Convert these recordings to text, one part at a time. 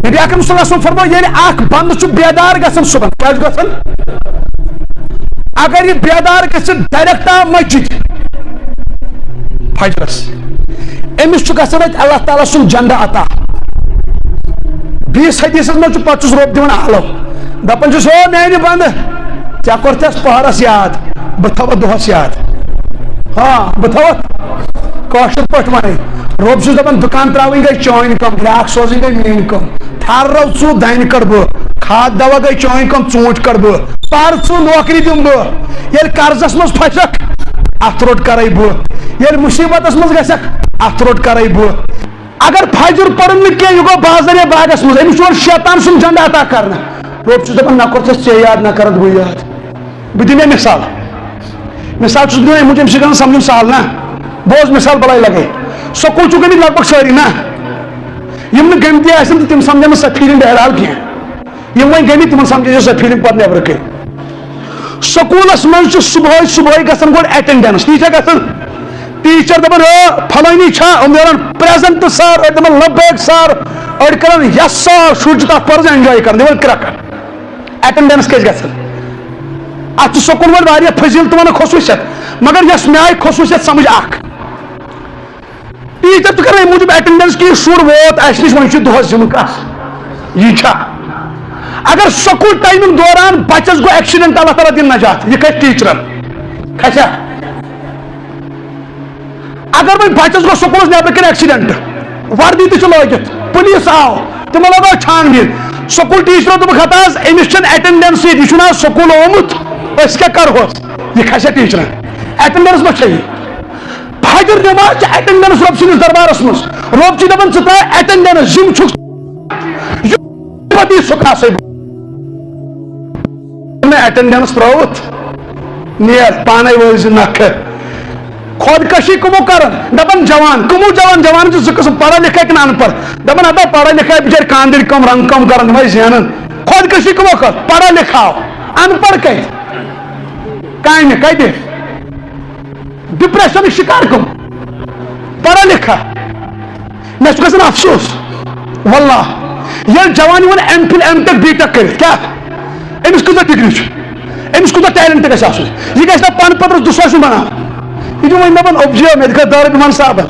نبی اکرم صلی اللہ علیہ وسلم فرمو یعنی اخ بند چھ بیدار گژھان صبح کیا گژھان اگر یہ بیدار گژھِ ڈائریکٹ آو مسجد فجرس امس چھ گژھان اتہ اللہ تعالیٰ سن جنڈا عطا بیس حدیثس من پتہ چھس رب دِوان حلو دپان چھس او میانہ بند ژےٚ کوٚرتھس پہرس یاد بہٕ تھاوتھ دۄہس یاد ہاں بہٕ تھاوتھ کٲشِر پٲٹھۍ ونے رب چھُس دپان دُکان تراوٕنۍ گٔے چٲنۍ کٲم گراک سوزٕنۍ گٔے میٲنۍ کٲم تھر رو ژٕ دانہِ کڑٕ بہٕ کھاد دوا گٔے چٲنۍ کٲم ژوٗنٛٹھۍ کڑٕ بہٕ پر ژٕ نوکری دِمہٕ بہٕ ییٚلہِ قرضس منٛز پھسکھ اتھ روٚٹ کرے بہٕ ییٚلہِ مُصیبتس منٛز گژھکھ اتھ روٚٹ کرے بہٕ اگر فجر پرن نہٕ کینٛہہ یہِ گوٚو بازریا باغس منٛز أمِس چھُ وۄنۍ شیطان سُنٛد جنڈا عطا کرنہٕ رب چھُس دپان نہ کوٚرتھس ژےٚ یاد نہ کرتھ بہٕ یاد بہٕ دِمے مثال مثال چھُس دِوان اَمہِ موٗجوٗب چھِ گژھان سمجھُن سہل نا بوز مثال بلاے لگے سکوٗل چھُ گٔمٕتۍ لگ بگ سٲری نا یِم نہٕ گٔمتی آسن تہٕ تِم سمجھن نہٕ سۄ فیٖلِنٛگ بہرحال کینٛہہ یِم وۄنۍ گٔمٕتۍ تِمن سمجھے سۄ فیٖلِنٛگ پتہٕ نٮ۪برٕ کٔنۍ سکوٗلس منٛز چھُ صبحٲے گژھان گۄڈٕ ایٹینڈنس تی چھا گژھان ٹیچر دپان فلٲنی چھا یِم نیران پریزنٹ سر أڑۍ دپان لبیک سر أڑۍ کران یس سر شُرۍ چھِ تتھ پرز اینجاے کران دِوان کرکٹ ایٹینڈنس کیازِ گژھان اتھ چھُ سکوٗل وٲلۍ واریاہ فضیٖل تہِ ونان خصوٗصیت مگر یس مےٚ آیہِ خصوٗصیت سمجھ اکھ ٹیچر تہِ کران امہِ موٗجوٗب ایٹینڈنس کہ یہِ شُر ووت اسہِ نِش وۄنۍ چھُ دۄہس یِوان کتھ یی چھا اگر سکوٗل ٹایمنگ دوران بچس گوٚو ایکسیڈنٹ اللہ تعالیٰ دِن نجات یہِ کھسہِ ٹیچرن کھسیا اگر وۄنۍ بچس گوٚو سکوٗلس نٮ۪برٕ کِنۍ ایکسیڈنٹ وردی تہِ چھِ لٲگِتھ پُلیٖس آو تِمو لگٲو چھان بین سکوٗل ٹیچرو دوٚپُکھ ہتا حظ أمِس چھنہٕ ایٹینڈنس ییٚتہِ یہِ چھُنہٕ آز سکوٗل آمُت أسۍ کیٛاہ کرہوس یہِ کھسیا ٹیچرن ایٹینڈنس ما چھےٚ یہِ فجر نٮ۪ماز چھِ ایٹینڈنس رۄب سٕنٛدِس دربارس منٛز رۄب چھُ دپان ژٕ تراو ایٹینڈنس یِم چھُکھ پتہٕ یی سُہ کھسے ایٹینڈنس ترٲوتھ نیر پانے وٲلۍ نکھٕ خودکشی کمو کران دپان جوان کمو جوان چھِ زٕ قٕسم پڑھا لکھا کِنہٕ ان پڑھ دپان ہتا پڑھا لکھا بچٲرۍ کاندٕرۍ کٲم رنٛگ کٲم کران یِمے زینان خودکشی کمو کر پڑھا لکھا ان پڑھ کتہِ کامہِ کتہِ ڈپریشنُک شکار کم پڑھا لکھا مےٚ چھُ گژھان افسوس واللہ ییٚلہِ جوان یِوان M Phil M Tech B Tech کٔرِتھ کیٛاہ أمِس کۭژاہ ڈگری چھُ أمِس کوٗتاہ ٹیلنٹ گژھِ آسُن یہِ گژھِ نہٕ پنہٕ پترس دُسوسُن بناوُن یہ جو وۄنۍ دپان اوبجیو مےٚ دِکھا دارِ بِمان صابن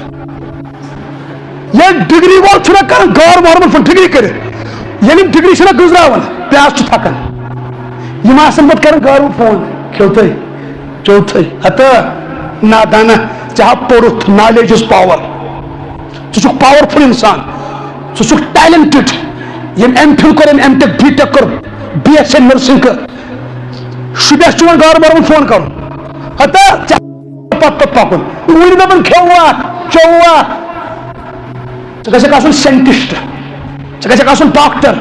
ییٚلہِ ڈگری وول چھُنہ کران غٲر محرمن ڈگری کٔرِتھ ییٚلہِ یِم ڈگری چھِنہ گُزراوان پیاس چھُ تھکان یِم آسان پتہٕ کران غٲر فون کھیوتھے چوتھے ہتا نادانہ ژےٚ ہا پوٚرُتھ نالیج از پاور ژٕ چھُکھ پاورفُل انسان ژٕ چھُکھ ٹیلنٹڈ ییٚمۍ ایم فِل کوٚر ایم ٹیک بی ٹیک کوٚر بی ایس سی نرسنگ کٔر شُبیس چھُ وۄنۍ غٲر محرمن فون کرُن ہتا پتہٕ پکُن وُنہِ دپان کھیووا چووا ژٕ گژھکھ آسُن ساینٹسٹ ژٕ گژھکھ آسُن ڈاکٹر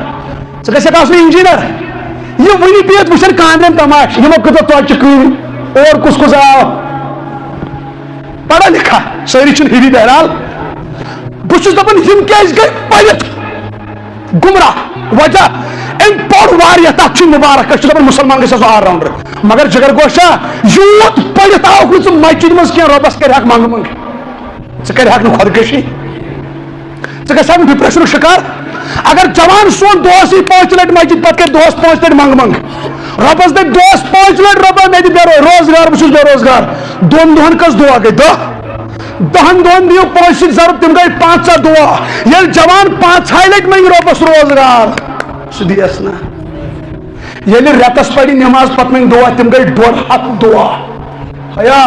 ژٕ گژھکھ آسُن انجیٖنر یہِ وُنہِ بِہِتھ وٕچھن کاندرٮ۪ن تماش یِمو کۭژاہ توتہِ کٲم اور کُس کُس آو پڑھا لکھا سٲری چھِنہٕ ہِوی بہرحال بہٕ چھُس دپان یِم کیازِ گٔے پٔرِتھ گمراہ وجہ أمۍ پوٚر واریاہ تتھ چھُ مُبارک أسۍ چھِ دپان مُسلمان گژھِ آسُن آل راونڈر مگر جگر گوشا یوٗت پٔرِتھ آوُکھ نہٕ ژٕ مسجد منٛز کینٛہہ رۄبس کرِہکھ منٛگہٕ منٛگہٕ ژٕ کرِہکھ نہٕ خۄدکشی ژٕ گژھکھ نہٕ ڈپریشنُک شکار اگر جوان سون دۄہس یی 5 لٹہِ مسجد پتہٕ کرِ دۄہس 5 لٹہِ منٛگہٕ منٛگہٕ رۄبس دپہِ دۄہس 5 لٹہِ رۄبا مےٚ دِ بے روزگار بہٕ چھُس بے روزگار 2 دۄہن کٔژ دُعا گٔے 10 دۄہن دِیِو 5 سۭتۍ ضرب تِم گٔے 5 دُعا ییٚلہِ جوان 5 لٹہِ منٛگہِ رۄبس روزگار سُہ دِیس نا ییٚلہِ رٮ۪تس پرِ نٮ۪ماز پتہٕ منٛگہِ دُعا تِم گٔے 200 دُعا ہیا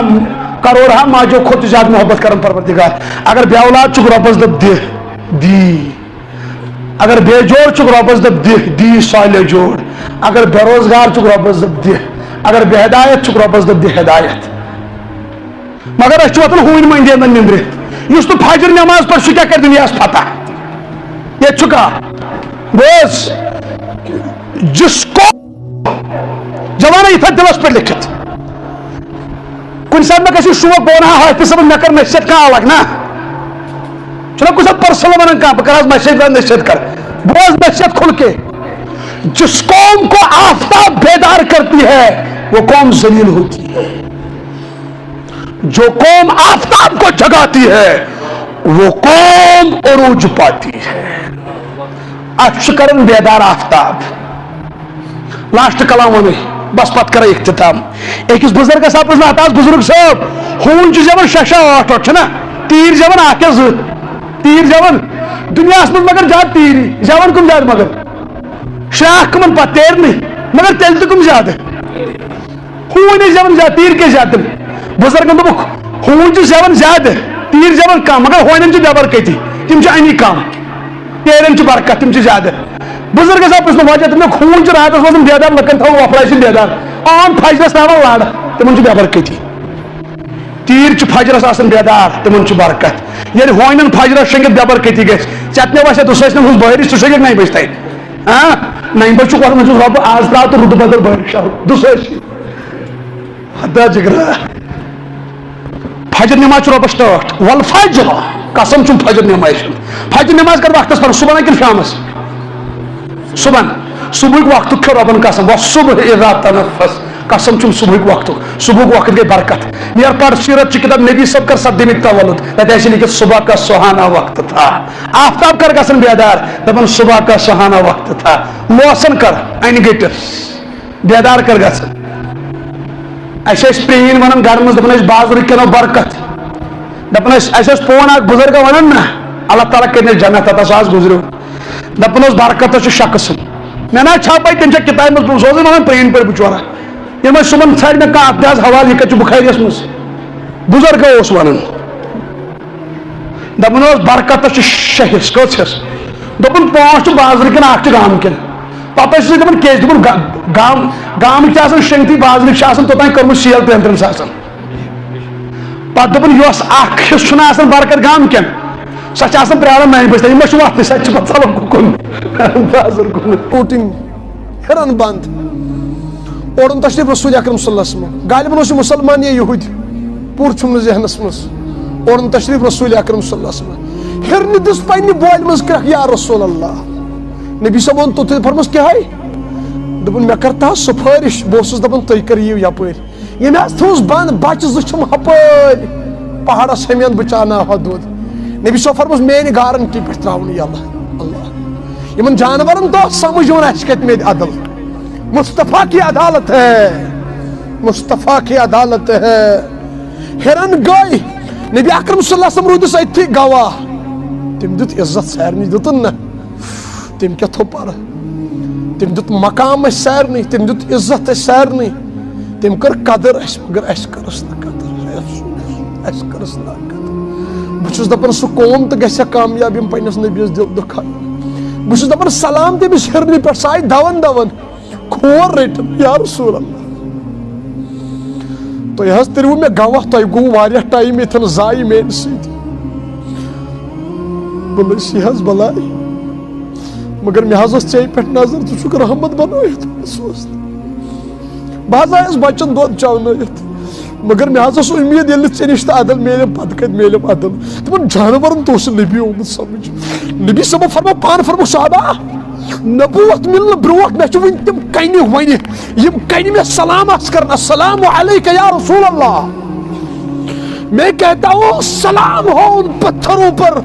کروڑا ماجو کھۄتہٕ زیادٕ محبت کران پروردگار اگر بے اولاد چھُکھ رۄبس دپ دِ دی اگر بے جوڑ چھُکھ رۄبس دپ دی صالح جوڑ اگر بے روزگار چھُکھ رۄبس دپ دِ اگر بے ہدایت چھُکھ رۄبس دپ دِ ہدایت مگر أسۍ چھِ وۄتھان ہوٗنۍ مٔنٛدۍ انٛدر نِنٛدرِ یُس نہٕ فجر نٮ۪ماز پرِ سُہ کیٛاہ کرِ دُنیاہس فتح ییٚتہِ چھُ کانٛہہ بوز جس کو جوانا یہ تھا دلس پہ لکھت کن ساتھ میں کسی شوق بونا حافظ صاحب مے کر نصیحت کا الگ نا چلو کچھ پرسنل ونان کا بکر نصیحت کر بوز نصیحت کھل کے جس قوم کو آفتاب بیدار کرتی ہے وہ قوم ذلیل ہوتی ہے جو قوم آفتاب کو جگاتی ہے وہ قوم عروج پاتی ہے اچھ کرن بیدار آفتاب لاسٹ کلام ون بس پت کر اختتام اکس بزرگس آپ بزرگ صاحب ہون زیون 6 8 8 تیر زیون 1 2 تیر زیون دنیا من مگر زیادہ تیر زیون کم زیادہ مگر شراخ کمن پہ تیرنی مگر تیل تو کم زیادہ ہون زیون زیادہ تیر کے زیادہ بزرگن دبک ہون زیون زیادہ تیر زیون کم مگر ہونن برکتی تم امی کم تیرن برکت تم زیادہ بزرگ صاحب پرس وجہ تم خون رات روزان بیدار لکن تھو وفرائی سن بیدار عام فجرس تھاوان لڑ تمن بے برکتی تیر فجرس آسان بیدار تمن برکت یل ہونن فجرس شنگت بے برکتی گھس ٹھنے وسے تو سن بہرس تو شنگت 9 بج تین 9 بج ورن رب آز تراو تو رد بدل بہرش دس حدا جگرا فجر نماز رۄبس 8 والفجر قسم چھم فجر نماز فجر نماز کر وقتس پر صبح کن شامس صبح صبح وقت کھو ربن قسم صبح اذا تنفس قسم چھم صبح وقت صبح وقت گئی برکت نیر پڑھ سیرت چی کتاب نبی سب کر 7 دن تولد ایسے لکھت صبح کا سہانا وقت تھا آفتاب کر گسن بیدار دپن صبح کا سہانا وقت تھا لوسن کر این گٹس بیدار کر گسن ایسے پرین ونن گھر مز دپن بازر کنو برکت دپن ایسے پون اک بزرگ ونن نا اللہ تعالیٰ کرنے جنت عطا ساز گزرو دپن برکت شخص میں نا چھاپائی تم کتاب مز سوزی ونان پرین پہ بچورا یہ صبح ژھانڈ مے کانٛہہ اکھ حوالہ یہ کتھ بخاریس مز بزرگ اوس ونان دپن برکت شہس کس دپن 5 بازر کن اکھ گام کن پتہ دپن کیس دپن گام شنگتی بازر توتان کرمت سیل 3 ساسن پتہ دپن یس اکھ حصہ چھُنہٕ برکت گام کن سا پراران 9 بج تین وقت سا پتہ ژلان کُن بازر کن کوٹنگ ہرن بند اوڑن تشریف رسول اکرم صلی اللہ علیہ وسلم غالباً اس مسلمان یا یہود پور چھم ذہنس مز اوڑن تشریف رسول اکرم صلی اللہ علیہ وسلم ہرن دس پنہ بول مز کرکھ یا رسول اللہ نبی صاحب وون تو فرمس کیا ہے دپن مے کرتا سفارش بوسس دپن تُہۍ کٔرِو یپٲرۍ ییٚمہِ حظ تھوٚوُس بنٛد بچہِ زٕ چھم ہپٲرۍ پہاڑس ہیٚمین بہٕ چاوناوہا دۄد نبی صاحب فرمس میانہِ گارنٹی پٮ۪ٹھ تراوُن یلہٕ اللہ یمن جانورن دۄہ سمجھ یِوان اسہِ کتہِ میلہِ عدل مصطفیٰ کی عدالت ہے مصطفیٰ کی عدالت ہے ہرن گئی نبی اکرم صلی اللہ علیہ وسلم رودس اتھی گواہ تم دت عزت سارنی دتن نا تم کیا تھو پر تم دت مقام سارنی تم دت عزت سارنی تم کر قدر اس مگر اس کرس نا قدر اس کرس نا قدر بچس دپن سو قوم تو گژھِ کامیاب یم پنس نبیس دل دکھائی بچس دپن سلام تمس ہرنی پہ ساے دون دون کھور رٹن یا رسول اللہ تُہۍ حظ تٔرِو مےٚ گواہ تۄہہِ گوٚو واریاہ ٹایم ییٚتھن ضایہِ میانہِ سۭتۍ بلٲسی حظ بلاے مگر مےٚ حظ ٲس ژےٚ پٮ۪ٹھ نظر ژٕ چھُکھ رحمت بنٲیِتھ بہٕ حظ آیس بچن دۄد چاونٲیِتھ مگر مےٚ حظ ٲس اُمید ییٚلہِ نہٕ ژےٚ نِش تہٕ عدل میلہِ پتہٕ کتہِ میلِم عدل تِمن جانورن تہِ اوس نبی آمُت سمجھ نبی صٲبن فرمو پانہٕ فرمو صحابہ نبوت ملن بروٹ مے چھ ون تم کنہ ون یم کنہ میں سلام آس کرنا السلام علیک یا رسول اللہ میں کہتا ہوں سلام ہو ان پتھروں پر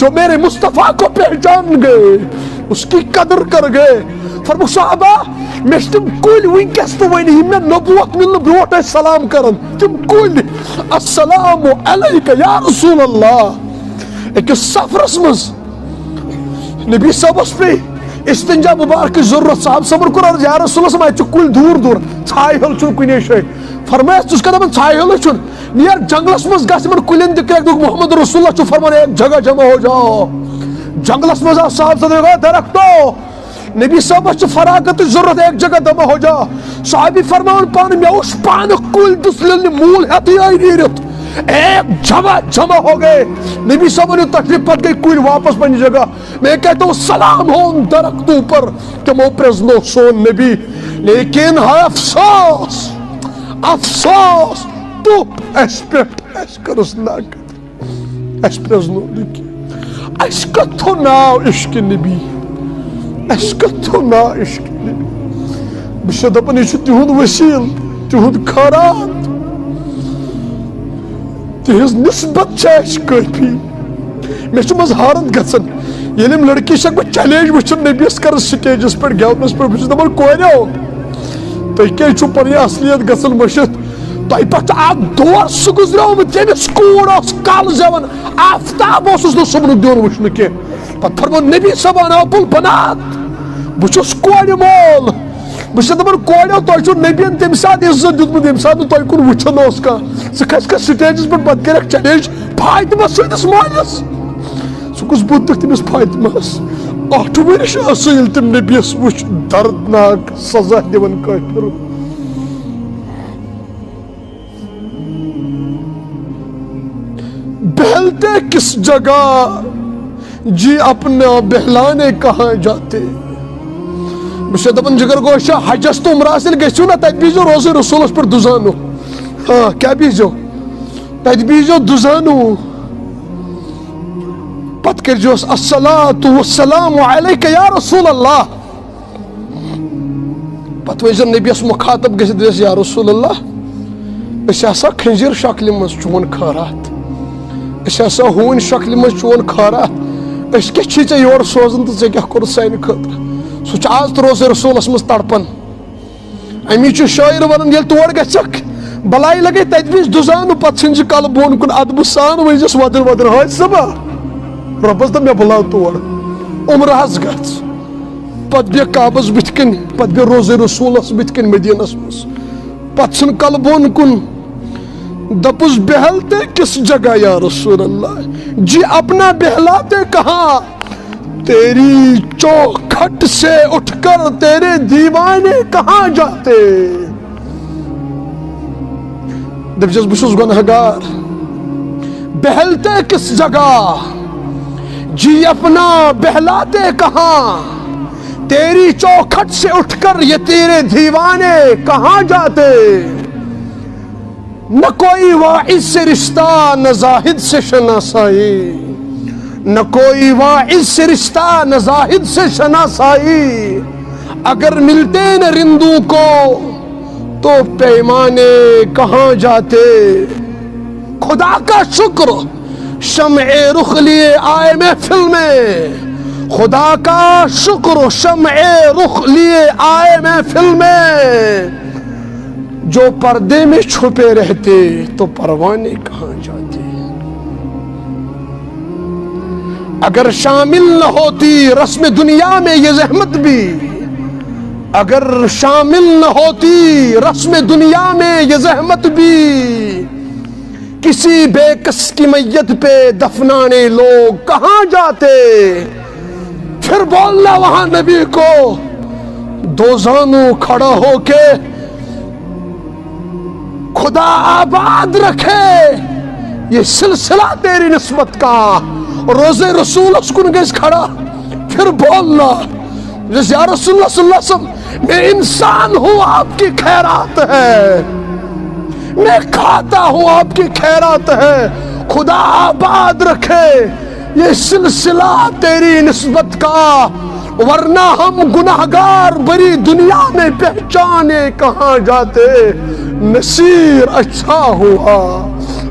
جو میرے مصطفیٰ کو پہچان گئے اس کی قدر کر گئے فرمو صحابہ میں تم کل ونکس تو ون میں نبوت ملن بروٹ سلام کرن تم کل السلام علیک یا رسول اللہ ایک سفرس مز نبی صاحبس پہ استنجا مبارک ضرورت صاحب صبر کور یا رسول اللہ صلی کل دور دور ژھاے ہل چھُ کُنے جایہِ فرمایا ژٕ کر دپان ژھاے ہل چھُن نیر جنگلس مز گژھ یمن کُلٮ۪ن تہِ کرکھ دوٚپُکھ محمد رسول اللہ چھُ فرمان ایک جگہ جمع ہو جاؤ جنگلس مز آو صاحب صدر درختو نبی صاحبس چھِ فراغتٕچ ضرورت ایک جگہ جمع ہو جاؤ صحابی فرماون پانہٕ مےٚ اوس پانہٕ کُلۍ دُسلٮ۪ن موٗل ہٮ۪تھٕے آیہِ نیٖرِتھ ایک جمع ہو گئے نبی صاحب نے تکلیف پت گئی کوئی واپس پنی جگہ میں کہتا ہوں سلام ہو ان درختوں پر کہ مو پرزنو سون نبی لیکن ہے افسوس افسوس تو اس پیٹ اس کرس ناکت اس پرزنو لکی اس کتھو ناو عشق نبی اس کتھو ناو عشق نبی بشد اپنی چھو تیہود وسیل تیہود خارات تہذ نسبت کافی مے مز حارت گھن یلیم لڑکی شک بہ چیلنج وچھن نبیس کر سٹیجس پہ گیونس پہ بس دپان کوریو تُہۍ کیٛازِ چھُو پنٕنۍ اصلیت گژھان مٔشِتھ تۄہہِ پٮ۪ٹھ اکھ دور سُہ گُزریومُت ییٚمِس کوٗر اوس کَل زٮ۪وان آفتاب اوسُس نہٕ صُبحُک دیُن وٕچھنہٕ کینٛہہ پتہٕ فرموو نبی صٲبن ابوٗ البنات بہٕ چھُس کورِ مول بہٕ چھُس دپان کوریو تۄہہِ چھُو نبیَن تمہِ ساتہٕ عزت دیُتمُت ییٚمہِ ساتہٕ نہٕ تۄہہِ کُن وٕچھان اوس کانٛہہ ژٕ کھژکھا سٹیجس پٮ۪ٹھ پتہٕ کٔرکھ چیلنج فاطمہ سٕنٛدِس مٲلِس سُہ کُس بُتھ دِکھ تٔمِس فاطمہس 8 ؤرِش ٲسٕے ییٚلہِ تٔمۍ نبیَس وٕچھ دردناک سزا دِوان کٲفِر بہلتے کس جگہ جی اپنا بہلانے کہاں جاتے بہٕ دپان جگر گوشا حجس تو عمرہس ییٚلہِ گٔژھِو نا تتہِ بیٖزیو روزے رسوٗلس پٮ۪ٹھ دُزانو ہاں کیٛاہ بیٖزیو تتہِ بیٖزیو دُزانو پتہٕ کٔرۍزِہوس الصلاۃ والسلام علیکہ یا رسول اللہ پتہٕ ؤنۍزیو نبیَس مخاطب گٔژھِتھ دِس یا رسول اللہ أسۍ آسا کھنزیر شکلہِ منٛز چون خٲرات أسۍ آسا ہوٗنۍ شکلہِ منٛز چون خٲرات أسۍ کیٛاہ چھِی ژےٚ یورٕ سوزان تہٕ ژےٚ کیٛاہ کوٚرُتھ سانہِ خٲطرٕ سُہ چھُ آز تہِ روزے رسوٗلس منٛز تڑپان امی چھُ شٲعر ونان ییٚلہِ تور گژھکھ بلاے لگے تتہِ بیٖزِ دُزانو پتہٕ ژھٕنزِ کلہٕ بۄن کُن ادبہٕ سان ؤنۍزٮ۪س وۄدُر وۄدُر حٲج صٲبا رۄبس دوٚپ مےٚ بُلاو تور عمرہس گژھ پتہٕ بیٚہہ کعبس بٕتھِ کنۍ پتہٕ بیٚہہ روزے رسوٗلس بٕتھِ کنۍ مدیٖنس منٛز پتہٕ ژھٕن کلہٕ بۄن کُن دپُس بہلتے کس جگہ یا رسول اللہ جی اپنا بہلاتے کہاں تیری چوکھٹ سے اٹھ کر تیرے دیوانے کہاں جاتے دپجس بہ چھُس گنہگار بہلتے کس جگہ جی اپنا بہلاتے کہاں تیری چوکھٹ سے اٹھ کر یہ تیرے دیوانے کہاں جاتے نہ کوئی واعظ سے رشتہ نہ زاہد سے شناسائی نہ کوئی واعظ سے رشتہ نہ زاہد سے شناسائی اگر ملتے نہ رندوں کو تو پیمانے کہاں جاتے خدا کا شکر شمع رخ لیے آئے محفل میں خدا کا شکر شمع رخ لیے آئے محفل میں جو پردے میں چھپے رہتے تو پروانے کہاں جاتے اگر شامل نہ ہوتی رسم دنیا میں یہ زحمت بھی اگر شامل نہ ہوتی رسم دنیا میں یہ زحمت بھی کسی بے کس کی میت پہ دفنانے لوگ کہاں جاتے پھر بولنا وہاں نبی کو دو زانو کھڑا ہو کے خدا آباد رکھے یہ سلسلہ تیری نسبت کا روزے رسول اس کن گز کھڑا پھر بولنا یا رسول اللہ صلی اللہ علیہ وسلم میں انسان ہوں آپ کی خیرات ہے میں کھاتا ہوں آپ کی خیرات ہے خدا آباد رکھے یہ سلسلہ تیری نسبت کا ورنہ ہم گناہگار بری دنیا میں پہچانے کہاں جاتے نصیر اچھا ہوا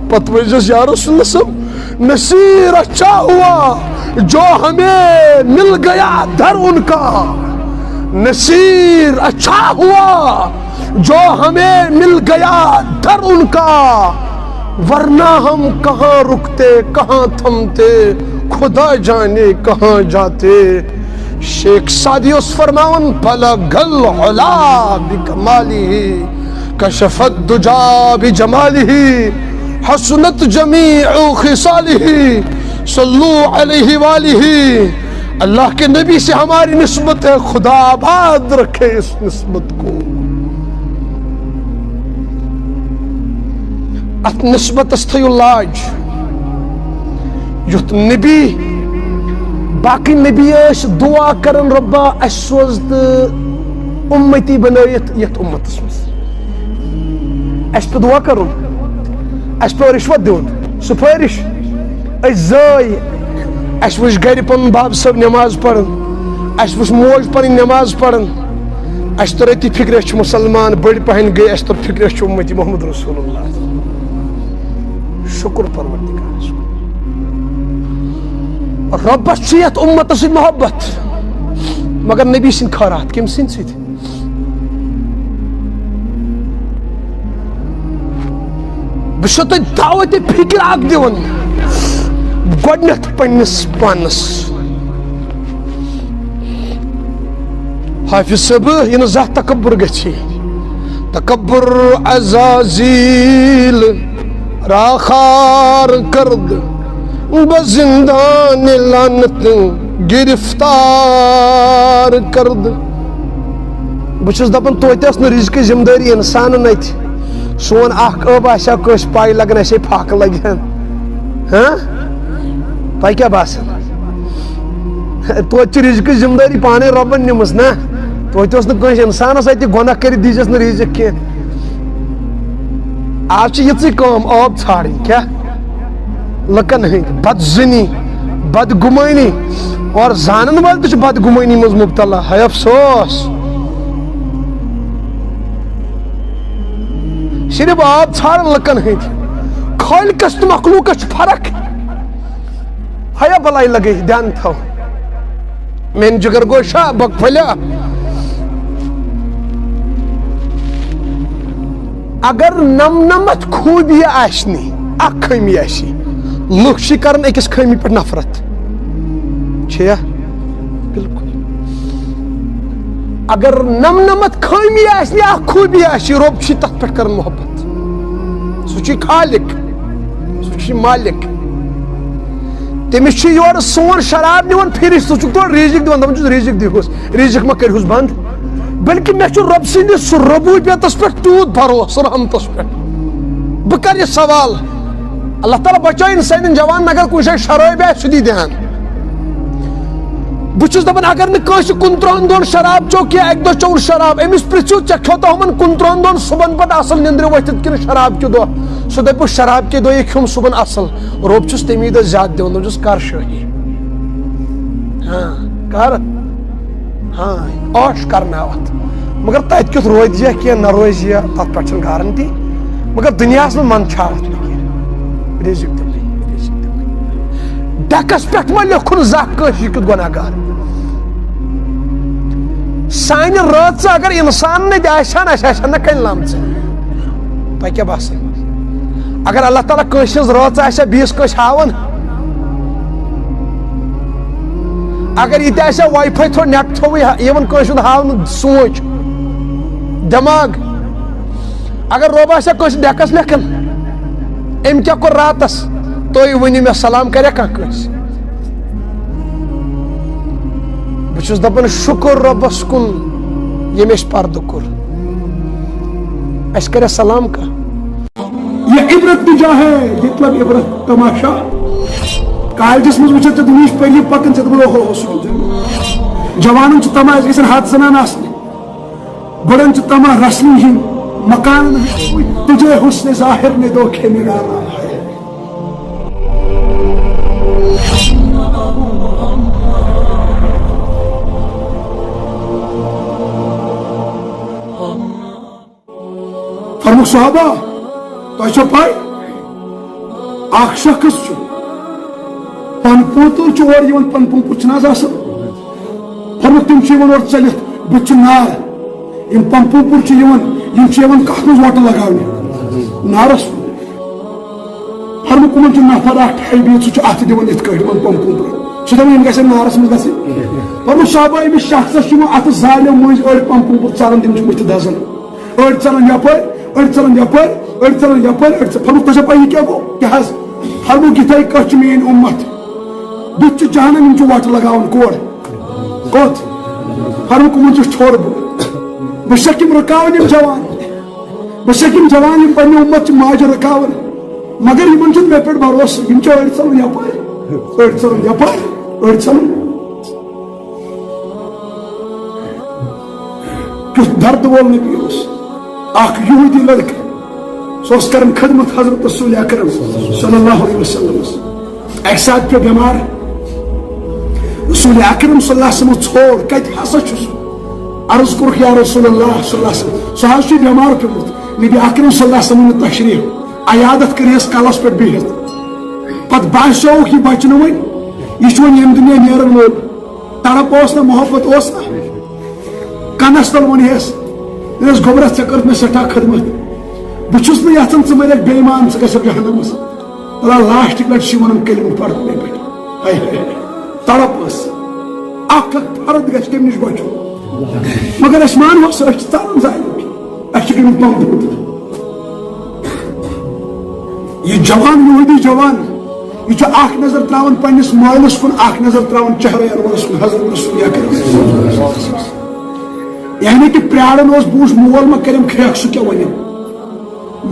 پتوجس یا رسول اللہ صلی اللہ علیہ وسلم نصیر اچھا ہوا جو ہمیں مل گیا در ان کا نصیر اچھا ہوا جو ہمیں مل گیا در ان کا ورنہ ہم کہاں رکتے کہاں تھمتے خدا جانے کہاں جاتے شیخ سعدی اس فرماون بلغ العلا بکمالہ کشفت دجا بجمالہ حسنت جمیع خصالہ صلو علیہ وآلہ اللہ کے نبی سے ہماری نسبت ہے خدا آباد رکھے اس نسبت کو ات نسبت استھیو لاج یت نبی باقی نبی اس دعا کرن ربا اسوزد امتی بنایت یت امت اس پہ دعا کرن اس پہ رشوت دیون سفارش اس زائی اس وش گھر پن باب صاحب نماز پڑھن اس وش موج پن نماز پڑھن اس تو رتی فکر چھ مسلمان بڑ پہن گئے اس تو فکر چھ امتی محمد رسول اللہ شکر پروردگار ربس چھ یتھ امت سۭتۍ محبت مگر نبی سٕنٛدۍ خٲرات کٔمۍ سٕنٛدۍ سۭتۍ بہٕ چھُسو تۄہہِ دعوتِ فکر اکھ دِوان گۄڈنٮ۪تھ پننِس پانس حافظ صٲب یہِ نہٕ زانٛہہ تکبر گژھِ تکبر عزازیل راخار کرد بزندان لعنت گرفتار کرد بہٕ چھُس دپان توتہِ ٲس نہٕ رِزقٕچ ذمہٕ دٲری انسانن اتھِ سون اکھ ٲب آسہِ ہا کٲنٛسہِ پاے لگان اسے پھاکہٕ لگہِ ہن تۄہہِ کیٛاہ باسان توتہِ چھِ رِزقٕچ ذمہٕ دٲری پانے رۄبن نِمٕژ نا توتہِ اوس نہٕ کٲنٛسہِ انسانس اتھِ گۄناہ کٔرِتھ دیٖزٮ۪س نہٕ رِزق کینٛہہ آز چھِ یِژٕے کٲم ٲب ژھانڈٕنۍ کیٛاہ لُکن ہٕنٛدۍ بدزنی بدگُمٲنی اور زانن وٲلۍ تہِ چھِ بدگُمٲنی منٛز مُبتلا ہے افسوس صرف آب ژھانڈن لُکن ہٕنٛدۍ خالقس تہٕ مخلوقس چھِ فرق ہیا بلاے لگے دھیان تھاو میٲنۍ جگر گوشا بک پھلیا اگر نمنمتھ خوبی آسنی اکھ خٲمی آسہِ لُکھ چھِ کران أکِس خٲمی پٮ۪ٹھ نفرت چھیا بالکل اگر نمنمتھ خٲمی آسنی اکھ خوبی آسہِ رۄب چھِ تتھ پٮ۪ٹھ کران محبت سُہ چھُ خالق سُہ چھُ مالک تٔمِس چھُ یورٕ سون شراب نِوان پھِرِتھ ژٕ چھُکھ تورٕ رِزق دِوان دپان چھُس رِزق دِہوس رِزق ما کٔرۍہوس بنٛد بلکہِ مےٚ چھُ رۄب سٕنٛدِس ربوٗبیتس پٮ۪ٹھ تیوٗت بھروسہٕ رحمتس پٮ۪ٹھ بہٕ کرٕ یہِ سوال اللہ تعالیٰ بچٲیِن سانٮ۪ن جوانن اگر کُنہِ جایہِ شرٲبۍ آسہِ سُہ دی دھیان بہٕ چھُس دپان اگر نہٕ کٲنٛسہِ 29 دۄہن شراب چیوٚو کینٛہہ اکہِ دۄہ چیوٚو شراب أمِس پرژھِو ژےٚ کھیوٚوتھا ہُمن 29 دۄہن صبحن پتہٕ اصل نِندرِ ؤتھِتھ کِنہٕ شراب کہِ دۄہ سُہ دپوس شراب کہِ دۄہ کھیوٚم صبحن اصل رۄب چھُس تمی دۄہ زیادٕ دِوان دپان چھُس کر شٲہی کر عٲش کرناوتھ مگر تتہِ کیُتھ روزِ کینٛہہ نہ روزِ تتھ پٮ۪ٹھ چھنہٕ گارنٹی مگر دُنیاہس منٛز منٛدچھاوتھ نہٕ کینٛہہ رِزق دِمٕے ڈیکس پٮ۪ٹھ ما لیکھُن زانٛہہ کٲنٛسہِ یہِ کیُتھ گۄناہ گار سانہِ رٲژٕ اگر انسان تہِ آسہِ ہن اسہِ آسہِ ہن نہ کنہِ لمژٕ تۄہہِ کیٛاہ باسان اگر اللہ تعالیٰ کٲنٛسہِ ہٕنٛز رٲژ آسہِ ہا بیٚیِس کٲنٛسہِ ہاوان اگر یہِ تہِ آسہِ ہا واے فاے تھوٚو نیٹ تھوٚوٕے یِوان کٲنٛسہِ ہُنٛد ہاونہٕ سونٛچ دٮ۪ماغ اگر رۄب آسہِ ہا کٲنٛسہِ ڈیکس لیکھان أمۍ کیٛاہ کوٚر راتس تُہۍ ؤنِو مےٚ سلام کریا کانٛہہ کٲنٛسہِ بہٕ چھُس دپان شُکر رۄبس کُن ییٚمۍ اَسہِ پردٕ کوٚر اَسہِ کریا سلام کانٛہہ یہ عبرت کی جا ہے مطلب عبرت تماشا کالجس مز وچھت ژےٚ دُنہِچ پٔری پکان ژےٚ دپان اوہو سون جوانن چھُ تما اَسہِ گژھن ہتھ زنان آسنہِ بڑن چھُ تما رسنہِ ہِنٛدۍ مکانن تُجھے حسن ظاہر نے دھوکے میں ڈالا ہے فرموک صحابہ تۄہہِ چھو پاے اکھ شخص چھُ پن پوتُر چھُ اور یِوان پن پوپُر چھُنہٕ حظ آسان فرموک تِم چھِ یِوان اور ژٔلِتھ بٕتھِ چھُ نار یِم پن پوپُر چھِ یِوان یِم چھِ یِوان کتھ منٛز وۄٹہٕ لگاونہِ نارس فرموک یِمن چھُ نفر اکھ ٹھہرِ بِہِتھ سُہ چھُ اَتھٕ دِوان یِتھ کٲٹھۍ یِمن پن پوپرن سُہ دپان یِم گژھن نارس منٛز گژھٕنۍ فرموک صحابہ أمِس شخصس چھِ یِمو اَتھٕ زالیو مٔنٛزۍ أڑۍ پن پوپُر ژلان تِم چھِ بٕتھِ دزان أڑۍ ژلان یپٲرۍ أڑۍ ژلان یپٲرۍ أڑۍ ژلان یپٲرۍ أڑۍ فرموک تۄہہِ چھا پاے یہِ کیٛاہ گوٚو کیٛاہ حظ فرموک یِتھے کٲٹھۍ چھِ میٲنۍ اُمت بٕتھِ چھُ جہنم یِم چھِ وۄٹہٕ لگاوان کور کوٚت فرموک یِمن چھُ ٹھوٚر بہٕ چھُسکھ یِم رُکاوان یِم جوان بہٕ چھُسکھ یِم جوان یِم پننہِ اُمت چہِ ماجہِ رُکاوان مگر یِمن چھُنہٕ مےٚ پٮ۪ٹھ بھروسہٕ یِم چھِ أڑۍ ژلان یپٲرۍ أڑۍ ژلان یپٲرۍ أڑۍ ژلان کیُتھ درد وول نبی اوس اکھ یہوٗدی لڑکہٕ سُہ اوس کران خدمت حضرت رسول اکرم صلی اللہ علیہ وسلم اکہِ ساتہٕ پیوٚو بٮ۪مار رسول اکرم صلی اللہ علیہ وسلم ژھور کتہِ ہسا چھُ سُہ عرض کوٚرُکھ یا رسول اللہ صلی اللہ علیہ وسلم سُہ حظ چھُ بٮ۪مار پیوٚمُت نبی اکرم صلی اللہ علیہ وسلم تشریف عیادت کٔرہس کلس پٮ۪ٹھ بِہِتھ پتہٕ باسیووُکھ یہِ بچہِ نہٕ وۄنۍ یہ یم دنیا نیرن وول تڑپ نا محبت نا کنس تل ون یس گوبرس ے کر سٹھا خدمت بہس نا یژھان ژٕ مرکھ بے ایمان ژٕ گژھکھ جہنمس اللہ لاسٹ لٹہ ون کلمہ پڑھ مے پہ تڑپ اخ فرد گھس کم نش بچو مگر اس مانو سر ژلان زائن اس گمت محبت یہ جوان یہودی جوان یہ اخ نظر تراون پنس مالس کن اخ نظر تراون چہرے انورس کن حضرت رسول اکرم یعنی کہ پیارن بوش مول ما کرم کھریک سہ کیا ون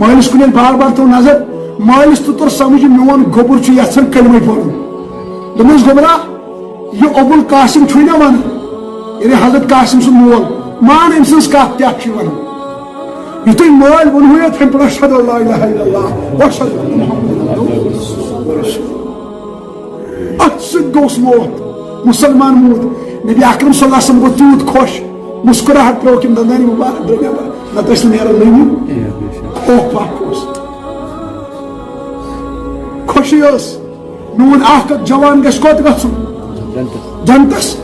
مالس کن بار بار تو نظر مالس تو تر سمجھ میون گوبر یژھان کلمہ پڑھن دس گوبرا یہ ابو القاسم چھنا ون یعنی حضرت قاسم سن مول مان ام سن کت کیا ون یہ تھی مول ونو تم پہ اشہد اللہ الہ الا اللہ واشہد ان محمد ات سوس موت مسلمان موت نبی اکرم صلی اللہ علیہ وسلم گو تیوت خوش مسکراہٹ تروک یم دندانی مبارک در نیبر نتہ نیران نمی اوہ پاک خوشی میون اخ جوان گھس کوت گھن جنتس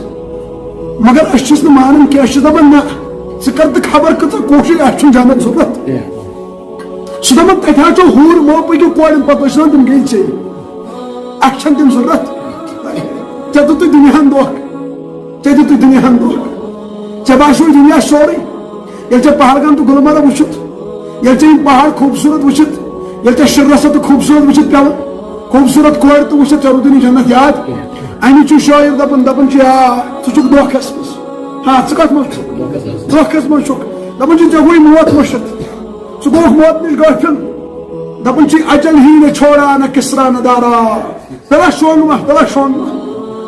مگر اس مان کی دپان نا ثہ کر خبر کتر کوشش اس جنت ضرورت سہ دپان تتہ ہور مو پکو کورن پتہ تم گئی ژے اچھن تم ضرورت ژے دت دنیاہن دھوکہ ژے دت دنیاہن دھوکہ ژے باسیو دنیا سورے یل ژے پہلگام تو گلمرگ وچھت یل ژے پہاڑ خوبصورت وچھت یل ژے شرسا تو خوبصورت وچھت پیون خوبصورت کور تو وچھت ژے رودی جنت یاد امی شاعر دپان ژٕ چھُکھ دھوکھس منٛز ہاں ژٕ کتھ منٛز چھُکھ دھوکھس منٛز چھُکھ دپان ژےٚ گوٚوُے موت مٔشِتھ ژٕ گوٚوُکھ موت نِش غٲفِل دپان اجل ہی نہ چھوڑا نہ کسرا نہ دارا تلا شونگما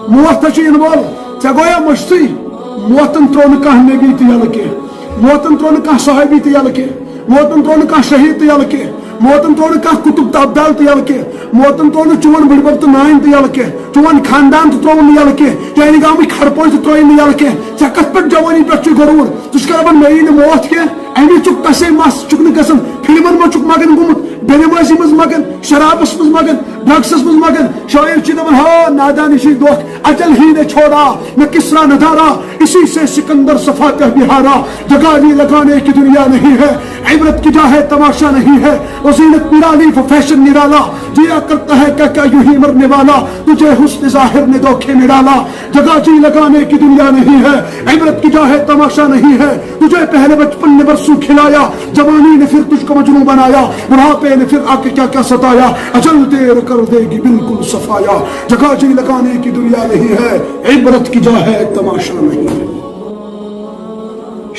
موت تہ ان وول ژےٚ گویا مٔشتھٕے موتن ترٛوو نہٕ کانٛہہ نبی تہِ یلہٕ کینٛہہ موتن ترٛوو نہٕ کانٛہہ صحابی تہِ یلہٕ کینٛہہ موتن ترٛوو نہٕ کانٛہہ شہیٖد تہِ یلہٕ کینٛہہ موتن ترٛوو نہٕ کانٛہہ کُتُب تہٕ ابدال تہِ یلہٕ کینٛہہ موتن ترٛوو نہٕ چون بٕڈبب تہٕ نانۍ تہِ یلہٕ کینٛہہ چون خاندان تہِ ترٛووُن نہٕ یلہٕ کینٛہہ چانہِ گامٕکۍ خرپوش تہِ ترٛٲوِنۍ نہٕ یلہٕ کینٛہہ ژےٚ کتھ پٮ۪ٹھ جوانی پٮ۪ٹھ چھُے غروٗر ژٕ چھُکھ دپان مےٚ یی نہٕ موت کینٛہہ امی چھُکھ تسے مس چھُکھ نہٕ گژھان فلمن منٛز چھُکھ مگن گوٚمُت بےٚنمٲزی منٛز مگن شرابس منٛز مگن ڈرگسس منٛز مگن شاعر چھِ دپان ہا نادانشی دھوکھ اجل ہی نے چھوڑا نہ کسرا نہ دارا اسی سے سکندر صفا کہہ بہارا جگہ بھی لگانے کی دنیا نہیں ہے عبرت کی جا ہے تماشا نہیں ہے وہ زینت نرالی وہ فیشن نرالا جیا کرتا ہے کیا یوں ہی مرنے والا تجھے حسن ظاہر نے دھوکے میں ڈالا جگہ جی لگانے کی دنیا نہیں ہے عبرت کی جا ہے تماشا نہیں ہے تجھے پہلے بچپن نے برسوں کھلایا جوانی نے پھر تجھ کو مجنون بنایا بڑھاپے نے پھر آ کے کیا کیا ستایا اجل دیر کر دے گی بالکل صفایا جگہ جی لگانے کی دنیا نہیں ہے عبرت کی جا ہے تماشا نہیں ہے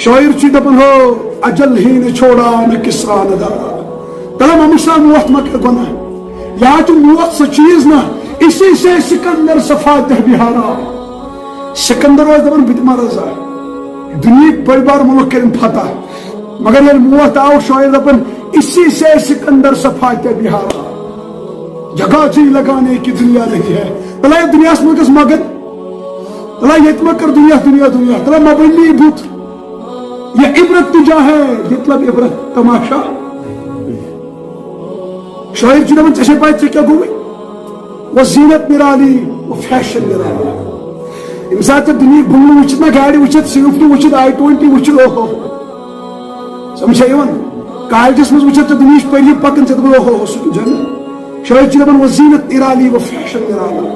شاعر چی دپن ہو اجل ہی نے چھوڑا نہ کسرا نہ دارا تلم ہمیشہ موت مکر گنا یا تو موت سا چیز نہ اسی سے سکندر صفا دہ بہارا سکندر واز دپن بت مرزا دنیا بڑی بار ملک کرن فتح مگر یہ موت آو شاعر دپن اسی سے سکندر صفا دہ بہارا جگہ جی لگانے کی دنیا نہیں ہے تلا یہ دنیا اس ملکس مگن تلا یہ مکر دنیا دنیا دنیا تلا مبلی بوت یہ عبرت تجا ہے مطلب عبرت تماشا شاعر چھ دپان ژےٚ پاے ژےٚ کیاہ گوٚوُے وہ زینت نرالی وہ فیشن نرالی ییٚمہِ ساتہٕ ژےٚ دُنیہٕکۍ بنگلہٕ وٕچھِتھ نا گاڑِ وٕچھِتھ سوِفٹ وٕچھِتھ i20 وٕچھِتھ اوہو سمجھا یِوان کالجس منٛز وٕچھِتھ ژےٚ دُنیہٕچ پٔری پکان ژےٚ دپان اوہو سُہ کیُتھ جنت شاعر چھ دپان وہ زینت نرالی وہ فیشن نرالی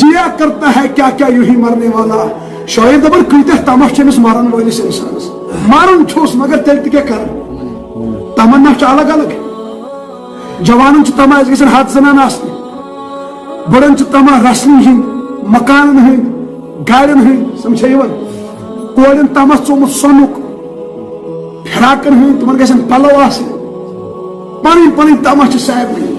جیا کرتا ہے کیا کیا یوں ہی مرنے والا شاعر دپان کۭتیاہ تماہ چھِ أمِس مرن وٲلِس اِنسانس مرن چھُس مگر تیٚلہِ تہِ کیٛاہ کران تمنا چھِ الگ الگ جوانن چھِ تماہ أسۍ گژھن ہتھ زنان آسنہِ بڑن چھِ تماہ رسنہٕ ہٕنٛدۍ مکانن ہٕنٛدۍ گاڑٮ۪ن ہٕنٛدۍ سمجھا یِوان کورٮ۪ن تماہ ژومُت سۄنُک فراقن ہٕنٛدۍ تِمن گژھن پلو آسٕنۍ پنٕنۍ پنٕنۍ تماہ چھِ سارنٕے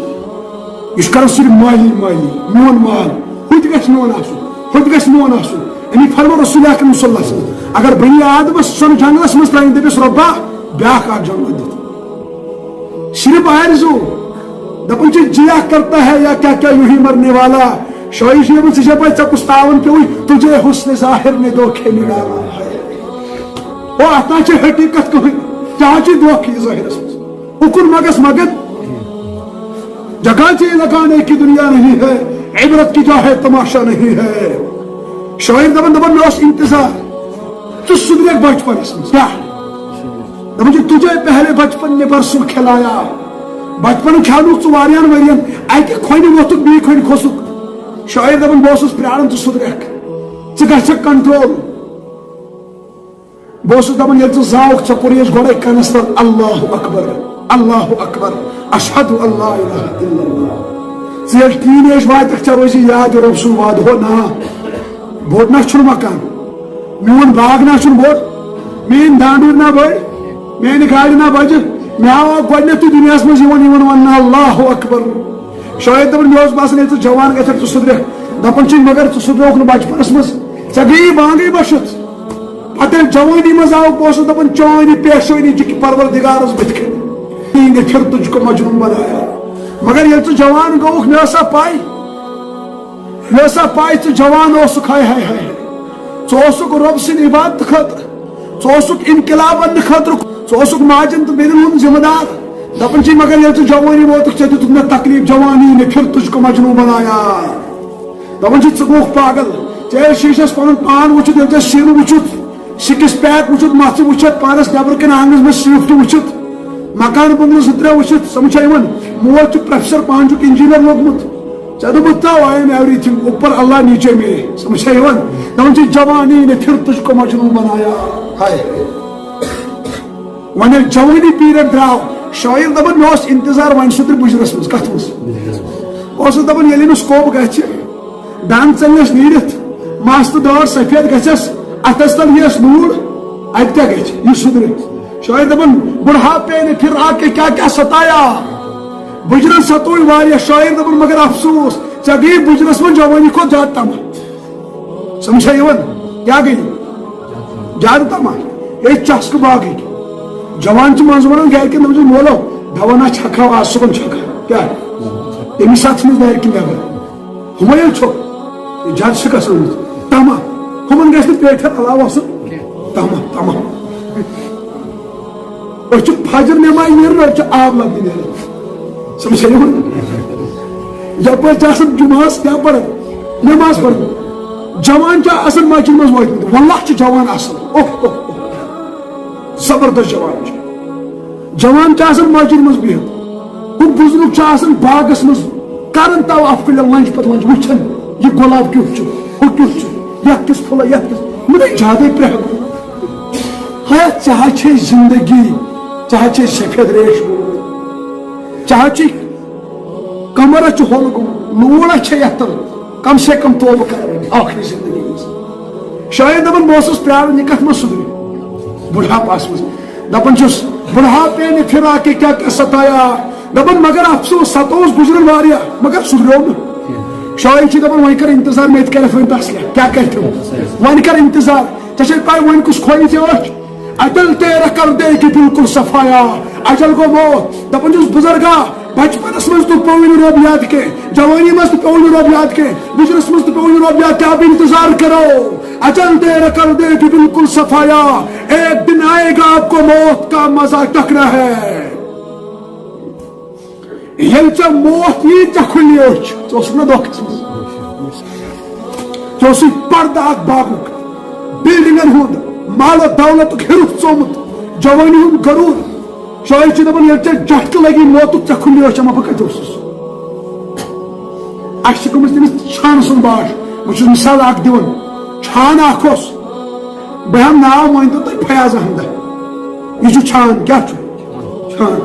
یہ کران صرف مالی مالی میون مال ہُہ تہِ گژھِ میون آسُن ہُہ تہِ گژھِ میون آسُن امی فرمو رسول اکرم صلی اللہ علیہ وسلم اگر بنی آدمس سن جنگلس مز ترٛٲیِن دٔپِس رۄبا بیاکھ اکھ جنگل دِتھ صرف آرزو دپان چھِ جیا کرتا ہے یا کیا کیا یوں ہی مرنے والا شاعر چھِ دپان ژےٚ چھےٚ پاے ژےٚ کُس تاوَن پیوٚوُے تُجھے حسن ظاہر نے دھوکے میں ڈالا او اتھ نہ چھِ حقیقت کٕہٕنۍ کیٛاہ چھِ دھوکہٕ یہِ ظٲہرس منٛز اُکُن مگس مگن جگہ جی لگانے کی دنیا نہیں ہے عبرت کی جا ہے تماشا نہیں ہے. شاعر دپان مے انتظار تو سدریک بچپن کیا دپان تجھے پہلے بچپن نے برسوں کھلایا. بچپن کھیلو ژوارہن ورین اکہ کھونہ ووتھک بی کھونہ کھوسک. شاعر دپان بہ اوسُس پیاران تو سدریک ژٕ گژھکھ کنٹرول. بہ اوسُس دپان ییٚلہِ ژٕ زاوُکھ ژےٚ کوٚرُے گۄڈے کنس تل اللہ اکبر اللہ اکبر اشہد اللہ الہ الا اللہ. ژٕ ییٚلہِ ٹیٖن ایج واتکھ ژےٚ روزی یاد یہِ رۄب سُنٛد وعدٕ ہو نا بوٚڑ نا چھُنہٕ مکان میون باغ نا چھُنہٕ بوٚڑ میٲنۍ دانڈوٗر نا بٔڑۍ میانہِ گاڑِ نا بجہِ مےٚ آو گۄڈنیٚتھٕے دُنیاہس منٛز یِوان وننہٕ اللہ اکبر. شاید دپان مےٚ اوس باسان ییٚلہِ ژٕ جوان گژھکھ ژٕ سُدریکھ دپان چھِی مگر ژٕ سُدریوکھ نہٕ بچپنس منٛز ژےٚ گٔیی بانگٕے بٔشِتھ. پتہٕ ییٚلہِ جوانی منٛز آو بہٕ اوسُس دپان چٲنۍ پیشٲنی چھِ پروردگارس بٕتھِ کَنۍ نے پھر تجھ کو مجنون بنایا. مگر ییٚلہِ ژٕ جوان گوٚوُکھ مےٚ ٲسا پاے ژٕ جوان اوسُکھ ہاے ہاے ہاے ژٕ اوسُکھ رۄب سٕنٛدِ عبادت خٲطرٕ ژٕ اوسُکھ انقلاب اننہٕ خٲطرٕ ژٕ اوسُکھ ماجن تہٕ بیٚنٮ۪ن ہُنٛد ذمہٕ دار. دپان چھِی مگر ییٚلہِ ژٕ جوانی ووتُکھ ژےٚ دِتُکھ مےٚ تکلیف جوانی نے پھر تجھ کو مجنون بنایا. دپان چھِ ژٕ گوٚوُکھ پاگل ژےٚ ییٚلہِ شیٖشس پنُن پان وٕچھِتھ ییٚلہِ ژےٚ سیٖنہٕ وٕچھُتھ سِکس پیک وٕچھُتھ مژھ وٕچھِتھ پانس نیبرٕ کنہِ آنگنس منٛز سیٖفٹ وٕچھِتھ مکان بنگلہٕ زٕ ترٛےٚ وٕچھِتھ سمجھا یِوان مول چھُ پروفیسر پانہٕ چھُکھ انجیٖنر لوٚگمُت ژےٚ دوٚپُتھ تو آئی ایم ایوری تھنگ اوپر اللہ نیچے میرے سمجھا یِوان. دپان چھِ جوانی نے پھر تجھ کو مجنون بنایا. ہائے وۄنۍ ییٚلہِ جوانی پیریڈ درٛاو شاعر دپان مےٚ اوس انتظار وۄنۍ سُدرِ بُجرس منٛز کتھ منٛز اوسُس دپان ییٚلہِ أمِس کوٚب گژھِ دند ژلٮ۪س نیٖرِتھ مس تہٕ دٲر سفید گژھٮ۪س اتھس تل یِیس نوٗر اتہِ کیٛاہ گژھِ یہِ سُدرِ. شاعر دپان بڑھاپے نے پھر آ کے کیا کیا ستایا. بجرن ستوئی واریاہ. شاعر دپان مگر افسوس ژےٚ گٔیی بجرس منٛز جوانی کھۄتہٕ زیادٕ تما. سمجھا یِوان کیٛاہ گٔیی زیادٕ تما ییٚتہِ چسکہٕ باغٕے جوان چھِ منٛزٕ ونان گرِکٮ۪ن دپان چھِس مولو دوا نا چھکہو آز صبحن چھکہا کیٛاہ تٔمِس ساتہٕ چھِ نہٕ گرِ کِنۍ نٮ۪بر ہُمے ییٚلہِ چھُکھ زیادٕ چھِ گژھان تما ہُمن گژھِ نہٕ پیٹھٮ۪ن علاوٕ آسُن تما تما. أسۍ چھِ فجر نٮ۪مازِ نیران أسۍ چھِ آب لبنہِ نیران سمجھا یِوان. یپٲرۍ چھِ آسان جُمعس کیٛاہ پران نٮ۪ماز پران جوان چھِ آسان مسجد منٛز وٲتمٕتۍ واللہ چھِ جوان اصل اوہ زبردست جوان چھِ. جوان چھِ آسان مسجد منٛز بِہِتھ ہُہ بُزرگ چھُ آسان باغس منٛز کران طواف کٔلۍ لنٛجہِ پتہٕ لنٛجہِ وٕچھان یہِ گۄلاب کیُتھ چھُ ہُہ کیُتھ چھُ یتھ کِس پھُلے یتھ کِس مےٚ زیادے پرٛہن ہیا ژےٚ حظ چھے زندگی ژےٚ حظ چھے سفید ریش گوٚمُت ژےٚ حظ چھے کمر چھُ ہول گوٚمُت لوٗر چھے یتھ تل کم سے کم توبہٕ کرٕنۍ ٲخری زندگی منٛز. شاید دپان بہٕ اوسُس پیاران یہِ کتھ منٛز سُدرِ بُڑھاپس منٛز. دپان چھُس بُڑھاپے نے پھر آ کے کیا کیا ستایا. دپان مگر افسوس ستووُس گُزرن واریاہ مگر سُدریو نہٕ. شاید چھِ دپان وۄنۍ کر انتظار مےٚ تہِ کرٮ۪کھ وۄنۍ تسلیہ کیٛاہ کرِ تِم وۄنۍ کر انتظار ژےٚ چھے پاے وۄنۍ کُس کھولہِ ژےٚ أچھ اجل تیرا کر دے کہ بالکل صفایا. اجل گو موت. دپان چھُس بُزرگا بچپنس منٛز تہِ پیوٚو نہٕ رۄب یاد کینٛہہ جوانی منٛز تہِ پیوٚو نہٕ رۄب یاد کینٛہہ بُجرس منٛز تہِ پیوٚو نہٕ رۄب یاد کینٛہہ اب انتظار کرو اجل تیرا کر دے کہ بالکل صفایا. ایک دن آئے گا آپ کو موت کا مزہ چکھنا ہے. ییٚلہِ ژےٚ موت یی ژےٚ کھُلی أچھ ژٕ اوسُکھ نا دۄکھس منٛز ژےٚ اوسُے پردٕ اکھ باغُک بلڈنگن ہُنٛد مالو دولتُک ہیرُف ژومُت جوانی ہُنٛد غروٗر. شاید چھِ دپان ییٚلہِ ژےٚ جھٹکہٕ لگی موتُک ژےٚ کھُلی أچھ اما بہٕ کتہِ اوسُس. اسہِ چھِ گٔمٕژ تٔمِس چھانہٕ سُنٛد باش. بہٕ چھُس مثال اکھ دِوان چھان اکھ اوس بہٕ ہٮ۪مہٕ ناو مٲنۍتو تُہۍ فیاض احمد یہِ چھُ چھان کیٛاہ چھُ چھان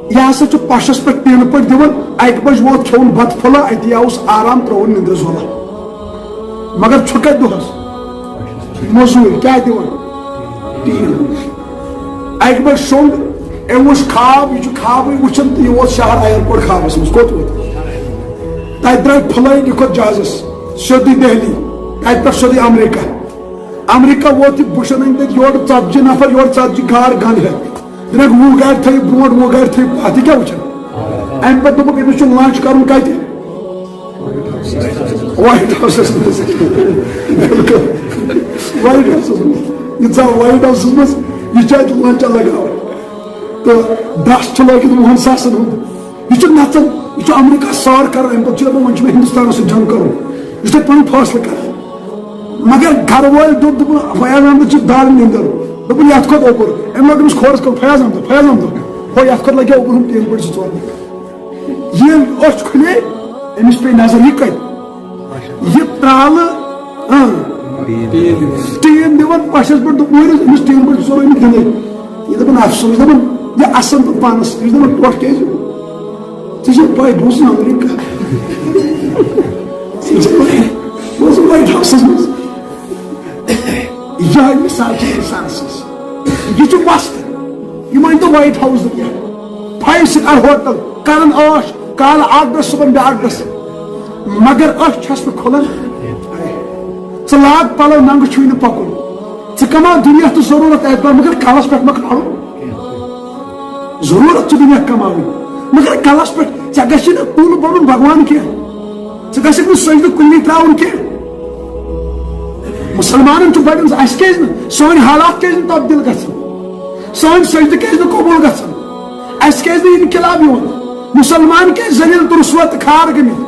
یہِ ہسا چھُ پشس پٮ۪ٹھ ٹیٖنہٕ پٲٹھۍ دِوان اکہِ بجہِ ووت کھیوٚن بتہٕ پھوٚلہ اتی آوُس آرام ترٛووُن نِندرِ زولہ مگر چھُ کتہِ دۄہس موٚزوٗرۍ کیٛاہ دِوان ٹیٖن. اکہِ بجہِ شوٚنٛگ أمۍ وٕچھ خاب یہِ چھُ خابٕے وٕچھان تہٕ یہِ ووت شہر اِیرپورٹ خابس منٛز کوٚت ووت تتہِ درٛاے فٕلایٹ یہِ کھوٚت جہازس سیوٚدُے دہلی تتہِ پٮ۪ٹھ سیوٚدُے امریکہ ووت یہِ بُشن أنۍ تتہِ یورٕ ژتجی نفر یورٕ ژتجی گاڑ گن ہٮ۪تھ دِنکھ 20 گاڑِ تھٲیِکھ برونٛٹھ 20 گاڑِ تھٲیِکھ پتھ یہِ کیٛاہ وٕچھان. امہِ پتہٕ دوٚپُکھ أمِس چھُ لنچ کرُن کتہِ وایٹ ہاوسس منٛز بِلکُل وایٹ ہاوسس منٛز یہِ ژاو وایٹ ہاوسس منٛز یہِ چھُ اتہِ لنچا لگاوان تہٕ دس چھُ لٲگِتھ 20,000 ہُنٛد یہِ چھُ نژان یہ امریکہ سار کر ہندوستان سے جنگ کرو یہ پن فاصلہ کر مگر گھر وول فیاض احمد دار نیندر دن یت کھت اوپر ام لوگ امس کھورس کر فیاض احمد ہو یت کھت لگے اوپر ہم تین بڑ سے ژور یہ أچھ کھلے امس پہ نظر یہ کت یہ ترال ٹین دِوان پشس پہ دورس امس ٹین بڑ ژور امس دِنے یہ دپان افسوس دپان یہ اصل تو پانس یہ دپان ٹوٹ کیازِ ژےٚ پاے بہٕ اوسُس امریکہ بہٕ اوسُس وایٹ ہاوسس منٛز یہ مثال انسان سٕنٛز یہ وست یہ مٲنۍ تو وایٹ ہاوس کیٛاہ 5 سٹار ہوٹل کران عٲش کالہٕ اکھ دۄہ صبحن بیٛاکھ دۄہ مگر أچھ چھس نہٕ کھُلان ژٕ لاگ پلو ننگہٕ چھُے نہٕ پکُن ژٕ کما دُنیا تہٕ ضروٗرت اعتبار مگر کلس پٮ۪ٹھ مہ کھالو ضروٗرت چھِ دُنیا کماوٕنۍ مگر کلس پٮ۪ٹھ ژےٚ گژھِ نہٕ کُن بنُن بھگوان کینٛہہ ژٕ گژھکھ نہٕ سجدٕ کُنی تراوُن کینٛہہ مسلمانن چھُ بڑٮ۪ن اَسہِ کیازِ نہٕ سٲنۍ حالات کیازِ نہٕ تبدیل گژھان سٲنۍ سجدٕ کیازِ نہٕ قبوٗل گژھان اَسہِ کیازِ نہٕ انقلاب یِوان مسلمان کیازِ ذلیل تہٕ رسوا تہٕ کھار گٔمٕتۍ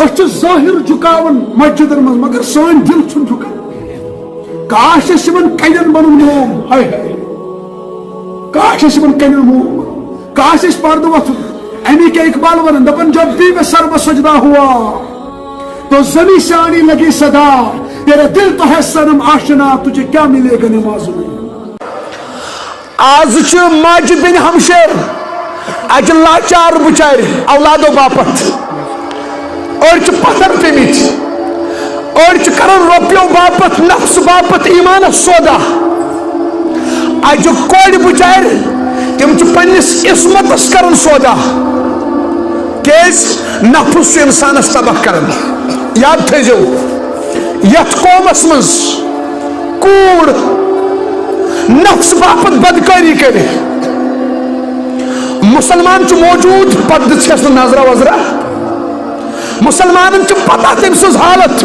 أسۍ چھِ ظٲہِر جُکاوان مسجدن منٛز مگر سٲنۍ دل چھُنہٕ جُکان کاش اَسہِ یِمن کَنٮ۪ن بنُن موم ہاے ہاے کاش اَسہِ یِمن کَنٮ۪ن موم کاش اَسہِ پردٕ وۄتھُن امی کیا اقبال ونان دپان جب بھی میں سر بہ سجدہ ہوا تو زمین سے آنی لگی صدا تیرا دل تو ہے صنم آشنا تجھے کیا ملے گا نماز میں آج چھ ماجد بن ہمشیر اج لاچار بچار اولادو باپت اور چھ پتھر پیمت اور چھ کرن روپیو باپت نفس باپت ایمان سودا اج کوڑ بچار تم چھ پنس عصمتس کرن سودا کیس نفس انسانس تباہ کرن یاد تھیزو یت قومس مز کوڑ نفس باپت بدکاری کرے مسلمان چھ موجود پردہ چھس نظرہ وزرہ مسلمان چھ پتہ تم سز حالت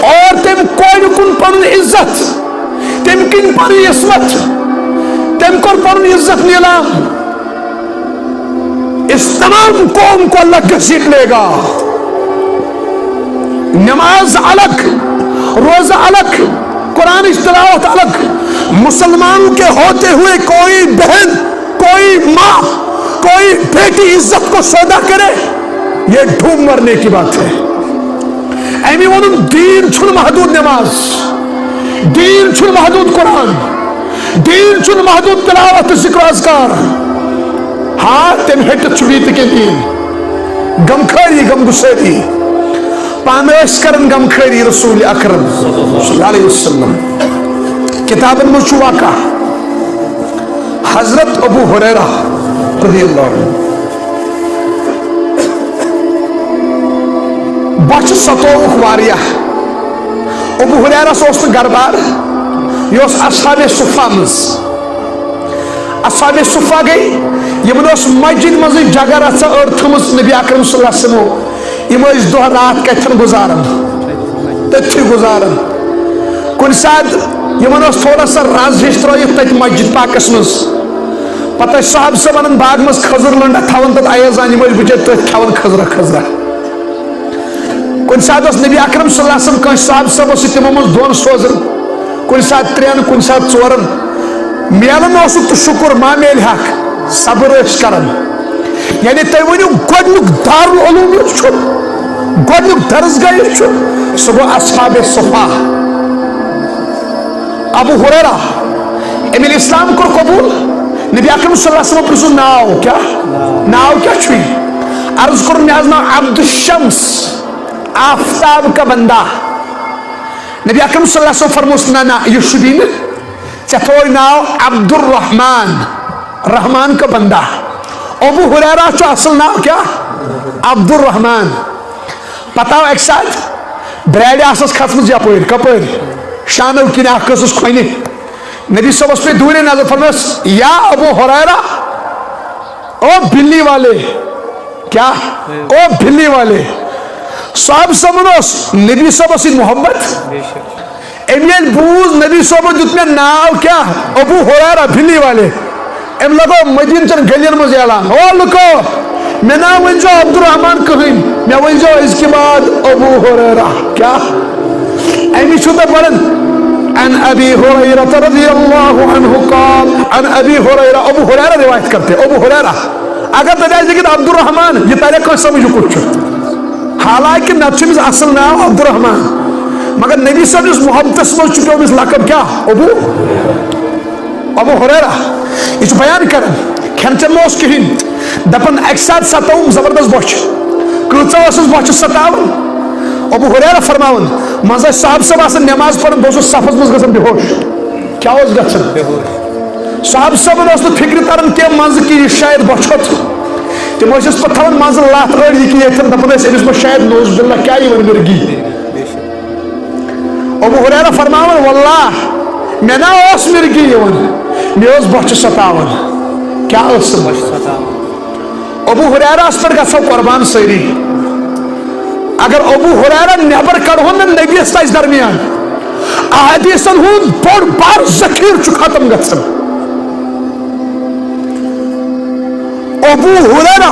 اور تم کوئی کن پن عزت تم کن پن عصمت تم کر پن عزت نیلام اس تمام قوم کو اللہ گھسیٹ لے گا نماز الگ روزہ الگ قرآن تلاوت الگ مسلمانوں کے ہوتے ہوئے کوئی بہن کوئی ماں کوئی بیٹی عزت کو سودا کرے یہ ڈھوم مرنے کی بات ہے ایمی ونم دین چھن محدود نماز دین چھن محدود قرآن دین چھن محدود تلاوت ذکر اذکار ہاں تم ہٹ چھویت کے دین غمخاری غم گساری پانویس کرن غمخاری رسول اکرم صلی اللہ علیہ وسلم کتاب المشواقہ حضرت ابو ہریرہ رضی اللہ عنہ بچ ستوک واریہ ابو ہریرہ سوست گربار یہ اصحاب صفہ مز اصحاب صفہ گئی یمن مسجد مزے جگہ رچا ارتھمس نبی اکرم صلی اللہ علیہ وسلم یم دہ رات کتن گزارن تتھی گزارن کن سات یمن تھوڑا سا رز ہش ترت تت مسجد پاکس مز پتہ صاحب سے ونان باغ مز کھزر لنڈا تھون تت ایزان یم بچر تت کھون کھزرہ کھزرہ کن سات نبی اکرم صلی اللہ علیہ وسلم کس صاحب صاحب تمو مز دون سوزن کن سات ترین کن سات ژورن میلن اوسک تو شکر ما میل حق صبر کرن یعنی تھی ونو گۄڈنیُک دارالعلوم یُس چھُ گۄڈنیُک درسگاہ یُس چھُ سُہ گوٚو اصحاب صفہ ابو ہریرہ امیل اسلام کور قبول نبی اکرم صلی اللہ علیہ وسلم پرژھُن ناو کیا چھُے عرض کوٚرُن مےٚ حظ ناو عبد الشمس آفتاب کا بندہ نبی اکرم صلی اللہ علیہ وسلم فرموس نہ یہ شُدی نہٕ ژےٚ تھووے ناو عبد الرحمان رحمان کا بندہ ابو ہریرہ چھُ اصل ناو کیا عبد الرحمان پتہ آو اکہِ ساتہٕ برٛارِ آسس کھژمٕژ یپٲرۍ کپٲرۍ شانو کِنۍ اکھ کھٔژٕس کھۄنہِ نبی صٲبس پے دوٗرے نظر فرمٲیس یا ابو ہریرہ او بلی والے کیا او بلی والے صاحب صاحب اوس نبی صٲبس سۭتۍ محبت أمۍ ییٚلہِ بوٗز نبی صٲبن دیُت مےٚ ناو کیا ابو ہریرہ بلی والے أمۍ لگو مدیٖنہٕ چٮ۪ن گٔلین منٛز اعلان او لُکو میں نا ون جو عبد الرحمن کہین میں ون جو اس کے بعد ابو ہریرہ کیا امی چھوٹا پڑھن عن ابی ہریرہ رضی اللہ عنہ قال عن ابی ہریرہ ابو ہریرہ روایت کرتے ابو ہریرہ اگر تجھے لیکن عبد الرحمن یہ پہلے کوئی سمجھو کچھ حالانکہ نتشمز اصل نام عبد الرحمن مگر نبی صلی اللہ علیہ وسلم محبت اسمہ چکے ہوں اس لقب کیا ابو ہریرہ یہ بیان کرن کھین چن میں اس کہین دپن ایک ساتھ ستاؤں زبردست بوچھ کلچہ اس بوچھ ستاؤں ابو ہریرہ فرماؤں مزہ صاحب صاحب آسن نماز پڑھن بوچھ صفحہ مز گزن بے ہوش کیا ہوش گچن صاحب صاحب اس تو فکر ترن کہ منز کی شاید بوچھت تم اس پر تھون منز اللہ تعالی کی ایتن دپن اس میں شاید نوز باللہ کیا ہی ون مرگی ابو ہریرہ فرماؤں واللہ میں نا اس مرگی یون میں اس بوچھ ستاؤں کیا اس ابو ہریرہ اس پر گژھو قربان سری اگر ابو ہریرہ نیبر کڑہون نا نبی اس درمیان احادیثن ہون بڑ بار ذخیر چھ ختم گژھن ابو ہریرہ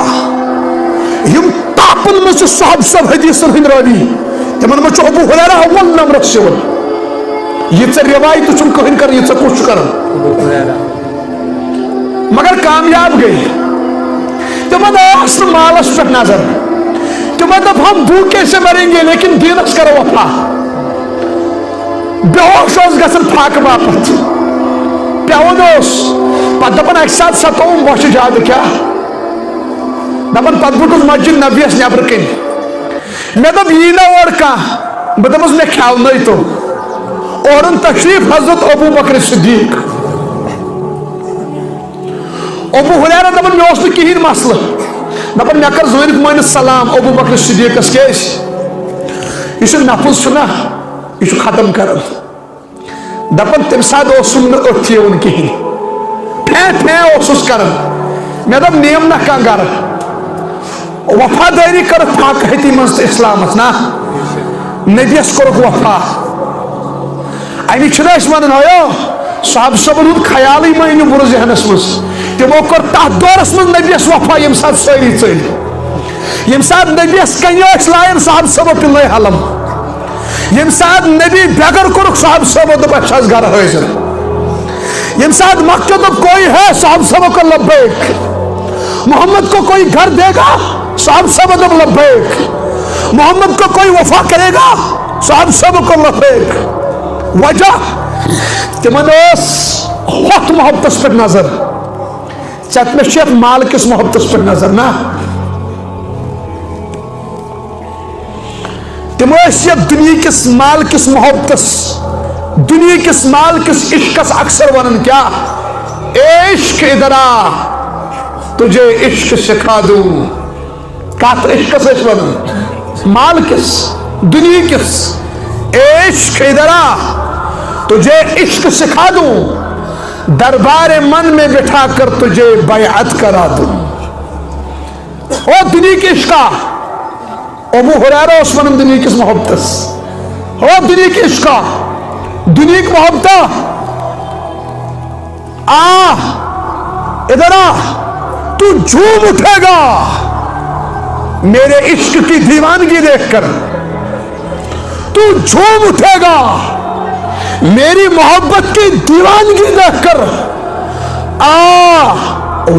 یم تاپن مز صحاب سب حدیثن ہند راوی تمن مز ابو ہریرہ اول نمبر سیون یہ ژے روایت چھن کہن کر یہ ژے کچھ کرن مگر کامیاب گئی تمہیں اس مالس پر نظر تمہیں دب ہم بھوکے سے مریں گے لیکن دینس کرو وفا بے ہوش اس گسن پھاک باپت پیون اس پت دپن ایک ساتھ ستاؤں بوچھ جاد کیا دپن پت بٹوس مسجد نبی اس نیبر کن میں دب یہ نہ اور کا بدمس میں کھیل نہیں تو اور ان تشریف حضرت ابو بکر صدیق ابو ہریرہ دپن میں اس کہین مسئلہ دپن میں کر زورت مانس سلام ابو بکر صدیق اس کیس یہ نفذ چھنا یہ ختم کرن دپن تم ساتھ اسم اتھی ان کہین پھے اس کرن میں دپ نیم نہ کان گر وفاداری کر فاقہتی منز اسلامت نا نبی اس کرو وفا امی چھنا اس ونن ہویا صاحب صبر ہند خیال ہی مانیو بر ذہنس مز تمو کر تحت دورس مز نبی اس وفا یم سات سوری چل یم سات نبی اس کنیاس لائن صاحب صبر پلے حلم یم سات نبی بغیر کرک صاحب صبر دب اچھاس گھر حاضر یم سات مقصد کوئی ہے صاحب صبر کو لبیک محمد کو کوئی گھر دے گا صاحب صبر دب لبیک محمد کو کوئی وفا کرے گا صاحب صبر کو لبیک وجہ تمن ہوت محبت پر نظر چتمشیت مال کس محبت پر نظر نا تمشیت دنیا کس مال کس محبت دنیا کس مال کس عشق اکثر ونن کیا عشق ادھر آ تجھے عشق سکھا دوں کات عشق سے ونن مال کس دنیا کس عشق ادھر آ تجھے عشق سکھا دوں دربار من میں بٹھا کر تجھے بیعت کرا دوں او دنیا کی عشقہ ابو ہریرہ اس ونن دنیا کس محبتس او دنیا کی عشقہ دنیا کی محبتہ ادھر آ تو جھوم اٹھے گا میرے عشق کی دیوانگی دیکھ کر تو جھوم اٹھے گا میری محبت کی دیوانگی دیکھ کر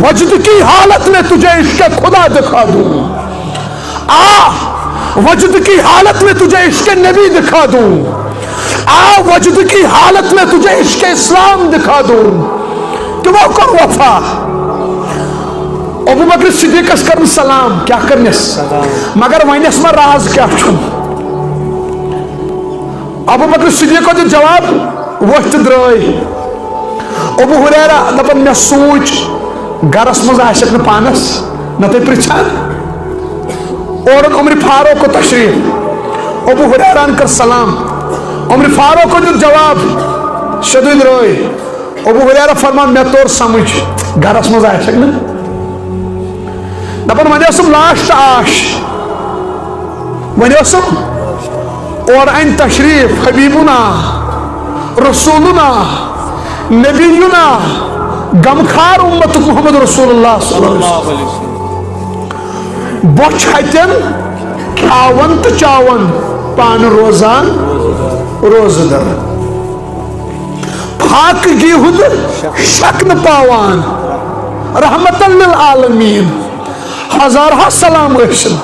وجد کی حالت میں تجھے عشق خدا دکھا دوں وجد کی حالت میں تجھے عشق نبی دکھا دوں وجد کی حالت میں تجھے عشق اسلام دکھا دوں تمہوں کر وفا ابو بکر صدیق اس کرن سلام کیا کرنس مگر وینس میں راز کیا چھن ابو بکر صدیق کو جواب وقت درائی ابو ہریرہ دپن میں سوچ گرس مز آسک نہ پانس نہ تے پرچھان اور عمر فاروق کو تشریف ابو ہریرہ کر سلام عمر فاروق کو جواب شدید روئی ابو ہریرہ فرمان میں طور سمجھ گرس مز آسک نہ دپن ونی اسم لاشت آش ونی اسم اور این تشریف حبیبنا رسولنا نبینا غمخار امت محمد رسول اللہ صلی اللہ علیہ وسلم بوچھ ہتن کھاون تو چاون پان روزان روزدر پاکگی ہند شک نہ پاوان رحمت للعالمین ہزارہا سلام ٲسِن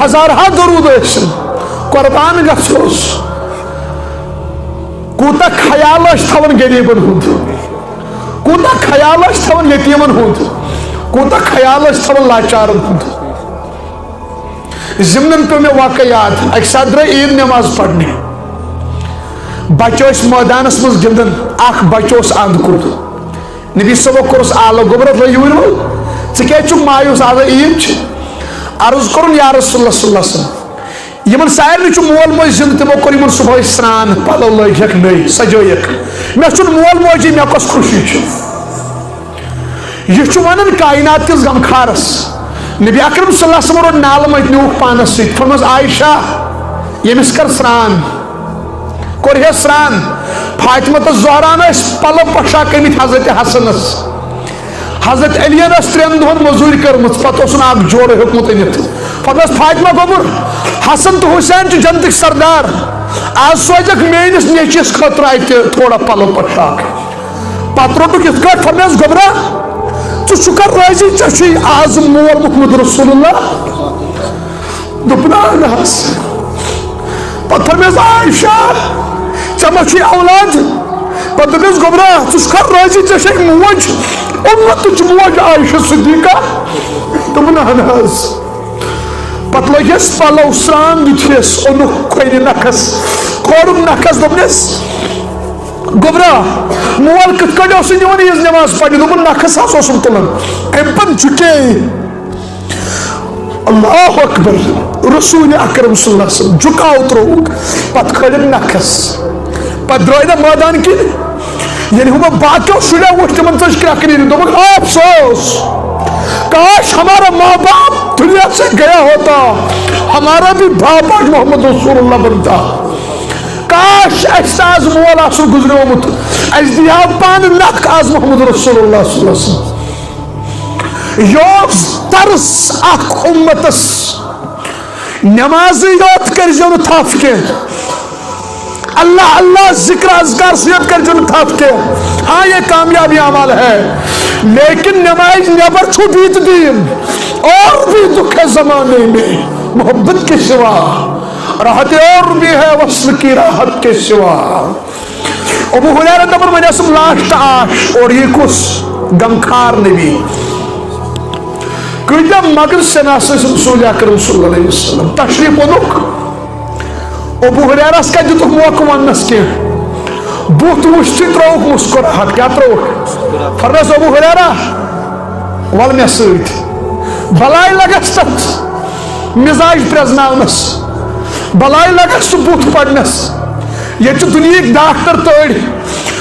ہزارہا درود ٲسِن قربان گژھوس کوٗتاہ خیال ٲسۍ تھاوان غریٖبن ہُنٛد کوٗتاہ خیال ٲسۍ تھاوان یتیٖمن ہُنٛد کوٗتاہ خیال ٲسۍ تھاوان لاچارن ہُنٛد ضمنن پیٚو مےٚ واقع یاد اکہِ ساتہٕ درٛاے عیٖد نٮ۪ماز پرنہِ بچہٕ ٲسۍ مٲدانس منٛز گِنٛدان اکھ بچہٕ اوس انٛد کُن نبی صٲبو کوٚرُس آلو گوٚبرت لٲگِو ؤنۍ وول ژٕ کیٛازِ چھُکھ مایوٗس آز عیٖد چھِ عرض کوٚرُن یا رسول اللہ صلی اللہ علیہ وسلم یمن سارنٕے چھُ مول موج زِنٛدٕ تِمو کوٚر یمن صبحٲے سرٛان پلو لٲگِکھ نٔے سجٲیِکھ مےٚ چھُنہٕ مول موجی مےٚ کۄس خوشی چھِ یہ چھُ ونان کائنات کِس غمخارس نبی اکرم صلی اللہ علیہ وسلم روٚٹ نالہٕ مٔتۍ نیوٗکھ پانس سۭتۍ فرمٲس عائشہ ییٚمِس کر سرٛان کوٚرہس سرٛان فاطمہ تہٕ زہران ٲسۍ پلو پۄشاک آمٕتۍ حضرت حسنس حضرت علیَن ٲس 3 دۄہن موٚزوٗرۍ کٔرمٕژ پتہٕ اوسُن اکھ جورٕ ہیوٚکمُت أنِتھ فرمٲس فاطمہ گوٚبُر حسن تہٕ حسین چھِ جنتٕکۍ سردار آز سوزکھ میٲنِس نیچوِس خٲطرٕ اتہِ تھوڑا پلو پۄشاک پتہٕ روٚٹُکھ یِتھ کٲٹھۍ فرمٲیس گوٚبرا ژٕ چھُکھا رٲضی ژےٚ چھُے آز مول محمد رسول اللہ دوٚپُن اہن حظ پتہٕ فرمٲیس عائشہ ژےٚ ما چھُے اولاد پتہٕ دوٚپمس گوٚبرا ژٕ چھُکھا رٲضی ژےٚ چھے موج اُمتٕچ موج عائشہ صدیقہ دوٚپُن اہن حظ پتہٕ لٲگِس پلو سرٛان دِتھِس اوٚنُکھ کھۄرِ نکھس کھورُم نکھس دوٚپنس گوٚبرا مول کِتھ کٲٹھۍ اوسُے نِوان عیٖذ نٮ۪ماز پرنہِ دوٚپُن نکھس حظ اوسُم تُلان اَمہِ پتہٕ جُکے اللہ اکبر رسول اکرم صلی اللہ علیہ وسلم جُکاو ترٛووُکھ پتہٕ کھٲلِکھ نکھس پتہٕ درٛاے نہ مٲدان کِنۍ ییٚلہِ ہُمو باقیو شُریو وٕچھ تِمن ژٔج کرٛٮ۪کھ نیٖرِتھ دوٚپُکھ افسوس کاش ہمارا ماں باپ دنیا سے گیا ہوتا ہمارا بھی باپ آج محمد رسول اللہ بنتا کاش اسہِ آز مول آسُن گُزریومُت اسہِ دِہاو پانہٕ نکھ آز محمد رسول اللہ صلی اللہ علیہ وسلم یہِ اوس ترس اکھ اُمتس نٮ۪مازٕے یوت کٔرزیو نہٕ تھپھ کینٛہہ اللہ اللہ ذکر اذکار سۭتۍ کٔرزیو نہٕ تھپھ کینٛہہ ہاں یہ کامیابی عمل ہے لیکن نماز نیبر چھو بیت دین اور بھی دکھ ہے زمانے میں محبت کے سوا راحت اور بھی ہے وصل کی راحت کے سوا ابو ہریرہ دبر میں اسم لاشت آش اور یہ کس غمخار نبی کیجا مگر سناس رسول اکرم صلی اللہ علیہ وسلم تشریف اونک ابو ہریرہ اس کا جو تو موقع ونس کے بوت وشتی تروک مسکراہٹ کیا تروک فرماس ابو ہریرہ ول مے سۭتۍ بلائی لگس تتھ مزاج پرزناونس بلائی لگس سُہ بُتھ پڑنس ییٚتہِ چھُ دُنیہٕکۍ ڈاکٹر تٔڑۍ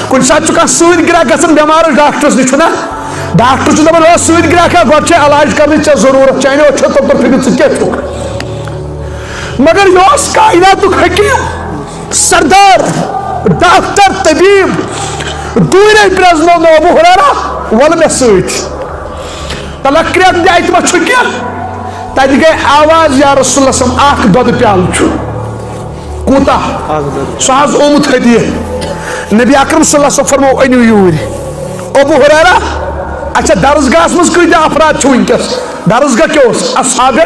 کُنہِ ساتہٕ چھُ کانٛہہ سۭتۍ گرٛٮ۪کھ گژھان بٮ۪مارس ڈاکٹرس نِش چھُنا ڈاکٹر چھُ دپان ٲس سۭتۍ گرٛٮ۪کھ گۄڈٕ چھےٚ علاج کرنٕچ ژےٚ ضروٗرت چانہِ أچھو توٚتر فِکر ژٕ کیٛاہ چھُکھ مگر یہِ اوس کائناتُک حکیٖم سردار ڈاکٹر طبیب دوٗرے پرزنوو ابو ہریرہ ول مے سۭتۍ تلک کرٛٮ۪کھ دِ اتہِ ما چھُ کینٛہہ تتہِ گٔے آواز یا رسول اللہ صلی اللہ علیہ وسلم اکھ دۄدٕ پیالہٕ چھُ کوٗتاہ سُہ حظ اومُت ہدیہ نبی اکرم صلی اللہ علیہ وسلم فرمو أنِو یوٗرۍ ابو ہریرہ اچھا درسگاہس منٛز کۭتیاہ افراد چھِ وٕنکیٚس درسگاہ کیٛاہ اوس اصحابِ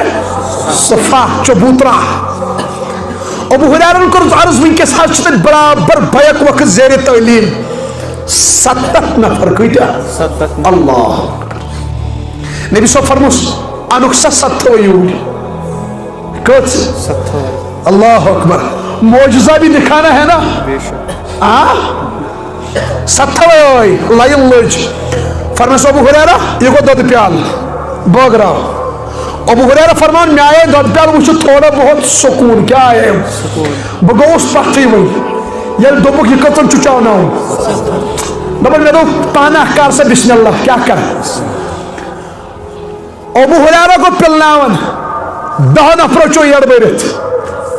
صفا چبوترا ابو ہریرہن کوٚر عرض وٕنکیٚس حظ چھِ تتہِ برابر بیک وقت زیر تعلیٖم 70 نفر کۭتیاہ اللہ نبی صٲب فرموس انُکھ سا 7 یوٗرۍ کٔژ اللہ اکبر معجزہ بھی دکھانا ہے نا 7 لائن لٔج فرماس ابو ہریرہ یہ گوٚو دۄدٕ پیالہٕ بٲگراو ابو ہریرہ فرمان مےٚ آیے دۄدٕ پیالہٕ وٕچھِتھ تھوڑا بہت سکوٗن کیٛاہ آیے بہٕ گوٚوُس پتھٕے وۄنۍ ییٚلہِ دوٚپُکھ یہِ کٔژن چھُ چاوناوُن دپان مےٚ دوٚپ پانہٕ اکھ کر سا بسم اللہ کیٛاہ کر ابو ہریرہ گوٚو پِلناوان 10 نفرو چو یڑ بٔرِتھ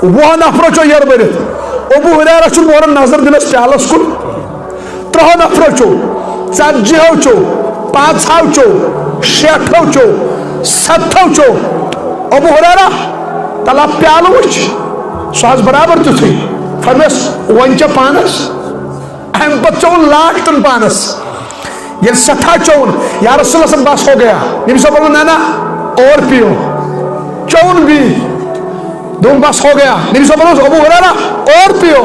20 نفرو چو یڑ بٔرِتھ ابو ہریرہ چھُ نیران نظر دِنس پیالس کُن 30 نفرو چو 40 چو 50 چو 60 چو 70 چو ابو ہریرہ تلا پیالہ وچ سو برابر تھی فرمس ون چ پانس ام پتہ چون لاگتن پانس یل سٹھا چون یا رسول اللہ بس ہو گیا نبی صاحب بولو نا اور پیو چون بھی دون بس ہو گیا نبی صاحب بولو ابو ہریرہ اور پیو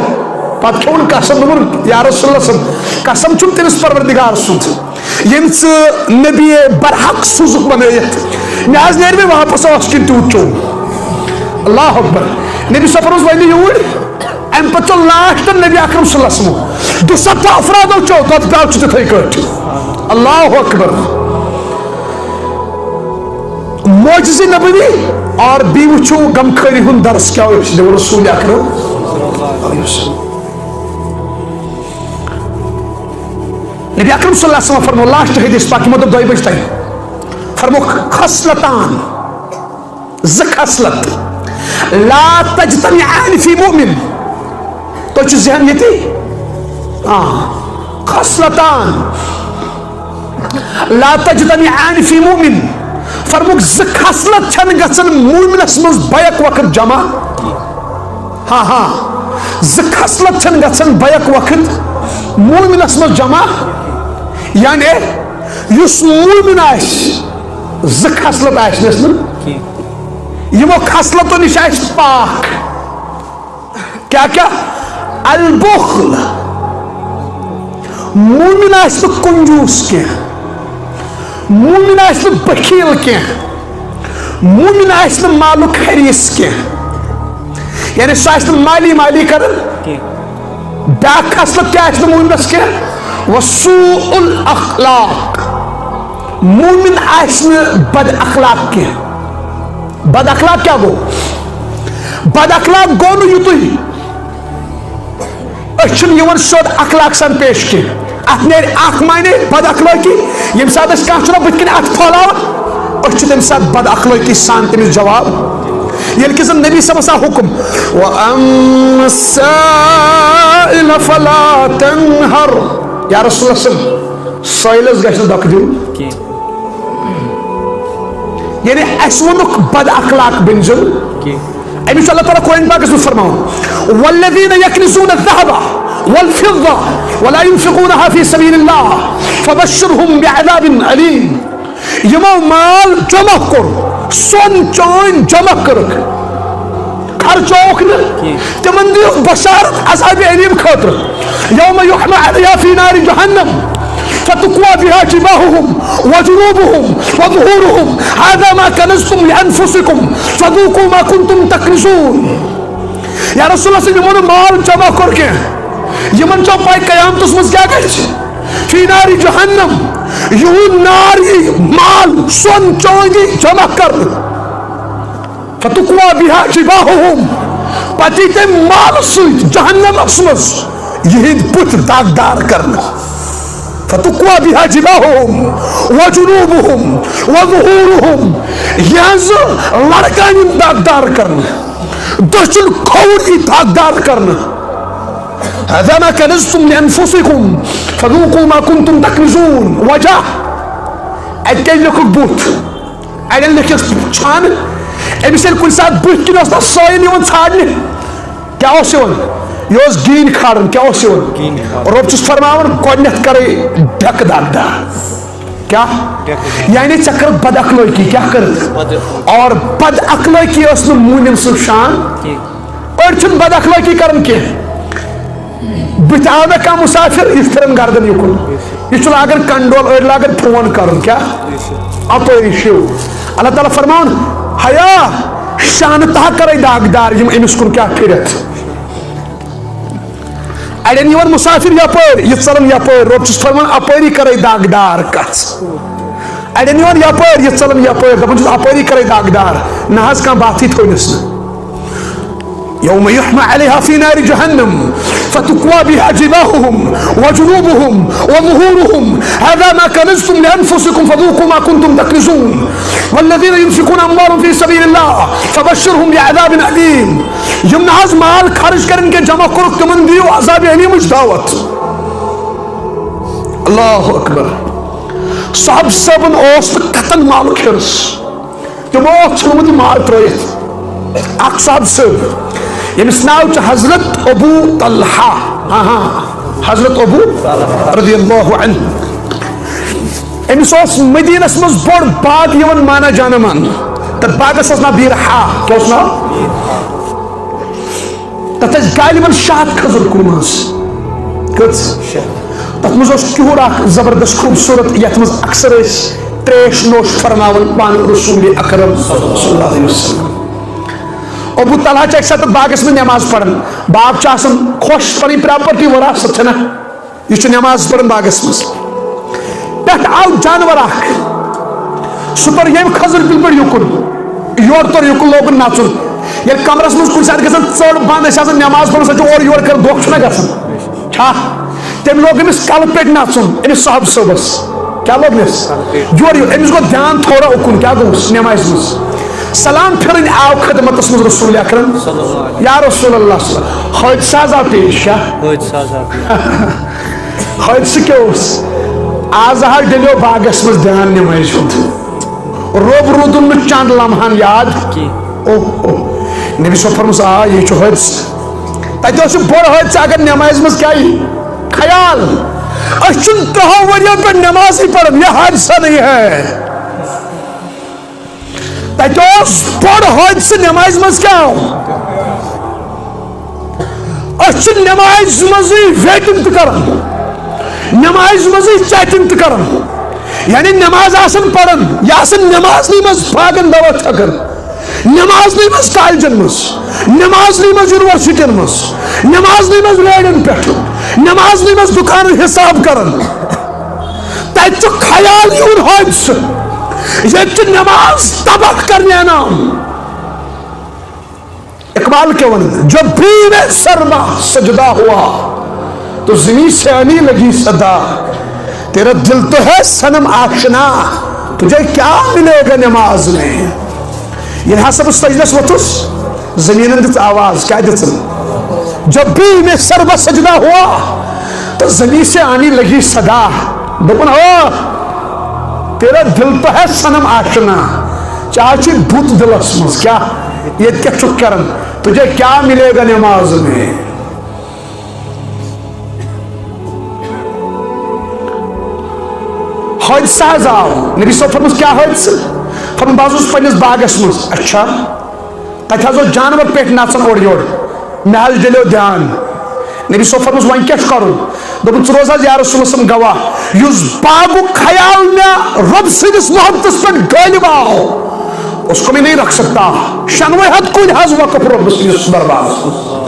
پتہ چون قسم دون یا رسول اللہ قسم چون تمس پروردگار سند یم نبی برحق سوزک بنائیت مے آز نیر میں واپس آس کن تیوت چون اللہ اکبر نبی صاحب بولو ونی یور ام پتہ لاسٹ نبی اکرم صلی اللہ علیہ وسلم 200 افرادو چو تت پیال چھ تتھے کٹ اللہ اکبر معجزہ نبوی اور بی وچھو غم خاری ہن درس کیا ہوئی رسول اکرم نبی اکرم صلی اللہ علیہ وسلم فرمو لاسٹ حدیث پاکی مطلب دوائی بجتا ہے فرمو خصلتان خصلت لا تجتمعان فی مؤمن تو چھ ذہن یہ تھی خصلتان لا تجتمعان فی مؤمن فرموک خصلت چھن گژھن مومنس مز بیک وقت جمع خصلت چھن گژھن بیک وقت مومنس مز جمع یعنی یس مومن آس خصلت آس یمو خصلتو نش آس پاک کیا البخل مومن آس کنجوس کی مومن آس بخیل کی مومن آس مالک حریص کی یعنی سہ مالی کرن بیاکھ خصلت کیا آس مومنس کی وسوء الاخلاق مومن آس بد اخلاق کی بد اخلاق کیا گو بد اخلاق گو نو یتوی اچھن یون سود اخلاق سان پیش کی ات نیر اخ معنی بد اخلاقی یم سات اس کانٛہہ چھُنہ بٕتھِ کِنۍ اتھ پھہلاوان أسۍ چھِ تمہِ ساتہٕ بد اخلاقی سان تٔمِس جواب ییٚلہِ کہِ زن نبی صاحب آسان حکم وَأَمَّا السَّائِلَ فَلَا تَنْهَرْ یا رسول اللہ صلی اللہ علیہ وسلم سٲیلس گژھِ نہٕ دھکہٕ دیُن یعنی اس وونُکھ بد اخلاق بنزل امس اللہ تعالیٰ قرآن پاکس میں فرماؤں والذین یکنزون الذهب والفضة ولا ينفقونها في سبيل الله فبشرهم بعذاب علیم یمو مال جمع کر سون چون جمع کرک خرچوک نہ تمن دیو بشارت عذاب علیم خاطر یوم یحمى علیہا فی نار جہنم فتقوى بها جباههم وجنوبهم وظهورهم هذا ما كنزتم لأنفسكم فذوقوا ما كنتم تكنزون یا رسول اللہ صلی اللہ علیہ وسلم مال جمع کر کے یمن جو پائی قیامت اس مز کیا گئے فی ناری جہنم یوں ناری مال سن چونگی جمع کر فتقوى بها جباههم پتیتے مال سویت جہنم اسمز یہی پت داغدار کرنا فتقوى بها جباههم وجنوبهم وظهورهم یہاں لڑکان داغدار کرنا دشن کھوڑی داغدار کرنا هذا ما كنزتم لأنفسكم فذوقوا ما كنتم تكنزون وجہ اتکل لکھک بوت اگر لکھس چھان امس یل کن سات بوت کن اس سوئن یون ژھانڈنہ کیا اوس یون یہ اوس گین کھارن کیا اوس یون رب چھس فرماون گۄڈنیٚتھ کرے ڈھک داغدار کیا یعنی چکر بد اخلاقی کیا کرت اور بد اخلاقی اس مومن سن شان اور چھن بد اخلاقی کرن کی بت آو میں کا مسافر اس طرح گردن یکن یہ چھ لاگن کنڈول اور لاگن فون کرن کیا اپوری شو اللہ تعالیٰ فرمان حیا شانتہ کرے داغدار یم امس کن کیا پھرت اڑین یون مسافر یپر یہ ژلن یپر رب چھس فرمان اپری کرے داغدار کس اڑین یون یپر یہ ژلن یپر دپن چھس اپری کرے داغدار نہ حظ کانٛہہ باتھی تھوینس نہ يوم يحمى عليها في نار جهنم فتقوى بها جباههم وجنوبهم وظهورهم هذا ما كنزتم لأنفسكم فذوقوا ما كنتم تكنزون والذين ينفقون أموالهم في سبيل الله فبشرهم بعذاب أليم يمن از مال خرج کرن کے جمع کرک تمن دیو عذاب علیم دعوت اللہ اکبر صاحب صاحبن اوست قتل مالک حرس تمو ژھنمت مال ترٲیِتھ اکھ صاحب صٲب ییٚمِس ناو چھُ حضرت ابو طلحہ حضرت ابو رضی اللہ عنہ أمس اوس مدینس منٛز بوٚڑ باغ یِوان مانا جانا مان تتھ باغس اوس ناو بیرحا کیٛاہ اوس ناو تتھ ٲسۍ غالباً 100 کھٔزٕر کُلمٕژ کٔژ تتھ منٛز اوس کیوٗر اکھ زبردست خوٗبصوٗرت یتھ منٛز اکثر ٲسۍ تریش نوش فرماوان پانہٕ رسول اکرم صلی اللہ علیہ وسلم ابو طلحہ چھِ اکہِ ساتہٕ باغس منٛز نٮ۪ماز پران باغ چھُ آسان خۄش پنٕنۍ پراپرٹی وراثت چھنا یہِ چھُ نٮ۪ماز پران باغس منٛز پٮ۪ٹھٕ آو جانور اکھ سُہ توٚر ییٚمہِ کھٔزٕر کُلہِ پٮ۪ٹھ یُکُن یورٕ توٚر یُکُن لوگُن نژُن ییٚلہِ کمرس منٛز کُنہِ ساتہٕ گژھان ژٔر بنٛد أسۍ آسان نٮ۪ماز پران سۄ چھِ اورٕ یورٕ کران دھوکہٕ چھُنہ گژھان چھا تٔمۍ لوگ أمِس کلہٕ پٮ۪ٹھ نژُن أمِس صاحب صٲبس کیٛاہ لوگنس یورٕ یورٕ أمِس گوٚو دھیان تھوڑا اُکُن کیٛاہ گوٚوُس نٮ۪مازِ منٛز سلام پھِرٕنۍ آو خدمتس منٛز رسول اکرم یا رسول اللہ حٲدثہٕ حظ آو پیش کیٛاہ حٲدثہٕ کیٛاہ اوس آز حظ ڈلیو باغس منٛز دھیان نٮ۪مازِ ہُنٛد روب روٗدُم نہٕ چند لمحن یاد نبی صٲب فرموس آ یہِ چھُ حٲدثہٕ تتہِ اوس یہِ بوٚڑ حٲدثہٕ اگر نٮ۪مازِ منٛز کیٛاہ یی خیال أسۍ چھِنہٕ 30 ؤرۍیو پٮ۪ٹھ نٮ۪مازٕے پران یہِ حادثہ نہیں ہے تتہِ اوس بوٚڑ حٲدثہٕ نٮ۪مازِ منٛز کیٛاہ آو أسۍ چھِ نٮ۪مازِ منٛزٕے ویٹِنٛگ تہِ کران نٮ۪مازِ منٛزٕے چیٹِنٛگ تہِ کران یعنی نٮ۪ماز آسان پران یہِ آسان نٮ۪مازنٕے منٛز باغن دوا چھکان نٮ۪مازنٕے منٛز کالجن منٛز نٮ۪مازنٕے منٛز یونیورسٹین منٛز نٮ۪مازنٕے منٛز ریڈین پٮ۪ٹھ نٮ۪مازنٕے منٛز دُکانن حساب کران تتہِ چھُ خیال یِوان حٲدثہٕ ییٚتہِ چھِ نٮ۪ماز تباہ کرنہِ انعام اقبال کیا ون جب بھی میں سرما سجدہ ہوا تو زمین سے آنی لگی صدا تیرا دل تو ہے صنم آشنا تجھے کیا ملے گا نماز میں یہ حسب سجدس وتس زمین دت آواز کیا دتن جب بھی میں سرما سجدہ ہوا تو زمین سے آنی لگی صدا دپن ہو تیرا دل تو ہے صنم آشنا چاچی بھوت دلس مز کیا یہ کیا چھک کرن تجھے کیا ملے گا نماز میں حادثہ حظ آو نبی صاحب فرموس کیا حادثہ فرموس بہٕ اوسُس پننِس باغس منٛز اچھا تتہِ حظ اوس جانور پٮ۪ٹھ نژان اورٕ یورٕ مےٚ حظ ڈلیو دھیان نبی صاحب فرموس وۄنۍ کیٛاہ چھُ کرُن دوٚپُن ژٕ روز حظ یا رسول اللہ گواہ یُس باغُک خیال مےٚ رۄب سٕنٛدِس محبتس پٮ۪ٹھ غٲلب آو اس کو میں نہیں رکھ سکتا شنوے حد کل حض وقف رب سنس دربار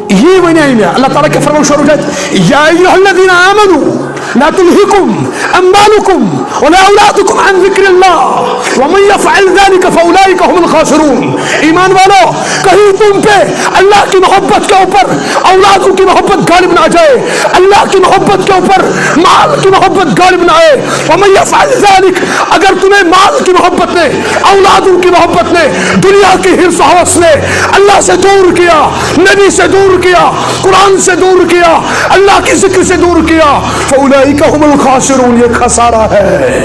یہ ونیا میں اللہ تعالیٰ کے فرمان شروع جائے یا ایوہ الذین آمنوا لا تلہکم اموالکم ولا اولادکم عن ذکر اللہ ومن یفعل ذلك فاولئک هم الخاسرون ایمان والو کہیں تم پہ اللہ کی محبت کے اوپر اولادوں کی محبت غالب نہ جائے اللہ کی محبت کے اوپر مال کی محبت غالب نہ آئے ومن یفعل ذلك اگر تمہیں مال کی محبت نے اولادوں کی محبت نے دنیا کی حرص و حوث نے اللہ سے دور کیا نبی سے دور کیا قرآن سے دور کیا اللہ کی ذکر سے دور کیا فاولئک هم الخاسرون یہ خسارہ ہے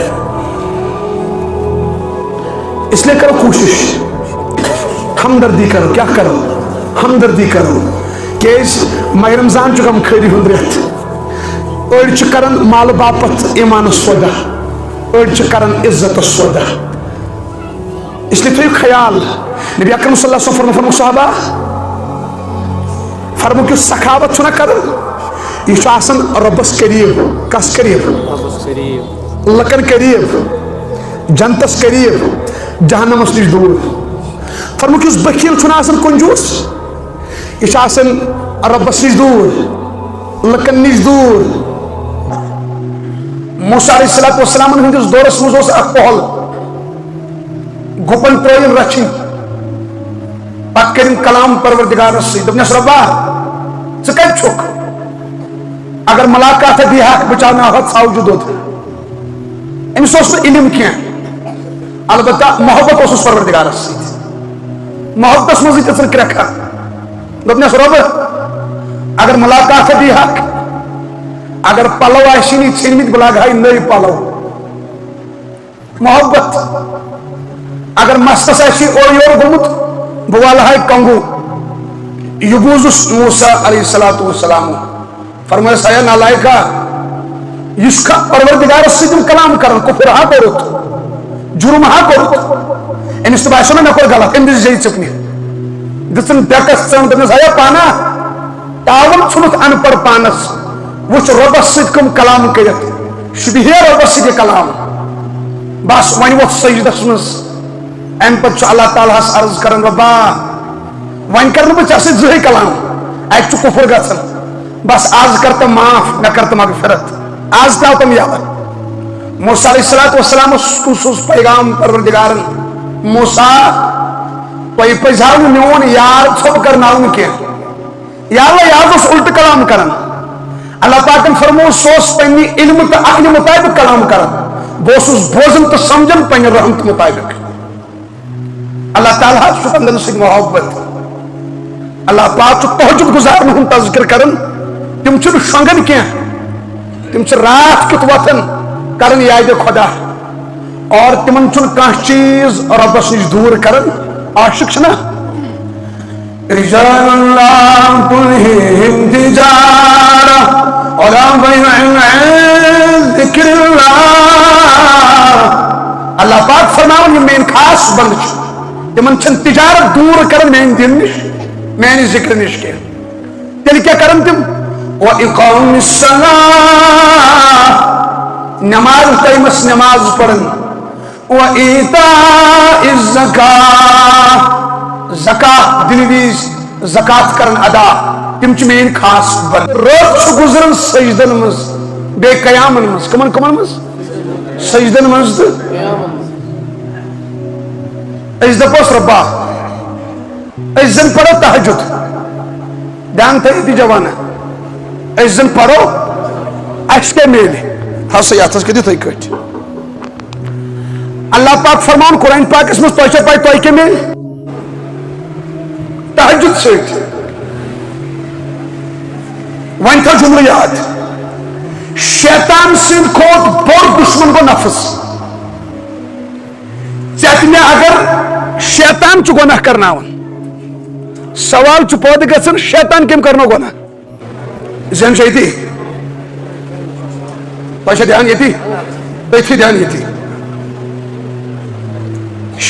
اس لیے کرو کوشش ہمدردی کرو کیا کرو ہمدردی کرو کیس ماہ رمضان چھ غم خیری ہند رت اڑ چھ کرن مال باپت ایمان سودا اڑ چھ کرن عزت سودا اس لیے تھوڑی خیال نبی اکرم صلی اللہ علیہ وسلم فرمو صحابہ فرمو کہ سخاوت چھنا کرن یہ چھو آسن ربس قریب کس قریب لکن قریب جنتس قریب جہنمس نش دور فرمو کہ اس بخیل چھنا آسن کنجوس یہ چھو آسن ربس نش دور لکن نش دور موسیٰ علیہ السلام ہندس دورس مزوس اک پہل گپن ترین رچن پت کرن کلام پروردگار سی دبنس ربا ژٕ کتہِ چھُکھ اگر ملاقات دی حق بچانا حد ساوجود ہوتا امس اوس نہٕ علم کینٛہہ البتہ محبت اوسُس پروردگارس سۭتۍ محبتس منٛزٕے دِژٕن کرٛٮ۪کھا دوٚپنس رۄبہٕ اگر ملاقات دی حق اگر پلو آسہِ نہٕ ژھیٚنمٕتۍ بہٕ لاگہٕ ہاے نٔے پلو محبت اگر مستس آسی اور یور گومت بہ والہاے کنگو یہ بوزس موسیٰ علیہ السلام فرمائے اے نالائکا اس کا پروردگار سدم کلام کرن کفر ہا کرت جرم ہا کرت امس باسو نا مے غلط ام دس جی چپنی دن بیکس ثن دس آیا پانا تاول ژھنت ان پڑھ پانس وچ ربس ست کم کلام کرت شبہ ربس ست کلام بس ون ووت سجدس مز ام پتہ اللہ تعالیٰ عرض کرن ربا ون کر بہ ژے زہے کلام اتہ کفر گژھان بس آج کرتا معاف نہ کرتا مغفرت آج تاو تم یاد موسیٰ علیہ السلام اس پیغام پروردگار موسیٰ پی پزار میون یار ژھوپ کرناون کی یا اللہ یاد اس الٹ کلام کرن اللہ پاکن فرمو سوس پنی علم تو عقل مطابق کلام کرن بوس بوزن تو سمجھن پنی رحمت مطابق اللہ تعالیٰ چھُ بندن سۭتۍ محبت اللہ پاک چھُ تہجد گزارن ہُنٛد تذکر کرن تم چھن شونگن کی تم چھ رات کت وتھن کرن یاد خدا اور تمن چھن کانٛہہ چیز ربس نش دور کرن عاشق چھنا رجال لا تلہم تجارہ ولا بیع عن ذکر اللہ اللہ پاک فرماون یہ مین خاص بند چھ تمن چھن تجارت دور کرن مین دین نش مین ذکر نش کی تیل کیا کرن تم وَإِقَامِ الصَّلَاةِ نماز ٹائمس نماز پڑھن وَإِيتَاءِ الزَّكَاةِ زکاة دنویز زکاة کرن ادا تم چھ مین خاص بند رات چھ گزرن سجدن مز بے قیامن مز کمن مز سجدن مز اس دپوس ربا اس زن پڑھو تہجد دھیان تھی جوانا اس زن پڑھو اس کے میلے ہاں یاتس کے دی کٹ اللہ پاک فرمان قرآن پاک اس میں توچہ پائی توئی کے میل تہجد سے وین تھا جملہ یاد شیطان سن کھوٹ بور دشمن کو نفس چاہتے میں اگر شیطان چھ گناہ کرنا سوال چھ پود گژھن شیطان کم کرنو گناہ ذہن چاہیے پاچھا دھیان یہ تھی دھیان یہ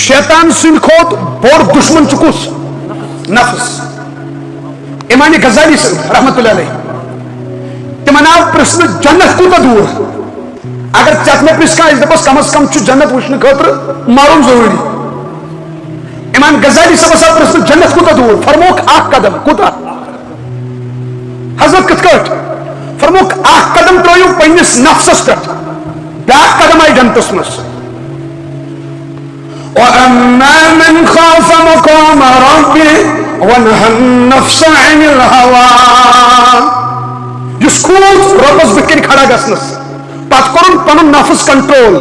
شیطان سن کھوت بوڑ دشمن چکس نفس امام غزالی سن رحمت اللہ علیہ تمن آو پرسن جنت کوتا دور اگر چت میں پرس اس دپس کم از کم چھ جنت وچھن خاطر معلوم ضروری امام غزالی صاحب آو پرسن جنت کوتا دور فرموک اخ قدم کوتا حضرت کت کٹ فرموک اخ قدم ترایو پنس نفسس پہ بیاکھ قدم آئی جنتس مس وَأَمَّا مَنْ خَافَ مَقَامَ رَبِّهِ وَنَهَى النَّفْسَ عَنِ الْهَوَىٰ یس کھوت ربس بکن کھڑا گژھنس پت کرن پنن نفس کنٹرول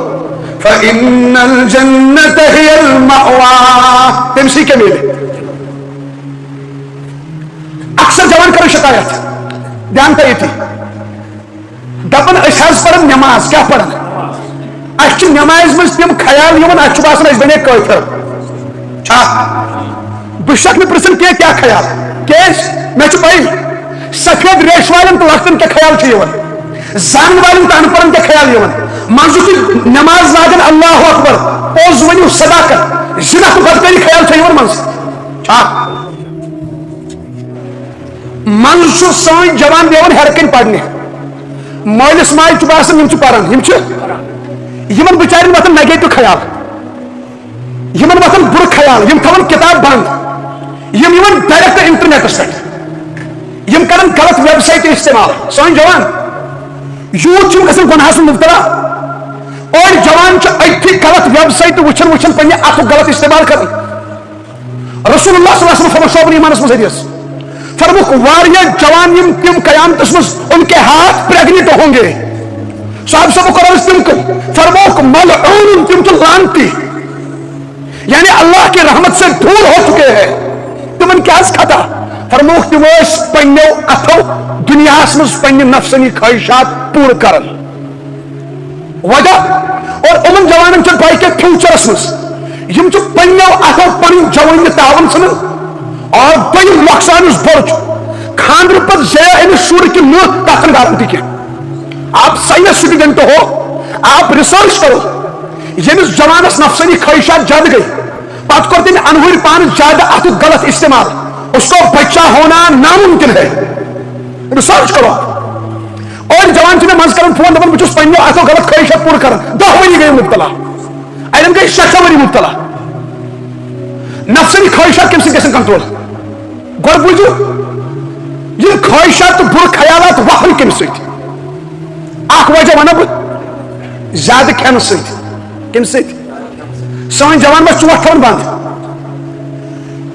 فَإِنَّ الْجَنَّةَ هِيَ الْمَأْوَىٰ تمسی کے میلے اکثر جوان کرو شکایت دھیان تھی تھی دپن اس حض پڑھن نماز کیا پڑھن اس نماز مز تم خیال یون اس باسان اس بنے کافر چھا بشک میں پرسن کیا خیال کیس میں چھ پائی سفید ریش والن تو وقتن کے خیال چھ یون زان والن تو ان پڑھن کے خیال یون منزو کی نماز لاگن اللہ اکبر پوز ونیو صداقت زنا تو بدکاری خیال چھ یون منز چھا منزو سان جوان دیون ہرکن پڑھنے مالس ماج چھ باسان یم چھ پران یم چھ یمن بچارن وتن نیگیٹو خیال یمن وتن بر خیال یم تھون کتاب بند یم یمن ڈائریکٹ انٹرنیٹس پہ یم کرن غلط ویب سائٹ استعمال سان جوان یوت چھ گژھن گناہس مبتلا اور جوان چھ اتھی غلط ویب سائٹ وچھن پنہ اتھ غلط استعمال کرن رسول اللہ صلی اللہ علیہ وسلم فرمو شعب ایمانس مز حدیث فرموک واریہ جوان یم تم قیامتس مز ان کے ہاتھ پریگنٹ ہوں گے صاحب سب قرآن تم کو فرموک ملعون تم تو لانتی یعنی اللہ کی رحمت سے دور ہو چکے ہیں تمن کیا کھتا فرموک تم اس پنیو اتھو دنیا اسمز پنی نفسنی خواہشات پور کرن وجہ اور ان جوانن چھ پائی کہ فیوچرس مز یم چھ پنیو اتھو پن جوانی تعاون ژھنن اور دویم نقصان اس بڑھ خاندر پر زیا امس شر کی موت تک گارنٹی کی آپ سائنس اسٹوڈنٹ ہو آپ ریسرچ کرو یمس جوانس نفسانی خواہشات زیادہ گئی پتہ کر تم انہور پان زیادہ اتھ غلط استعمال اس کو بچہ ہونا ناممکن ہے ریسرچ کرو اور جوان سے مز کر فون دپان بہت پنو اتو غلط خواہشات پور کر 10 ؤری گئی مبتلا اڑین گئی 6 ؤری مبتلا نفسانی خواہشات کم سے گھن کنٹرول گو بوجھو یہ خواہشات تو بر خیالات وحل کم ست اخ وجہ ونو بہ زیادہ کھین ست کم ست سن جوان بس ژوٹ تھون بند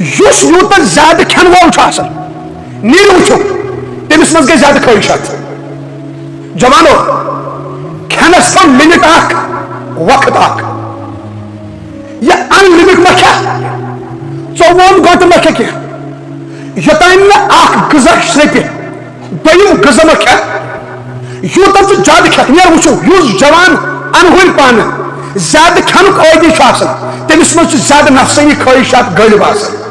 اس یوتن زیادہ کھین وول نیل وچو تمس مز گئی زیادہ خواہشات جوانو کھینس تھو لمٹ اخ وقت اخ یہ ان لمٹ ما کھا 24 گھنٹہ ما کھا یوتان اخ غذا شرپہ دویم غذا ما کھا یوتن ژٕ زیادہ کھیکھ نیر وچو یس جوان انہول پان زیادہ کھنک عادی تمس مز زیادہ نفسانی خواہشات غالب آسان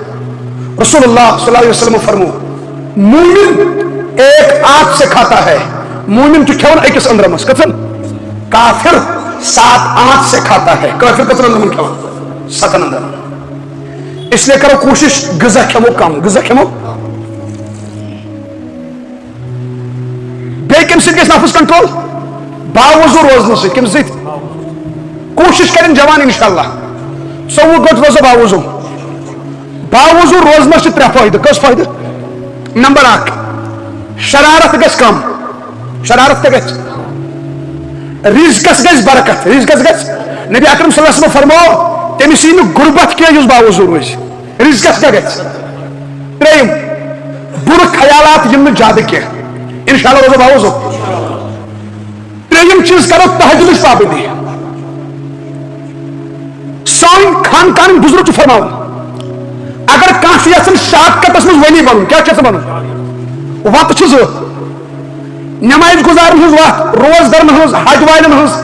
رسول اللہ صلی اللہ علیہ وسلم فرمو مومن ایک آنکھ سے کھاتا ہے مومن جو کھیون ایکس اندرمس کتن کافر 7 آنکھ سے کھاتا ہے کافر کتن اندرمن کھیون 7 اندر اس لیے کرو کوشش غذا کھیمو کم غذا کھیمو کم سی گھس نفس کنٹرول باوضو روزن سی کم سی کوشش کریں جوان انشاءاللہ 24 گھنٹہ روزو باوضو روزن سے 3 فائدہ کس فائدہ نمبر 1 شرارت گھس کم شرارت تہ گھس رزقس گھس برکت رزقس گھس نبی اکرم صلی اللہ علیہ وسلم فرمو تمس یہ غربت کی اس باوضو روز رزقس کیا گھس 3 بر خیالات یم زیادہ کی انشاءاللہ روزو باوضو 3 چیز کرو تہجد پابندی سان خاندان بزرگ فرماؤ اگر کھانا یژھان شاک کٹس مز ولی بنن کیا بنن وت نماز گزارن ہز وت روز درن ہز حج والن ہز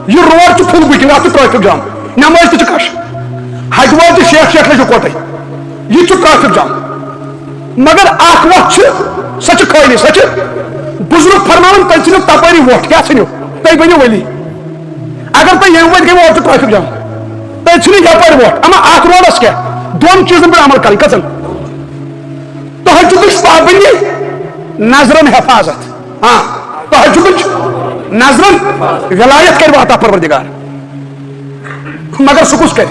یہ روڈ فل بکنگ ات ٹریفک جام نماز تہ کش حج وال تہ شیخ لجو کوٹے یہ ٹریفک جام مگر اخ وت سہ خالی سہ بزرگ فرماون تھی ژھنو تپری ووٹ کیا ژھنو تھی بنو ولی اگر تھی یم وت گئی ووٹ ٹریفک جام تھی ژھنو یپر ووٹ اما اخ روڈس کیا 2 چیزن پر عمل کریں کتن تہجد پابندی نظرن حفاظت ہاں تہجد نظرن ولایت کر عطا پروردگار مگر سہ کس کر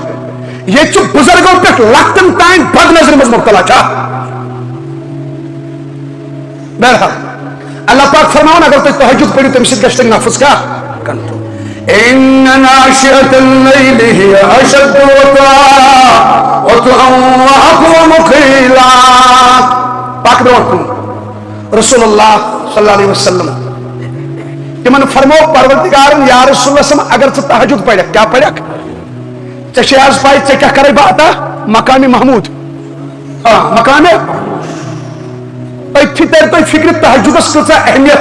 یہ بزرگوں پہ لختن تین بد نظر مز مبتلا چا بہرحال اللہ پاک فرماؤن اگر تھی تہجد پڑھو تمہ سۭتۍ گژھِ نفس کیا کنٹرول ان ناشئة الليل هي اشد وطئا واقوم قيلا پاک برونٹھ رسول اللہ صلی اللہ علیہ وسلم تمن فرمو پروردگارن یا رسول اللہ صلی اللہ علیہ وسلم اگر ژٕ تہجد پڑھکھ کیا پڑھکھ ژےٚ چھے آز پاے ژےٚ کیاہ کرے بہٕ عطا مقام محمود ہاں مقام تھی تر تو فکر تہجدس کۭژاہ اہمیت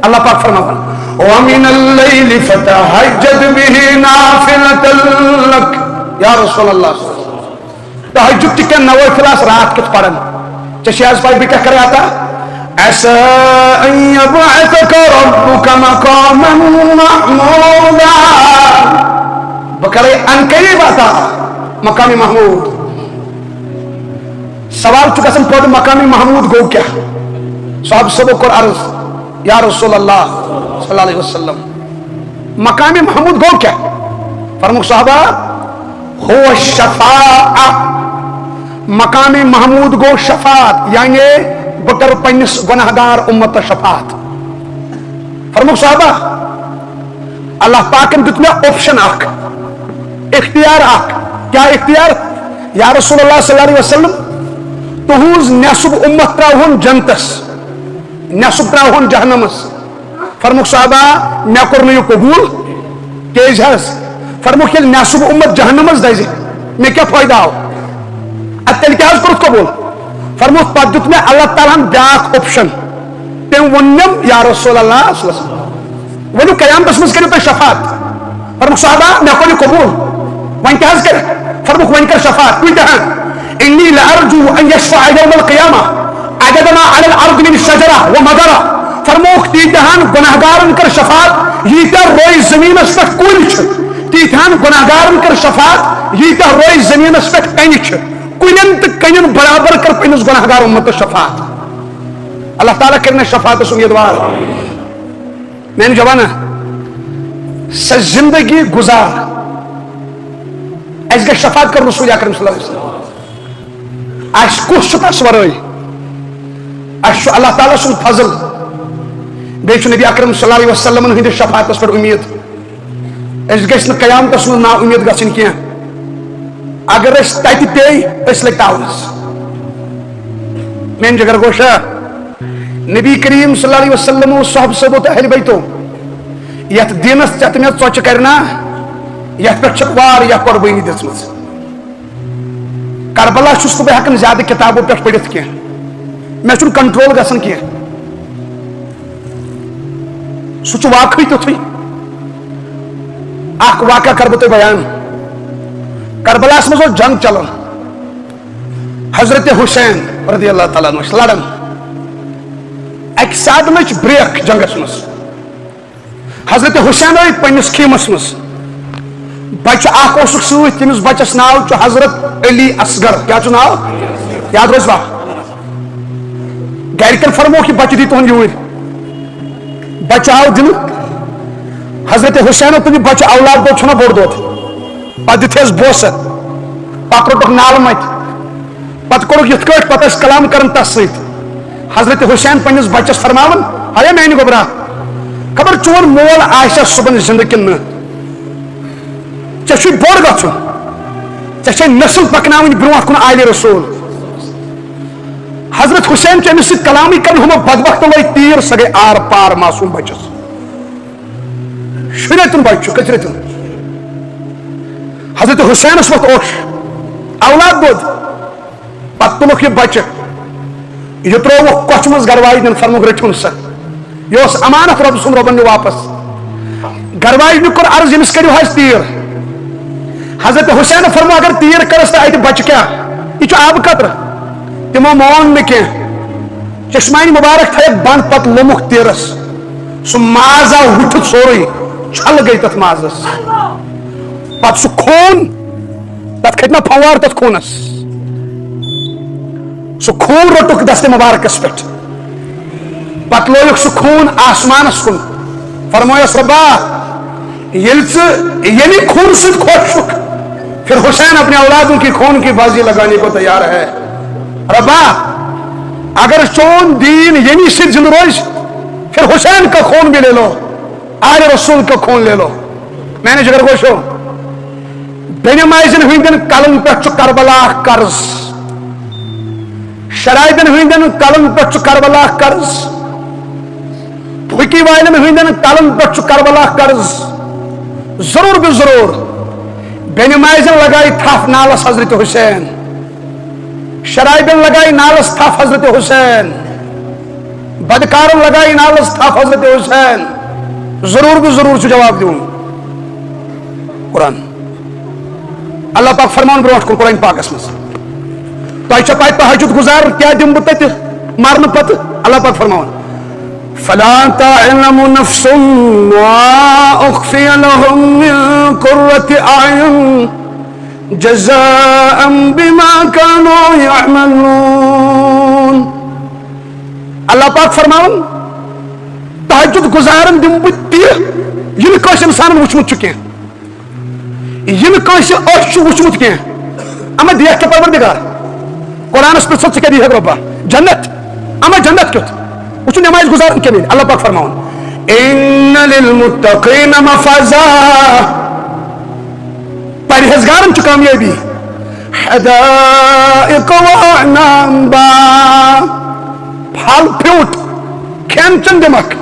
اللہ پاک فرماون وَمِنَ اللَّيْلِ فَتَهَجَّدْ بِهِ نَافِلَةً لَكَ یا رسول اللہ تہجد تہ کیا نوافل رات کت پڑھن ژےٚ چھے آز پاے بہٕ کیاہ کرے عطا عَسَىٰ أَن يَبْعَثَكَ رَبُّكَ مَقَامًا مَحْمُودًا بہٕ کرے ان قریب عطا مقام محمود سوال چھ گژھان پتہٕ مقام محمود گو کیا صاحب صبح کور عرض یا رسول اللہ صلی اللہ علیہ وسلم مقام محمود گو کیا فرموک صحابہ ہو الشفاعہ مقام محمود گو شفاعت یعنی بکر پنس گناہگار امت شفاعت فرموک صحابہ اللہ پاکن دیت میں آپشن اخ اختیار اخ کیا اختیار یا رسول اللہ صلی اللہ علیہ وسلم تہذ نصب امت تراؤن جنتس نصب تراؤن جہنمس فرموک صحابہ مے کور نہ یہ قبول کیز حس فرموک یل نصب امت جہنمس دزِ مے کیا فائدہ آو تیل کیا حس کورت قبول فرموک پتہ دیت مے اللہ تعالیٰ ہن بیاکھ آپشن تم ونم یا رسول اللہ صلی اللہ علیہ وسلم ونو قیامتس مز کرو تھی شفاعت فرموک صحابہ مے کوٚر یہ قبول ون کیا کر فرموک ون کر شفاعت کۭتیاہن انی لارجو ان یشفع یوم القیامہ عددما علی الارض من شجرہ و مدرہ فرموک تیتہن گناہگارن کر شفاعت ییتہ روی زمینس پہ کل تیتہن گناہگارن کر شفاعت ییتہ روی زمینس پہ کنہ کلین تو کنن برابر کر پنس گناہگار امت شفاعت اللہ تعالیٰ کرنے شفاعت امیدوار میں جوانا سہ زندگی گزار اس گے شفاعت کر رسول اکرم صلی اللہ علیہ وسلم اس کس تس ورائے اس اللہ تعالیٰ سن فضل بیچ نبی اکرم صلی اللہ علیہ وسلم ہند شفاعت پر امید اس گھس نا قیامتس من نا امید گھن کی اگر اس تت پی اس لگ تعاونس میں جگر گوشا نبی کریم صلی اللہ علیہ وسلم صحب صحبت اہل بیتو یت دینس ژےٚ تہٕ مےٚ ژۄچہِ کرنا یتھ پٮ۪ٹھ چھکھ واریاہ قۄربٲنی دِژمٕژ کربلا چھُس نہٕ بہٕ ہٮ۪کان زیادٕ کِتابو پٮ۪ٹھ پٔرِتھ کینٛہہ مےٚ چھُنہٕ کنٹرول گژھان کینٛہہ سُہ چھُ واقعٕے تیُتھُے اکھ واقعہ کرٕ بہٕ تۄہہِ بیان کربلاہس منٛز اوس جنگ چلان حضرت حسین رضی اللہ تعالیٰ عنہ لڑان اکہِ ساتہٕ بریک جنگس منٛز حضرت حسین آئی پنس خیمس مز بچہ اخ اوسک سۭتۍ تٔمِس بچس ناو چھُ حضرت علی اصغر کیا چھُ ناو یاد روزوا گرِکٮ۪ن فرمووُکھ یہِ بچہ دی تُہُنٛد یوٗرۍ بچہ آو دِنہٕ حضرت حسین تُلہِ بچہ اولاد دۄد چھُنہ بوٚڑ دۄد پتہٕ دِتھیس بوسہٕ پتہٕ روٚٹُکھ نالہٕ متہِ پتہٕ کوٚرُکھ یِتھ کٲٹھۍ پتہٕ ٲسۍ کلام کران تس سۭتۍ حضرت حسین پننس بچس فرماون ہیا میانہِ گوبرا خبر چون مول آسیا صبح زندہ کن نا ژےٚ بوٚڑ گژھُن ژےٚ چھے نسل پکناوٕنۍ برونٛٹھ کُن آلہِ رسول حضرت حسین چھُ أمِس سۭتۍ کلامٕے کران ہُمو بدبختو لٲگۍ تیٖر سۄ گٔے آر پار معصوٗم بچس شُرۍ رٮ۪تُن بچہِ چھُ کٔژِ رٮ۪تُن حضرت حسینس ووٚتھ اوش اولاد دۄد پتہٕ تُلُکھ یہِ بچہِ یہِ ترٛووُکھ کۄچھِ منٛز گرواجنٮ۪ن فرمووُکھ رٔٹِہُن سا یہ اس امانت رب سن ربن نے واپس گرواجنہِ کوٚر عرض ییٚمِس کٔرِو حظ تیٖر حضرت حسین فرمو اگر تیٖر کرس تہٕ اتہِ بچہِ کیٛاہ یہِ چھُ آبہٕ قطرٕ تِمو مون نہٕ کینٛہہ چشمانہِ مبارک تھٲیکھ بنٛد پتہٕ لوٚمُکھ تیٖرس سُہ ماز آو وٕٹھِتھ سورُے چھل گٔے تتھ مازس پتہٕ سُہ خوٗن تتھ کھٔتۍ نہ پھموار تتھ خوٗنس سُہ خوٗن روٚٹُکھ دستہِ مبارکس پٮ۪ٹھ پتہٕ لویُکھ سُہ خوٗن آسمانس کُن فرمویس ربا ییٚلہِ خوٗن سۭتۍ خۄش چھُکھ پھر حسین اپنے اولادوں کی خون کی بازی لگانے کو تیار ہے ربا اگر چون دین یمی سے زندہ روز پھر حسین کا خون بھی لے لو آل رسول کا خون لے لو میں نے جگر گوشو بین مائزن ہوئندن کلن پہ کربلا قرض شرائدن ہوئندن کلن پہ کربلا قرض پھکی والن ہوئندن کلن پہ کربلا قرض ضرور بھی ضرور بین مائزن لگائی تھاف نالس حضرت حسین شرائبن لگائی نالس تھاف حضرت حسین بدکارن لگائی نالس تھاف حضرت حسین ضرور بھی ضرور سے جواب دوں قرآن اللہ پاک فرمان بروٹ کو قرآن پاک اسمس تو اچھا پائی تحجد گزار کیا دن بتت مارن پت اللہ پاک فرمان فلا تعلم نفس ما اخفي لهم من قرة اعين جزاء بما كانوا يعملون اللہ پاک فرمان تحجد گزارن دم بتی یہ کس انسان وچمت چکے یہ کس وچمت کی اما دیکھ کے پروردگار قرآن اس پر سب سے کہہ دی ہے ربا جنت اما جنت کیوں وچو نماز گزارن کے لیے اللہ پاک فرماؤن ان للمتقین مفازا پرہیزگارن چھ کامیابی حدائق واعنابا پھل پھیوٹ کھین چن دمک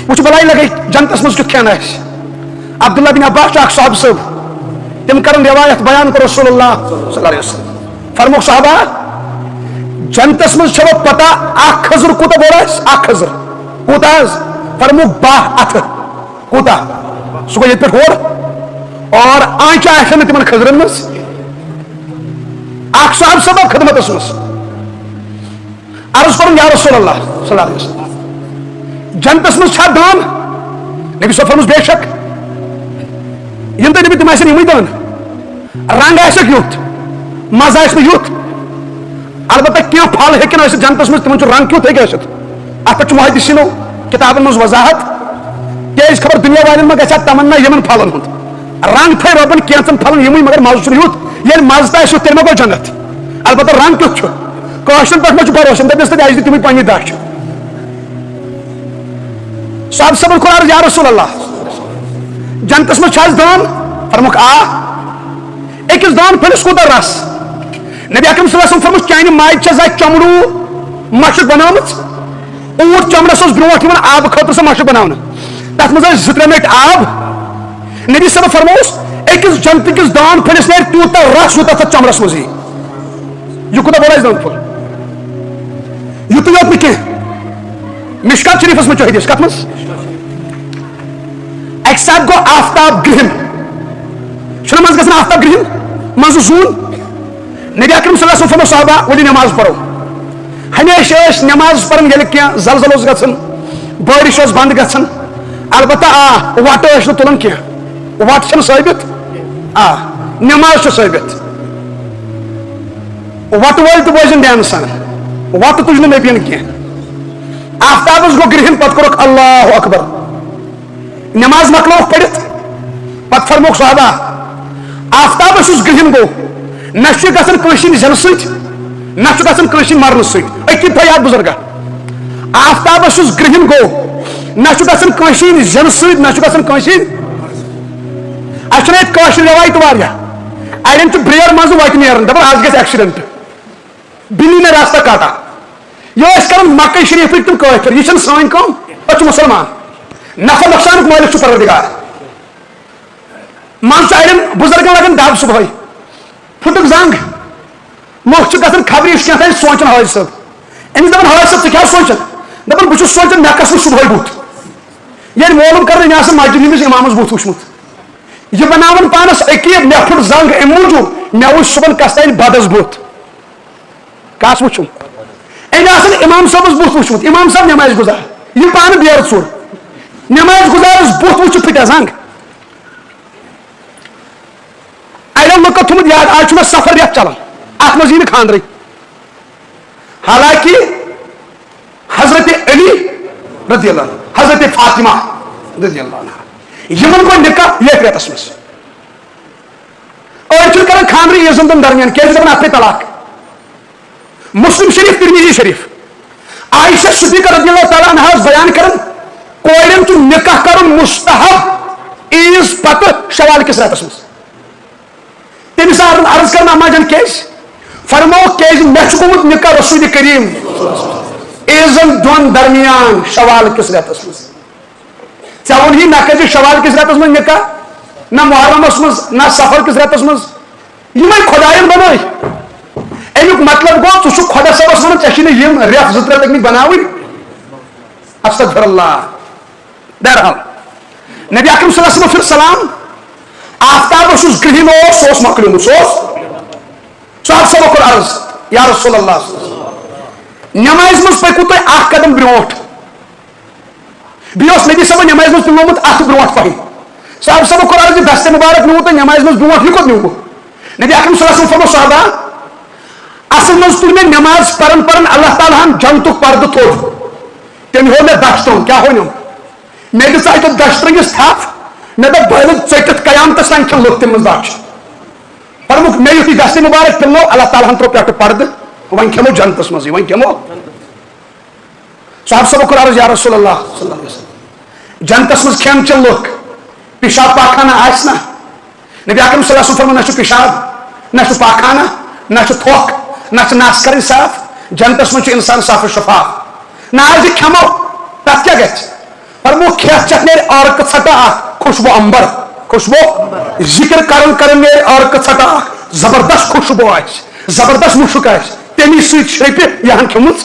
وچ بلائی لگئی جنتس مز کیت کھین آس عبداللہ بن عباس اخ صاحب صاحب تم کرن روایت بیان کر رسول اللہ صلی اللہ علیہ وسلم فرموک صحابہ جنتس مز چھو پتہ اخ خضر کوتا بولا اخ خضر کوتا فرموک 12 اتھ کوتا سہ گو یہ ہور اور آنچہ آسن تمن خزرن مز اخ صاحب سبب خدمت مز عرض کرن یا رسول اللہ صلی اللہ علیہ وسلم جنتس مز چھا دان نبی صلی اللہ علیہ وسلم بے شک یم تہ نبی تم آسن یمے دان رنگ آسک یوت مز آس یوت البتہ کی پھل ہیکن ٲسِتھ جنتس مز تمن رنگ کیُتھ ہیکہِ ٲسِتھ اتھ پٮ۪ٹھ چھُ محدثینو کتابن مز وضاحت کیازِ خبر دنیا والٮ۪ن ما گژھِ تمنا یمن پھلن ہُنٛد رنگ تھٲے رۄبن کینٛژن پھلن یمٕے مگر مزٕ چھُنہٕ یُتھ ییٚلہِ مزٕ تہِ آسہِ تیٚلہِ ما گوٚو جنت البتہ رنگ کیُتھ چھُ کٲشرٮ۪ن پٮ۪ٹھ ما چھُ بھروسہٕ دٔپِس تتہِ اَسہِ دِ تِمٕے پننہِ دچھ صاحب صبر کوٚر عرض یا رسول اللہ جنتس مز چھا اَسہِ دان فرموکھ آ أکِس دان پھٔلِس کوٗتاہ رس نبی اکرم صلی اللہ علیہ وسلم فرموس چانہِ ماجہِ چھےٚ زانٛہہ چمڑوٗ مشک بنٲومٕژ اوٗٹ چمڑس اوس برونٛٹھ یِوان آبہٕ خٲطرٕ سۄ مشک بناونہٕ تتھ منٛز ٲسۍ 2-3 میٚٹۍ آب نبی صلی فرموس أکِس جنتٕکِس دان پھٔلِس نیرِ تیوٗتاہ رس یوٗتاہ تتھ چمڑس منٛز یی یہِ کوٗتاہ بوٚڑ آسہِ دان پھوٚل یُتُے یوت نہٕ کینٛہہ مشکات شریفس منٛز چھُ حدیث کتھ منٛز اکہِ ساتہٕ گوٚو آفتاب گرہن چھُنہ منٛزٕ گژھان آفتاب گرہن منٛزٕ زوٗن نبی اکرم صلی اللہ علیہ وسلم فرمو صحابہ ؤلِو نماز پرو ہمیشہ ٲسۍ نماز پران ییٚلہِ کینٛہہ زلزل اوس گژھان بٲرِش ٲس بنٛد گژھان البتہ وٹہٕ ٲسۍ نہٕ تُلان کینٛہہ وٹہٕ چھنہٕ ثٲبت نماز چھِ ثٲبت وٹہٕ وٲلۍ تہِ بوزن دیانہٕ سان وٹہٕ تُج نہٕ نبیَن کینٛہہ آفتابس گوٚو گرہن پتہٕ کوٚرُکھ اللہ اکبر نماز مۄکلٲوکھ پٔرِتھ پتہٕ فرموکھ صحابہ آفتابس یُس گرہن گوٚو نہ چھُ گژھان کٲنٛسہِ ہٕنٛدِ زینہٕ سۭتۍ نہ چھُ گژھان کٲنٛسہِ ہٕنٛدِ مرنہٕ سۭتۍ أکِم تھٲے یاد بُزرگا آفتابس یُس گرہن گوٚو نہ چھُ گژھان کٲنٛسہِ ہٕنٛدِ زینہٕ سۭتۍ نہ چھُ گژھان کٲنٛسہِ ہٕنٛدِ اَسہِ چھُنہ ییٚتہِ کٲشِر رٮ۪وایت واریاہ اَڑٮ۪ن چھُ بریر منٛزٕ وتہِ نیران دپان آز گژھِ ایکسیڈنٹ بِلی نے راستہ کاٹا یہِ ٲسۍ کران مکہ شریفٕکۍ تِم کٲفِر یہِ چھنہٕ سٲنۍ کٲم أسۍ چھِ مُسلمان نفع نۄقصانُک مٲلِک چھُ پروردگار منٛزٕ چھُ اَڑٮ۪ن بُزرگن لگان دب صبحٲے پھُٹُکھ زنگ موٚکھ چھُ گژھان خبر یہِ چھُ کینٛہہ تانۍ سونٛچان حٲج صٲب أمِس دپان حٲج صٲب ژٕ کیٛاہ سونٛچان دپان بہٕ چھُس سونٛچان مےٚ کس وٕچھ صبحٲے بُتھ ییٚلہِ معلوٗم کران مےٚ آسان مسجد ہٕنٛدِس اِمامس بُتھ وٕچھمُت یہِ بناوان پانس عقیٖد مےٚ پھُٹ زنگ امہِ موٗجوٗب مےٚ وٕچھ صبحن کس تانۍ بدس بُتھ کس وٕچھُم أمۍ آسان امام صٲبس بُتھ وٕچھمُت امام صٲب نٮ۪مازِ گُزار یہِ پانہٕ بیرٕ ژوٚر نٮ۪مازِ گُزارس بُتھ وٕچھِتھ پھٕٹیا زنگ اَڑٮ۪ن لُکو تھوٚمُت یاد آز چھُ مےٚ سفر رٮ۪تھ چلان اتھ منٛز یی نہٕ خانٛدرٕے حالانکہِ حضرت علی رضی اللہ عنہ حضرت فاطمہ رضی اللہ عنہ یِمن گوٚو نکاح یتھ رٮ۪تس منٛز أڑۍ چھِنہٕ کران خانٛدرٕ عیٖزن دۄن درمیان کیازِ دپان اتھ پے طلاق مسلم شریف ترمیزی شریف عائشہ صدیقہ رضی اللہ تعالیٰ عنہ بیان کران کورٮ۪ن چھُ نکاح کرُن مستحب عیٖز پتہٕ شوال کِس رٮ۪تس منٛز تٔمِس آو عرض کران اما جان کیازِ فرمووُکھ کیازِ مےٚ چھُ گوٚمُت نکاح رسول کریم عیٖزن دۄن درمیان شوال کِس رٮ۪تس منٛز ژےٚ ووٚنہی نہ کٔرزِ شوال کِس رٮ۪تس منٛز نکاح نہ محرمس منٛز نہ سفر کِس رٮ۪تس منٛز یِمے خۄداین بنٲے امیُک مطلب گوٚو ژٕ چھُکھ خۄدا صٲبس ونان ژےٚ چھِ نہٕ یِم رٮ۪تھ 2-3 لٔگمٕتۍ بناوٕنۍ استغفر اللہ بہرحال نبی اکرم صلی اللہ علیہ وسلم پھر سلام آفتابس یُس گرہن اوس سُہ اوس مۄکلیومُت سُہ اوس صاحب صٲبو کوٚر عرض یا رسول اللہ نٮ۪مازِ منٛز پٔکِو تُہۍ 1 قدم برونٛٹھ بیٚیہِ اوس نبی صٲبن نٮ۪مازِ منٛز نِمومُت اتھٕ برونٛٹھ پہن صاحب صٲبو کوٚر عرض یہِ دستہِ مُبارک نِمو تۄہہِ نٮ۪مازِ منٛز برونٛٹھ یہِ کوٚت نِمو نبی اکرم صلی اللہ علیہ وسلم فرمو صحابہ اصل منٛز تُل مےٚ نٮ۪ماز پران پران اللہ تعالیٰ ہن جنتُک پردٕ تھوٚد تٔمۍ ہوو مےٚ دچھ کیٛاہ ہونِم مےٚ دِژ اتہِ دچھ تھپھ مےٚ دوٚپ بہٕ ژٔٹِتھ قیامتس تام کھٮ۪ن لُکھ تمہِ منٛز دچھ فرموکھ مےٚ یُتھُے دستہِ مُبارک پِلنو اللہ تعالیٰ ہن ترٛوو پٮ۪ٹھٕ پردٕ وۄنۍ کھٮ۪مو جنتس منٛزٕے وۄنۍ کھٮ۪مو صاحب صٲبو کوٚر عرض یا رسول اللہ صلی اللہ علیہ وسلم جنتس منٛز کھٮ۪ن چٮ۪ن لُکھ پیشاب پاخانہ آسہِ نا نبی اکرم صلی اللہ علیہ وسلم فرمو نہ چھُ پیشاب نہ چھُ پاخانہ نہ چھُ تھوٚکھ نہ چھِ نس کرٕنۍ صاف جنتس منٛز چھُ انسان صاف شفاف نہ آز یہِ کھٮ۪مو تتھ کیٛاہ گژھِ فرمو کھٮ۪تھ چٮ۪تھ نیرِ عٲرقہٕ ژھٹہٕ اکھ خوشبو امبر خوشبو ذکر کران نیرِ عٲرقہٕ ژھٹہٕ اکھ زبردست خوشبو آسہِ زبردست مُشُک آسہِ تمی سۭتۍ شرٛپہِ یہِ ہن کھیوٚمُت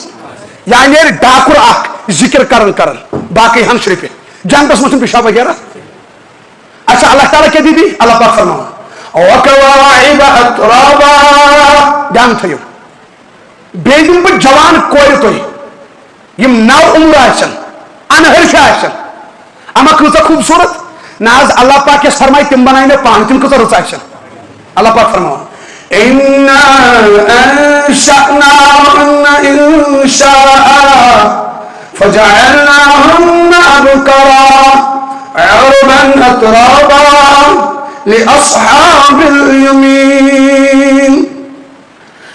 یا نیرِ ڈاکُر اکھ ذکر کران باقی ہم شریف جنتس مجھ پیشاب وغیرہ. اچھا اللہ تعالیٰ کیا دی اللہ پاک فرماؤ وَكَوَاعِبَ أَتْرَابًا دھیان تھٲیِو بیٚیہِ دِمہٕ بہٕ جوان کورِ تۄہہِ یِم نو عمر آسن انہرش آسن اما کۭژاہ خوٗبصوٗرت نہ حظ اللہ پاک یس فرمایہِ تِم بنایہِ مےٚ پانہٕ تِم کۭژاہ رٕژ آسن اللہ پاک فرماوان إِنَّا أَنشَأْنَاهُنَّ إِنشَاءً فَجَعَلْنَاهُنَّ أَبْكَارًا عُرُبًا أَتْرَابًا لِأَصْحَابِ الْيَمِينِ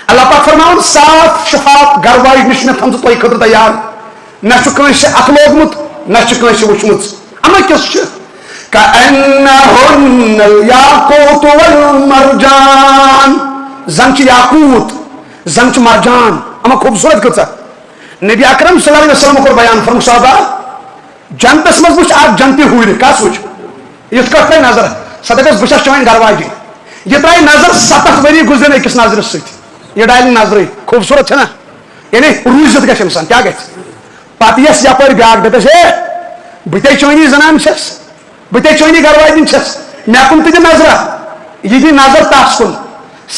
اللہ پاک فرماؤن صاف شفاف گھر واج نش مے تھمژ تۄہہِ خٲطرٕ تیار نہ چھُ کٲنٛسہِ اتھ لوگمُت نہ چھُ کٲنٛسہِ وٕچھمٕژ اما کِژھ چھِ كأنهن الياقوت والمرجان زن چھِ یاقوت زن چھِ مرجان اما خوبصورت کۭژاہ نبی اکرم صلی اللہ علیہ وسلم کوٚر بیان فرموو صحابہ جنتس منٛز وٕچھ اکھ جنتی ہُرۍ کس وٕچھ یِتھ کٲٹھۍ ترٛایہِ نظر سۄ دپٮ۪س بہٕ چھس چٲنۍ گھر واجِنۍ یہِ ترٛایہِ نظر 7 ؤری گُزرن أکِس نظرِ سۭتۍ یہ ڈالن نظرٕے خوٗبصوٗرت چھےٚ نا یعنی روٗزِتھ گژھِ اِنسان کیٛاہ گژھِ پتہٕ یۄس یپٲرۍ بیٛاکھ دپٮ۪س ہے بہٕ تے چٲنی زنان چھس بہٕ تے چٲنی گھر واجِنۍ چھس مےٚ کُن تہِ دِ نظرا یہِ دی نظر تس کُن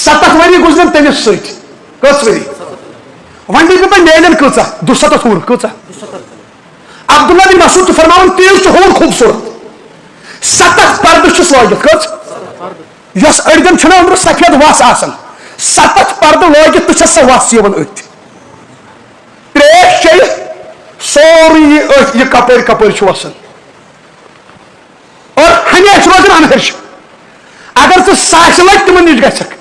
7 ؤری گُزرن تٔمِس سۭتۍ کٔژ ؤری وۄنۍ دِیِو تُہۍ میلن کۭژاہ 200 ہُر کۭژاہ عبداللہ بن مسعود چھُ فرماوان تیٖژ چھُ ہُر خوٗبصوٗرت 7 پردٕ چھُس لٲگِتھ کٔژ یۄس أڑگن چھُنہ أنٛدرٕ سفید وس آسان 7 پردٕ لٲگِتھ تہِ چھس سۄ وس یِوان أتھۍ ترٛیش چیٚیِتھ سورُے یہِ أتھۍ یہِ کپٲرۍ کپٲرۍ چھُ وسان اور ہمیشہِ روزان انہرش اگر ژٕ 100 لٹہِ تِمن نِش گژھکھ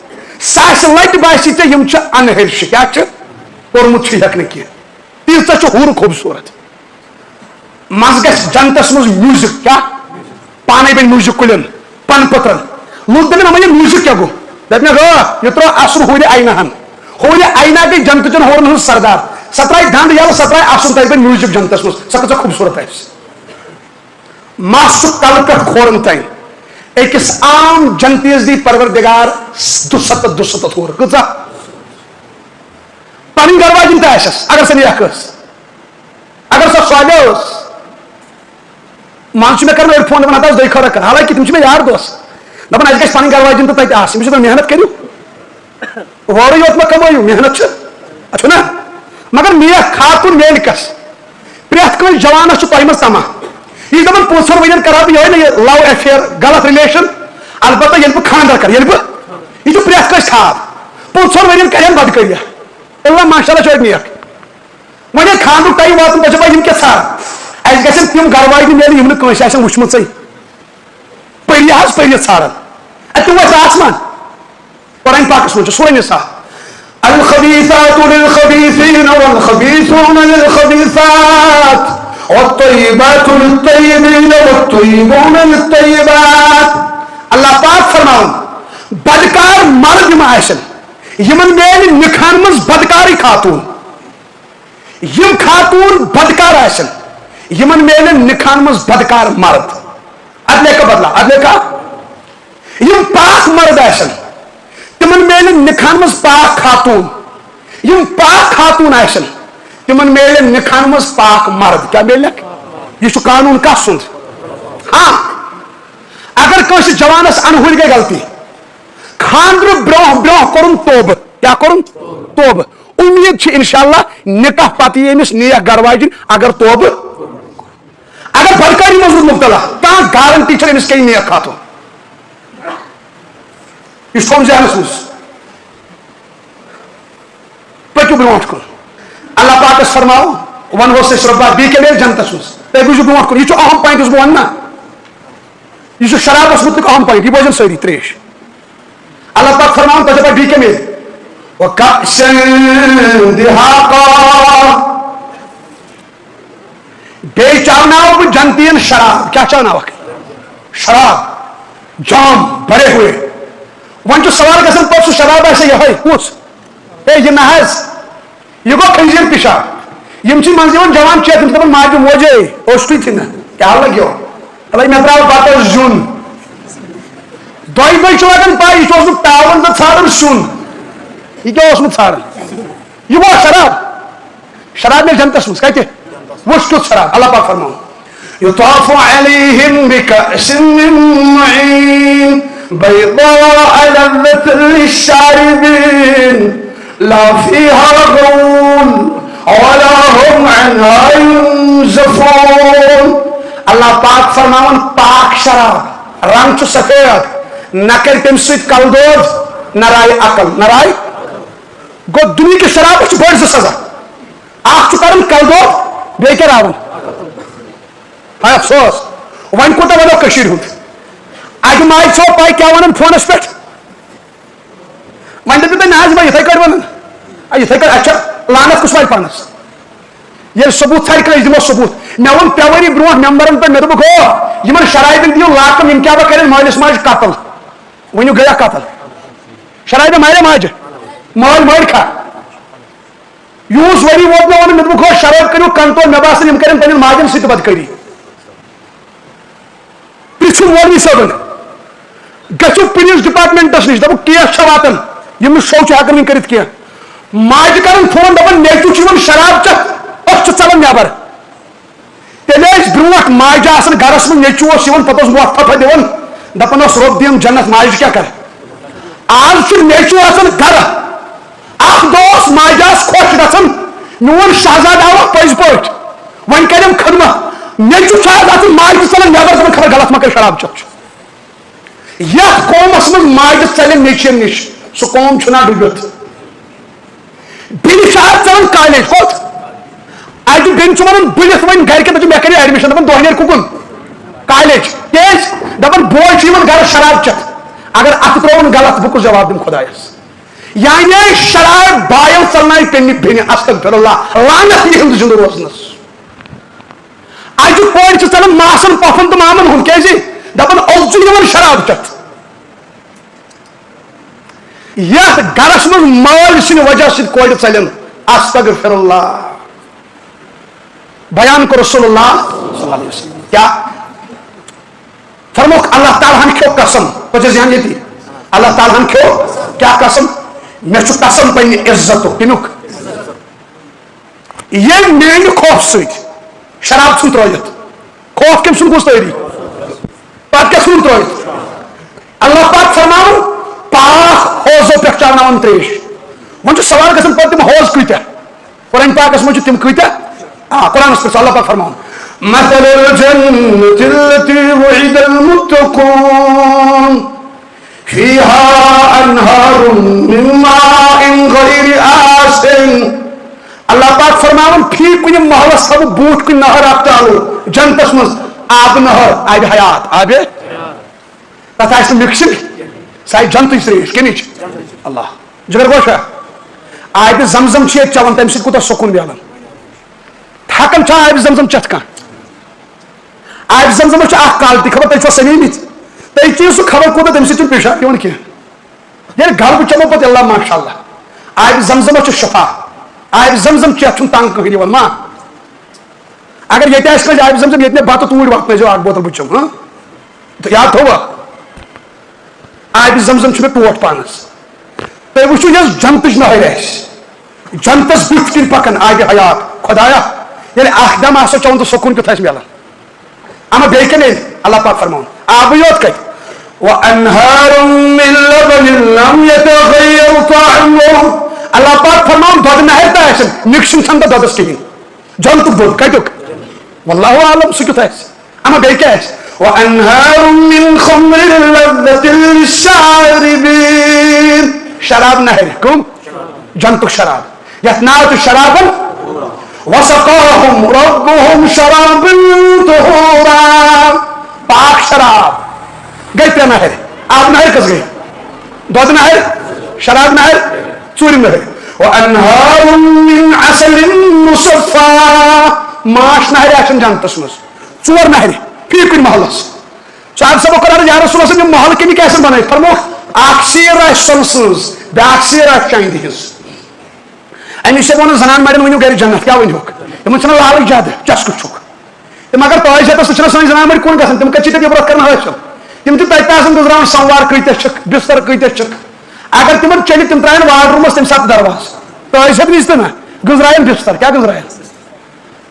100 لٹہِ باسی ژےٚ یِم چھِ انہرش کیٛاہ چھِ کوٚرمُت چھُ ہٮ۪کھ نہٕ کینٛہہ تیٖژاہ چھُ ہُر خوٗبصوٗرت منٛزٕ گژھِ جنتس منٛز میوٗزک کیٛاہ پانے بنہِ میوٗزک کُلٮ۪ن پن پترن لُکھ دپن اما یہِ میوٗزک کیٛاہ گوٚو دپہِ مےٚ یہِ ترٛوو اَسُن ہورِ آیناہن ہورِ آینا گٔے جنتٕچن ہورن ہٕنٛز سردار سۄ ترٛایہِ دنٛد یلہٕ سۄ ترٛایہِ اَسُن تتہِ بنہِ میوٗزک جنتس منٛز سۄ کۭژاہ خوٗبصوٗرت آسہِ مس چھُ کلہٕ پٮ۪ٹھ کھورن تانۍ أکِس عام جنتیس دی پروردگار 200 ہُر کۭژاہ پنٕنۍ گھر واجِنۍ تہِ آسٮ۪س اگر سۄ نیک ٲس اگر سۄ صالح ٲس منٛزٕ چھُ مےٚ کران أڑۍ فون دپان ہتا دۄیہِ خٲرا کر حالانکہِ تِم چھِ مےٚ یار دوس دپان اَسہِ گژھِ پنٕنۍ گھر واجِنۍ تہِ تتہِ آسٕنۍ بہٕ چھُس دپان محنت کٔرِو اورٕے یوت مہ کمٲیِو محنت چھُنہ مگر نیک خاتون میلہِ کس پرٛٮ۪تھ کٲنٛسہِ جوانس چھُ تۄہہِ منٛز تما یہِ چھُ دپان 5 ؤرین کرٕ ہا بہٕ یِہوے نہ یہِ لو ایفیر غلط رِلیشن البتہ ییٚلہِ بہٕ خانٛدر کرٕ ییٚلہِ بہٕ یہِ چھُ پرٛٮ۪تھ کٲنٛسہِ خاب 5 ؤرین کرن بدکٲریہ اللہ ماشاء اللہ چھُ اَتہِ نیک وۄنۍ ییٚلہِ خانٛدرُک ٹایم واتان دپان یِم کیٛاہ ژھانڈان اَسہِ گژھن تِم گھر واجنہِ میلٕنۍ یِم نہٕ کٲنٛسہِ آسن وٕچھمٕژٕے پٔرِو حظ پٔرِتھ ژھانڈان تِم وَسہِ آسمان قرآن پاکس منٛز چھُ سورُے نِثار الخبيثات للخبيثين والخبيثون للخبيثات والطيبات للطيبين والطيبون للطيبات اللہ پاک فرماؤن بدکار مرد یِم آسن یِمن میلہِ نِکاحن منٛز بدکارٕے خاتوٗن یِم خاتوٗن بدکار آسن یِمن میلن نِکاحن منٛز بدکار مرد ادلے کا بدلا ادلے کا یِم پاک مرد آسن تِمن میلن نِکاحن منٛز پاک خاتوٗن یِم پاک خاتوٗن آسن تِمن میلن نِکاحن منٛز پاک مرد کیٛاہ میلکھ یہِ چھُ قانوٗن کس سُنٛد ہاں اگر کٲنٛسہِ جوانس انہُرۍ گٔے غلطی خانٛدرٕ برونٛہہ برونٛہہ کوٚرُن توبہٕ کیٛاہ کوٚرُن توبہٕ اُمید چھِ انشاءاللہ نکاح پتہٕ یی أمِس نیک گھر واجِنۍ اگر توبہٕ اگر بدکاری منٛز روٗد مُبتلا کانٛہہ گارنٹی چھنہٕ أمِس کیٚنٛہہ نیک خاتوٗن یہِ چھُ تھوٚومُت ذہنس منٛز پٔکِو برونٛٹھ کُن اللہ پاکس فرماو ونہوس أسۍ رۄبا بیٚیہِ کیٛاہ میلہِ جنتس منٛز تُہۍ بوٗزِو برونٛٹھ کُن یہِ چھُ اہم پویِنٹ یُس بہٕ وَنہٕ نا یہِ چھُ شرابس مُتعلق اہم پویِنٹ یہِ بوزن سٲری ترٛیش اللہ پاک فرماوُن تۄہہِ دپا بیٚیہِ کیٛاہ میلہِ وَكَأْسًا دِہاقًا بیٚیہِ چاوناو بہٕ جنتین شراب کیٛاہ چاوناوکھ شراب جام بھرے ہوئے وۄنۍ چھُ سوال گژھان پتہٕ سُہ شراب آسہِ یِہوے کُس ہے یہِ نہ حظ یہِ گوٚو خنزیٖر پِشاب یِم چھِ منٛزٕ یِوان جوان چیٚتھ تِم چھِ دپان ماجہِ موجے اوٚشتُے تہِ نہٕ کیٛاہ لگیو الے مےٚ ترٛاو بتس زیُن دۄیہِ چھُ لگان پاے یہِ چھُ اوسمُت ٹاوَن تہٕ ژھانڈان سیُن یہِ کیٛاہ اوسمُت ژھانڈان یہِ گوٚو شراب شراب میلہِ جنتس منٛز کتہِ وٕچھ کیُتھ شراب اللہ پاک فرماوُن يطاف عليهم بكأس من معين بيضاء لذة للشاربين لا فيها غول ولا هم عنها ينزفون. اللہ پاک فرماون پاک شراب رنگ چھ سفید نہ کر تم سۭتۍ کل دود نہ رائے عقل نہ رائے گو دنیا کی شراب چھ بڑ سزا اخ چھ کرن کل دود بیٚیہِ کیٛاہ راوان ہاں افسوس وۄنۍ کوٗتاہ وَنو کٔشیٖرِ ہُنٛد اَجہِ ماجہِ چھو پاے کیٛاہ وَنان فونس پٮ۪ٹھ وۄنۍ دٔپِو تُہۍ نہ حظ بہٕ یِتھَے کٲٹھۍ وَنان یِتھَے کٲٹھۍ اچھا لعنت کُس واتہِ پانس ییٚلہِ ثبوٗت ژھانہِ کٲنٛسہِ دِمو ثبوٗت مےٚ ووٚن 3 ؤری برونٛٹھ ممبرن پٮ۪ٹھ مےٚ دوٚپُکھ ہو یِمن شرابن دِیِو لاکم یِم کیٛاہ بہٕ کَرن مٲلِس ماجہِ قتل وٕنیُک گٔیا قتل شرابہِ مارے ماجہِ مٲلۍ مٲرۍ کھا یوٗس ؤری ووت مےٚ ووٚن مےٚ دوٚپُکھ ہو شراب کٔرِو کنٹرول مےٚ باسان یِم کَرن پننٮ۪ن ماجٮ۪ن سۭتۍ بدکٲری پرٛژھُن مولوی صٲبن گٔژھِو پُلیٖس ڈپارٹمنٹس نِش دپُکھ کیس چھا واتان یِم نہٕ شو چھِ ہٮ۪کان وۄنۍ کٔرِتھ کینٛہہ ماجہِ کران فون دپان نیٚچوٗ چھُ یِوان شراب چٮ۪تھ أچھ چھِ ژلان نٮ۪بر تیٚلہِ ٲسۍ برونٛٹھ ماجہِ آسان گرس منٛز نیٚچوٗ اوس یِوان پتہٕ اوس وۄٹھ پھپھا دِوان دپان اوس رۄب دِیِم جنت ماجہِ کیٛاہ کرِ آز چھُ نیٚچوٗ آسان گرٕ اکھ دۄہ اوس ماجہِ آس خۄش گژھان میون شہزاد آوا پٔزۍ پٲٹھۍ وۄنۍ کریم خدمت نیٚچوٗ چھُ آز آسان ماجہِ ژلان نٮ۪بر دپان خبر غلط ما کر شراب چٮ۪تھ یتھ قومس منٛز ماجہِ ژلہِ نیٚچوٮ۪ن نِش سُہ قوم چھُنہ ڈُبِتھ بیٚنہِ چھِ آز ژلان کالیج کوٚت اَجہِ بیٚنہِ چھُ ونان بٔلِتھ وۄنۍ گرِکٮ۪ن دپان مےٚ کَرے ایڈمِشن دپان دۄہ نیرِ کُکُن کالیج کیازِ دپان بوے چھُ یِوان گرٕ شراب چٮ۪تھ اگر اتھ ترٛووُن غلط بہٕ کُس جواب دِمہٕ خۄدایس یعنی شراب بایو ژلنایہِ پننہِ بیٚنہِ استغفر اللہ لعنت یِہُنٛد زِندٕ روزنس اَجہِ کورِ چھِ ژلان ماسن پۄپھن تہٕ مامن ہُنٛد کیازِ دپان اوٚژ یِوان شراب چٮ۪تھ یتھ گرس منٛز مٲلۍ سٕنٛدِ وجہ سۭتۍ کورِ ژلن استغفر اللہ بیان کو رسول اللہ صلی اللہ علیہ وسلم کیا فرموک اللہ تعالیٰ ہن کھیو قسم پتہ ذہن یتی اللہ تعالیٰ ہن کھیو کیا قسم مے چھُ قسم پننہِ عزتُک کمیُک ییٚمۍ میانہِ خوف سۭتۍ شراب ژھُن ترٲیِتھ خوف کٔمۍ سُنٛد گوٚژھ تٲری پتہٕ کیٛاہ ژھُن ترٲیِتھ اللہ پاک فرماوان پاک حوضو پٮ۪ٹھ چاوناوان تریش وۄنۍ چھُ سوال گژھان پتہٕ تِم حوض کۭتیاہ قرآن پاکس منٛز چھِ تِم کۭتیاہ قرآن پٮ۪ٹھ اللہ پاک فرماوان مثل الجنة التي وعد المتقون فيها أنهار من ماء غير آسن اللہ پاک فرماوان فی کُنہِ محلس تھاو بوٗٹھ کُنہِ نہر اکھ چالو جنتس منٛز آبہٕ نہر آبِ حیات آبِ تتھ آسہِ نہٕ مِکسِنٛگ سۄ آسہِ جنتٕچ تریش کمِچ اللہ جگر گوٚو آبِ زمزم چھِ ییٚتہِ چٮ۪وان تمہِ سۭتۍ کوٗتاہ سکوٗن مِلان ہٮ۪کان چھا آبِ زمزم چٮ۪تھ کانٛہہ آبِ زمزمس چھِ اکھ کالٹی خبر تُہۍ چھُوا سَنیمٕتۍ تُہۍ چیٚیِو سُہ خبر کوٗتاہ تمہِ سۭتۍ چھُنہٕ پیشاب یِوان کینٛہہ ییٚلہِ غلبہٕ چٮ۪مو پتہٕ اللہ ماشاء اللہ آبِ زمزمس چھُ شفا آبِ زمزم چٮ۪تھ چھُنہٕ تنگ کٕہٕنۍ یِوان ما اگر ییٚتہِ آسہِ کٲنٛسہِ آبِ زمزم ییٚتہِ مےٚ بتہٕ توٗرۍ واتنٲیزیو اکھ بوتل بہٕ چٮ۪مہٕ یاد تھووا آبِ زمزم چھُ مےٚ ٹوٹھ پانس تُہۍ وٕچھِو یۄس جنتٕچ نہر آسہِ جنتس بٕتھِ کِنۍ پکان آبِ حیات خۄدایا ییٚلہِ اکھ دم آسو چٮ۪وان تہٕ سکوٗن کیُتھ آسہِ مِلان اما بیٚیہِ کیٛاہ میلہِ اللہ پاک فرماوان آبٕے یوت کتہِ وَأَنْهَارٌ مِّن لَبَنٍ لَمْ يَتَغَيَّرْ طَعْمُهُ اللہ پاک فرماوان دۄدٕ نہر تہِ آسن مِکسِنٛگ چھنہٕ تتھ دۄدس کِہیٖنۍ جنتُک دۄد کتیُک واللہ عالم سُہ کیُتھ آسہِ اما بیٚیہِ کیٛاہ آسہِ وَأَنْهَارٌ مِّن خَمْرٍ لَذَّةٍ لِلشَّارِبِينَ شراب نہر کٕم جنتُک شراب یتھ ناو چھُ شرابن وَسَقَاهُمْ رَبُّهُمْ شَرَابًا طُهُورًا پاک شراب گٔے 3 نہر آب نہر کٔژ گٔے دۄدٕ نہر شراب نہر ژوٗرِم نہر وَأَنْهَارٌ مِّن عَسَلٍ مُصَفًّى ماچھ نہر آسن جنتس منٛز 4 نہر فی کُنہِ محلس صاحب صٲبو کوٚر عرض یا رسول اللہ یِم محل کَمِکۍ آسن بنٲیِتھ فرموکھ اکھ سیٖر آسہِ سۄنہٕ سٕنٛز بیٛاکھ سیٖر آسہِ چاندِ ہٕنٛز امی سے ووٚن زنان مڑین ؤنِو گرِ جنت کیٛاہ ؤنۍہوکھ تِمن چھنہٕ لالٕچ زیادٕ چسکہٕ چھُکھ تِم اگر تعزیتس سُہ چھنہٕ سٲنۍ زنان مڑِ کُن گژھان تِم کتہِ چھِ تتہِ عبرت کران حٲصِل تِم تہِ تتہِ آسان گُزراوان سموار کۭتیاہ چھِکھ بستر کۭتیاہ چھِکھ اگر تِمن چلہِ تِم ترٛاین واڈ روٗمس تمہِ ساتہٕ درواز تعزیت وِزِ تہِ نہ گُزرایَن بستر کیٛاہ گُزرایَن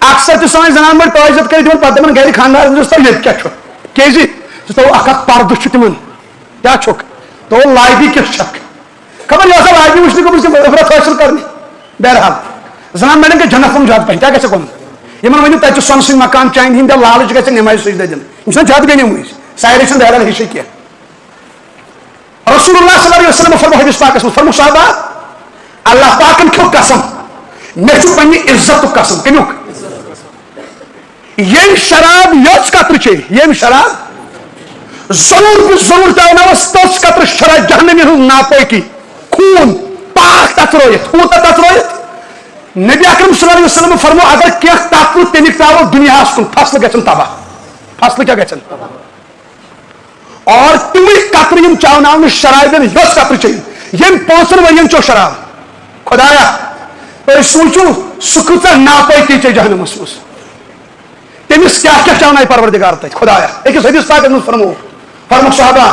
اکثر تہ سٲنۍ زنان مٔڈۍ تعزیت کٔرِتھ دِوان پتہٕ دپان گرِ خانٛدارس دِژ تو ییٚتہِ کیٛاہ چھُ کیازِ ژٕ تھوٚو اکھ پردٕ چھُ تِمن کیٛاہ چھُکھ دوٚپُن لابی کِژھ چھکھ خبر یہِ ٲسا لابی وٕچھنہِ گٔمٕژ تِم عبرت حٲصِل کرنہِ بہرحال زنان مٔڈٮ۪ن گژھِ جنت کُن زیادٕ پہن کیٛاہ گژھٮ۪کھ وَنُن یِمن ؤنِو تتہِ چھُ سۄنہٕ سٕنٛدۍ مکان چانہِ ہِنٛدۍ لالٕچ گژھِ نٮ۪مازِ سجدٕ دِنہٕ یِم چھِنہ زیادٕ بیٚیہِ نِمٕژ سارے چھِنہٕ بہرحال ہِشی کینٛہہ رسول اللہ صلی اللہ علیہ وسلم فرمو حدیث پاکس منٛز فرمو صحابہ اللہ پاکن کھیوٚو قسم مےٚ چھُ پننہِ عزتُک قسم کمیُک ییٚمۍ شراب یٔژ قطرٕ چے ییٚمۍ شراب ضروٗر پیٛاوناوس تٔژ قطرٕ شراب جہنمی ہٕنٛز ناپٲکی خوٗن پاک تترٲیِتھ کوٗتاہ تترٲیِتھ نبی اکرم صلی اللہ علیہ وسلم فرمو اگر کینٛہہ تترٕ تمیُک تراوو دُنیاہس کُن فصلہٕ گژھن تباہ فصلہٕ کیٛاہ گژھن اور تِمٕے قطرٕ یِم چاوناونہٕ شرابن یۄس قطرٕ چیٚیہِ ییٚمۍ 5 ؤرین چیٚو شراب خۄدایا تُہۍ سوٗنٛچِو سُہ کۭژاہ ناپٲکی چے جہنمس منٛز تٔمِس کیٛاہ کیٛاہ چاونایہِ پروردگار تتہِ خۄدایا أکِس حدیث پاکس منٛز فرمو صحابہ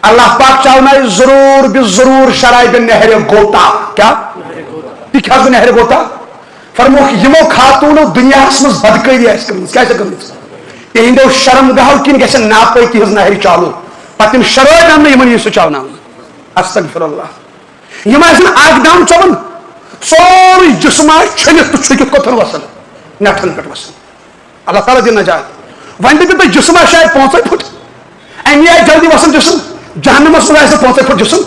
اللہ پاک چاونایہِ ضروٗر بہِ ضروٗر شرابہِ نہرِ گوتا کیٛاہ تہِ کھٮ۪س بہٕ نہرِ گوتا فرموکھ یِمو خاتوٗنو دُنیاہس منٛز بدکٲری آسہِ کٔرمٕژ کیٛاہ چھِ کٔرمٕژ تِہنٛدیو شرم گاہو کِنۍ گژھن ناپٲکی ہٕنٛز نہرِ چالوٗ پتہٕ یِم شرٲبۍ اننہٕ یِمن یی سُہ چاوناونہٕ استغفر اللہ یِم آسن اکھ دم ژوٚبن سورُے جسم آسہِ چھٔلِتھ تہٕ چھُکِتھ کوٚتھن وسان نٮ۪ٹھن پٮ۪ٹھ وسان اللہ تعالیٰ دِن نجات وۄنۍ دٔپِو تُہۍ جسم آسہِ شاید 5 پھٕٹ امی آیہِ جلدی وسان جسم جہنمس منٛز آسہِ 5 پھٕٹ جسم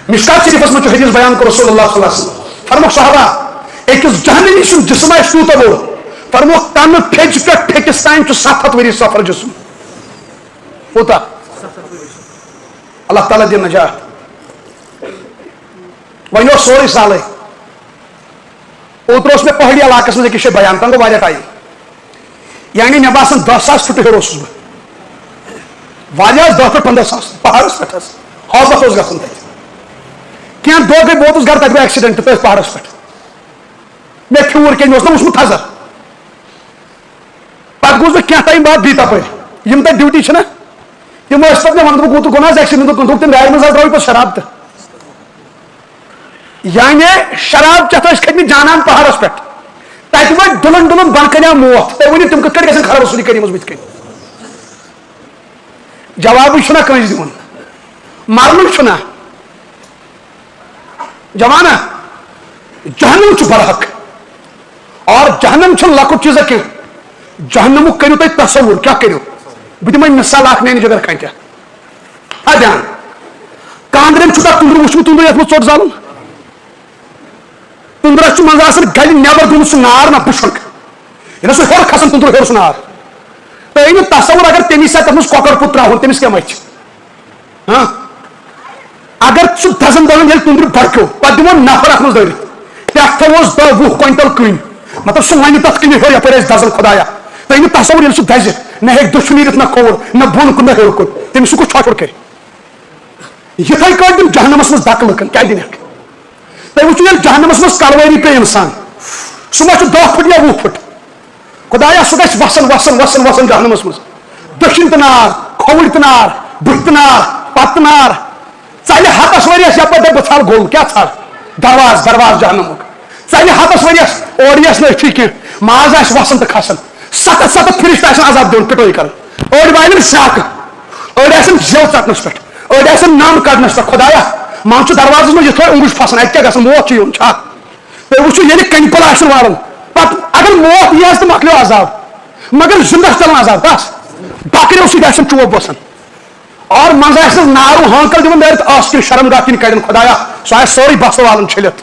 مشکات شریفس منٛز چھُ حدیث بیان کوٚر رسول اللہ صلی اللہ علیہ وسلم فرموکھ صحابہ أکِس جہنمی سُنٛد جسم آسہِ تیوٗتاہ بوٚڑ فرموکھ تَمہِ پھیٚجہِ پٮ۪ٹھ پھیٚکِس تانۍ چھُ 700 ؤری سفر جسم کوٗتاہ اللہ تعالیٰ دِن نجات وۄنۍ اوس سورُے سہلٕے اوترٕ اوس مےٚ پہاڑی علاقس منٛز أکِس جایہِ بیان تَنہٕ گوٚو واریاہ ٹایم یعنی مےٚ باسان 10,000 فُٹہٕ ہیوٚر اوسُس بہٕ واریاہ 10 پٮ۪ٹھ 15 پہاڑس پٮ۪ٹھ حظ حٲصِل اوس گژھان تتہِ کینٛہہ دۄہ گٔے بہٕ ووتُس گرٕ تتہِ گوٚو ایکسیڈنٹ تٔتھۍ پہاڑس پٮ۪ٹھ مےٚ پھیوٗر کینٛہہ مےٚ اوس نہٕ وٕچھمُت تھزر پتہٕ گوٚوُس بہٕ کینٛہہ ٹایم بعد بیٚیہِ تپٲرۍ یِم تتہِ ڈیوٹی چھِنہ تِم ٲسۍ پتہٕ مےٚ ونان دوٚپُکھ گوٚو نہ حظ ایکسیڈنٹ دوٚپُکھ تِم گاڑِ منٛز حظ ترٛٲوِو پتہٕ شراب تہٕ یعنی شراب چٮ۪تھ ٲسۍ کھٔتۍمٕتۍ جانان پہاڑس پٮ۪ٹھ تتہِ وٲتۍ ڈُلن بۄنہٕ کنہِ آو موت تُہۍ ؤنِو تِم کِتھ کٲٹھۍ گژھن خراب رسوٗلی کریٖمس بٕتھِ کَنۍ جوابٕے چھُنہ کٲنٛسہِ دِوان مرنُک چھُنہ جوانا جہنم چھُ برحق اور جہنم چھُنہٕ لۄکُٹ چیٖزا کینٛہہ جہنمُک کٔرِو تُہۍ تصوُر کیٛاہ کٔرِو بہٕ دِمے مثال اکھ میانہِ جگہ کھنٛٹہِ دھیان کانٛگرٮ۪ن چھُ تتھ تُندرٕ وٕچھمُت تُندرٕ یتھ منٛز ژوٚٹ زالُن تُندرس چھُ منٛزٕ آسان گلہِ نٮ۪بر گوٚمُت سُہ نار نہ بُشُن ییٚلہِ سُہ ہیوٚر کھسان تُندرٕ ہیوٚر سُہ نار تُہۍ أنِو تصوُر اگر تمہِ ساتہٕ تتھ منٛز کۄکر پوٚت تراوُن تٔمِس کیٛاہ مچہِ اگر سُہ دزن دزن ییٚلہِ تُندرِ بڑکیو پتہٕ دِمو نفر اتھ منٛز دٲرِتھ تتھ تھاووس 10-20 کوینٹل کٕنۍ مطلب سُہ وَنہِ تتھ کِنہِ ہیوٚر یپٲرۍ آسہِ دزان خۄدایا تُہۍ أنِو تصوُر ییٚلہِ سُہ دزِ نہ ہیٚکہِ دٔچھُن نیٖرِتھ نہ کھووُر نہ بۄن کُن نہ ہیوٚر کُن تٔمِس سُہ کُس ژھۄٹھ کرِ یِتھٕے کٲٹھۍ دِم جہنمس منٛز دکہٕ لُکن کیٛاہ دِنکھ تُہۍ وٕچھِو ییٚلہِ جہنمس منٛز کلوٲری پیٚیہِ اِنسان سُہ ما چھُ 10 پھٕٹ یا 20 پھٕٹ خۄدایا سُہ گژھِ وسان وسان وسان وسان جہنمس منٛز دٔچھِنۍ تہِ نار کھووٕرۍ تہِ نار بٕتھِ تہِ نار پتہٕ تہِ نار ژَلہِ ہتس ؤریس یپٲرۍ دپہِ بہٕ ژھانڈٕ گوٚل کیٛاہ ژھانڈ درواز جہنمُک ژَلہِ ہتس ؤریس اورٕ یِیَس نہٕ أچھی کینٛہہ ماز آسہِ وسان تہٕ کھسان 7 فرشتہٕ آسن عذاب دِوان پِٹٲے کران أڑۍ والٮ۪ن شاکہٕ أڑۍ آسن زٮ۪و ژٹنس پٮ۪ٹھ أڑۍ آسن نم کڑنس پٮ۪ٹھ خۄدایا مان چھُ دروازس منٛز یِتھٲے اوٚنٛگُج پھسان اَتہِ کیٛاہ گژھان موت چھُ یُن چھا تُہۍ وٕچھِو ییٚلہِ کنہِ پل آسن والُن پتہٕ اگر موت یی آسہِ تہٕ مۄکلیو عذاب مگر زنٛدٕ چلان عذاب بس بکریو سۭتۍ آسن چوب بسان اور منٛزٕ آسٮ۪س نارو ہانکل دِوان دٲرِتھ ٲس کِنۍ شرم گاہ کِنۍ کڑن خۄدایا سُہ آسہِ سورُے بستہٕ والان چھٔلِتھ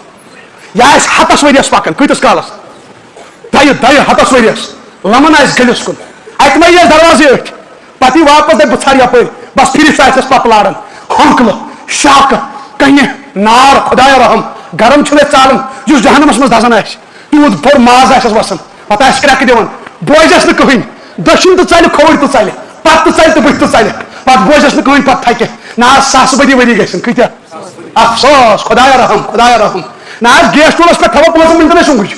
یہِ آسہِ ہتس ؤریس پکان کۭتِس کالس دَیہِ ہتس ؤریس لمن آسہِ گٔلِس کُن اَتہِ ما یِیَس دروازٕ أٹھۍ پتہٕ یی واپس دپہِ بہٕ ژھانڈٕ یپٲرۍ بس فرشتہٕ آسٮ۪س پتہٕ لاران ہانکلہٕ شاکہٕ کنہِ نار خۄدایا رحم گرم چھُنہٕ اَتہِ ژالان یُس جہنمس منٛز دزان آسہِ تیوٗت بوٚڑ ماز آسٮ۪س وسان پتہٕ آسہِ کرٛٮ۪کہٕ دِوان بوزٮ۪س نہٕ کٕہٕنۍ دٔچھِنۍ تہِ ژَلہِ کھووٕرۍ تہِ ژَلہِ پتہٕ تہِ ژَلہِ تہٕ بٕتھِ تہِ ژَلہِ پتہٕ بوزٮ۪س نہٕ کٕہٕنۍ پتہٕ تھکہِ نہ حظ 100 ؤری گژھن کۭتیاہ افسوس خۄدایا رحم نہ حظ گیس ٹوٗلس پٮ۪ٹھ تھاوو 5 مِنٹن أسۍ اوٚنٛگُج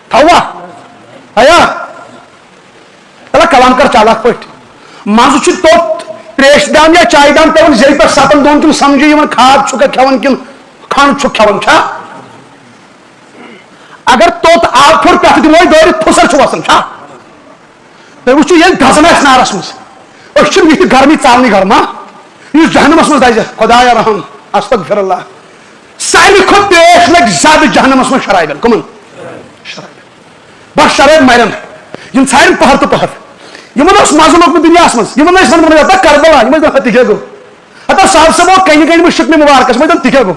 تھاوا ایا چلا کلام کر چالاک پٲٹھۍ منٛزٕ چھُ توٚت تریش دام یا چایہِ دام پیوان زیٚیہِ پٮ۪ٹھ 7 دۄہن کِنہٕ سمجھے یِوان کھاد چھُکھا کھٮ۪وان کِنہٕ کھنٛڈ چھُکھ کھٮ۪وان چھا اگر توت آب پھر پہ دمو دورت پھسر وسان تھی وچو یل دزن آس نارس مز یہ گرمی ژالنی گرما اس جہنمس مز دزِ خدایا رحم استغفر اللہ ساروی کھت پیش لگ زیادہ جہنمس مز شرابن کمن شرابن بس شراب مرن یم ژھارن پہر تو پہر یمن اس مزہ لوگ دنیا مز یمن ون ہتا کربلا یمن تہ گو ہتا صاحب صاحب کنہ گنڈ شکم مبارکس مجھے تہ گو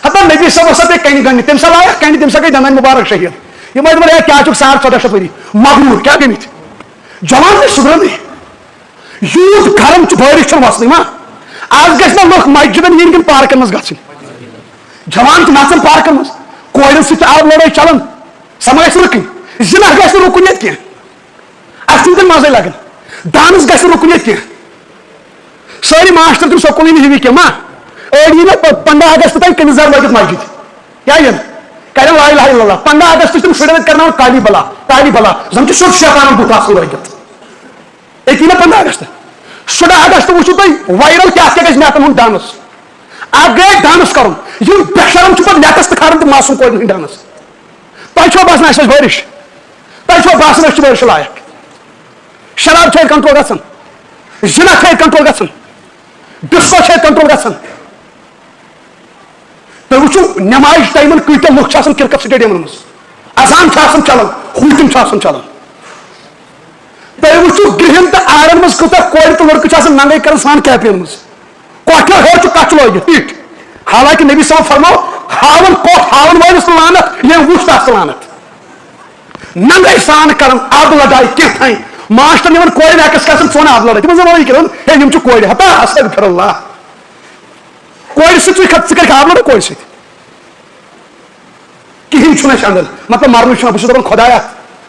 ہتا نبی صاحب ہسا پہ کنہ گنڈ تم سا لائق کنہ تم سا گئی دندن مبارک شہید یہ دپان کیا چھ 1400 وری مغرور کیا گمت جوان نہیں سدرن یوت گرم بارش وسن ما آج گھس نا لوگ مسجدن ین کن پارکن مز گھن جوان تو نژن پارکن مز کورن ست آب لڑائی چلان سم گھس رکن زنا گھس رکن یت کی اتھ دن مزے لگن ڈانس گھس رکن یت کی ساری ماسٹر تم سکول ہی کی ما اڑی نا 15 اگست تک کنزار لگت مسجد کیا یہ کرن لا الہ الا اللہ 15 اگست تم شڑ کرنا کالی بلا زم چھ شیطان بوت آسن لگت ایتی نا 15 اگست 16 اگست وچھو تھی وائرل کیا گھس میتن ہند ڈانس اگ گئے ڈانس کرن یم بشرم چھ نیٹس کھارن تو معصوم کورن ہند ڈانس تہ چھو باسان اس بارش تہ چھو باسان اس بارش لائق شراب چھ کنٹرول گژھان زنا چھ کنٹرول گژھان ڈسکو چھ کنٹرول گژھان تہ وچھو نماز ٹائمن کۭتیاہ لُکھ چھ آسان کرکٹ سٹیڈیمن مز اذان چھ آسان چلان ہوٹم چھ آسان چلان تہ وچھو گرہن تہ آرن مز کوتاہ کورِ تہ لڑکہ چھ آسان ننگے کران سان کیپین مز کوٹھیو ہیٚور چھ کچھ لٲگِتھ پیٖٹھ حالانکہ نبی صاحب فرماو ہاون کوٹ ہاون وٲلِس لعنت یم وُچھ تس لعنت ننگے سان کران آب لڑائی کینٛہہ ماسٹر نِوان کورِ ایکس کھسان ژھون آب لڑائی تمن زن کران ہے یم چھ کورِ ہتا استغفر اللہ کورِ سۭتۍ ژٕ کَرکھ آب لڑائی کورِ سۭتۍ کہین چھُنہٕ اَسہِ اندر مطلب مرنٕے چھُنہٕ بہٕ چھُس دپان خدایا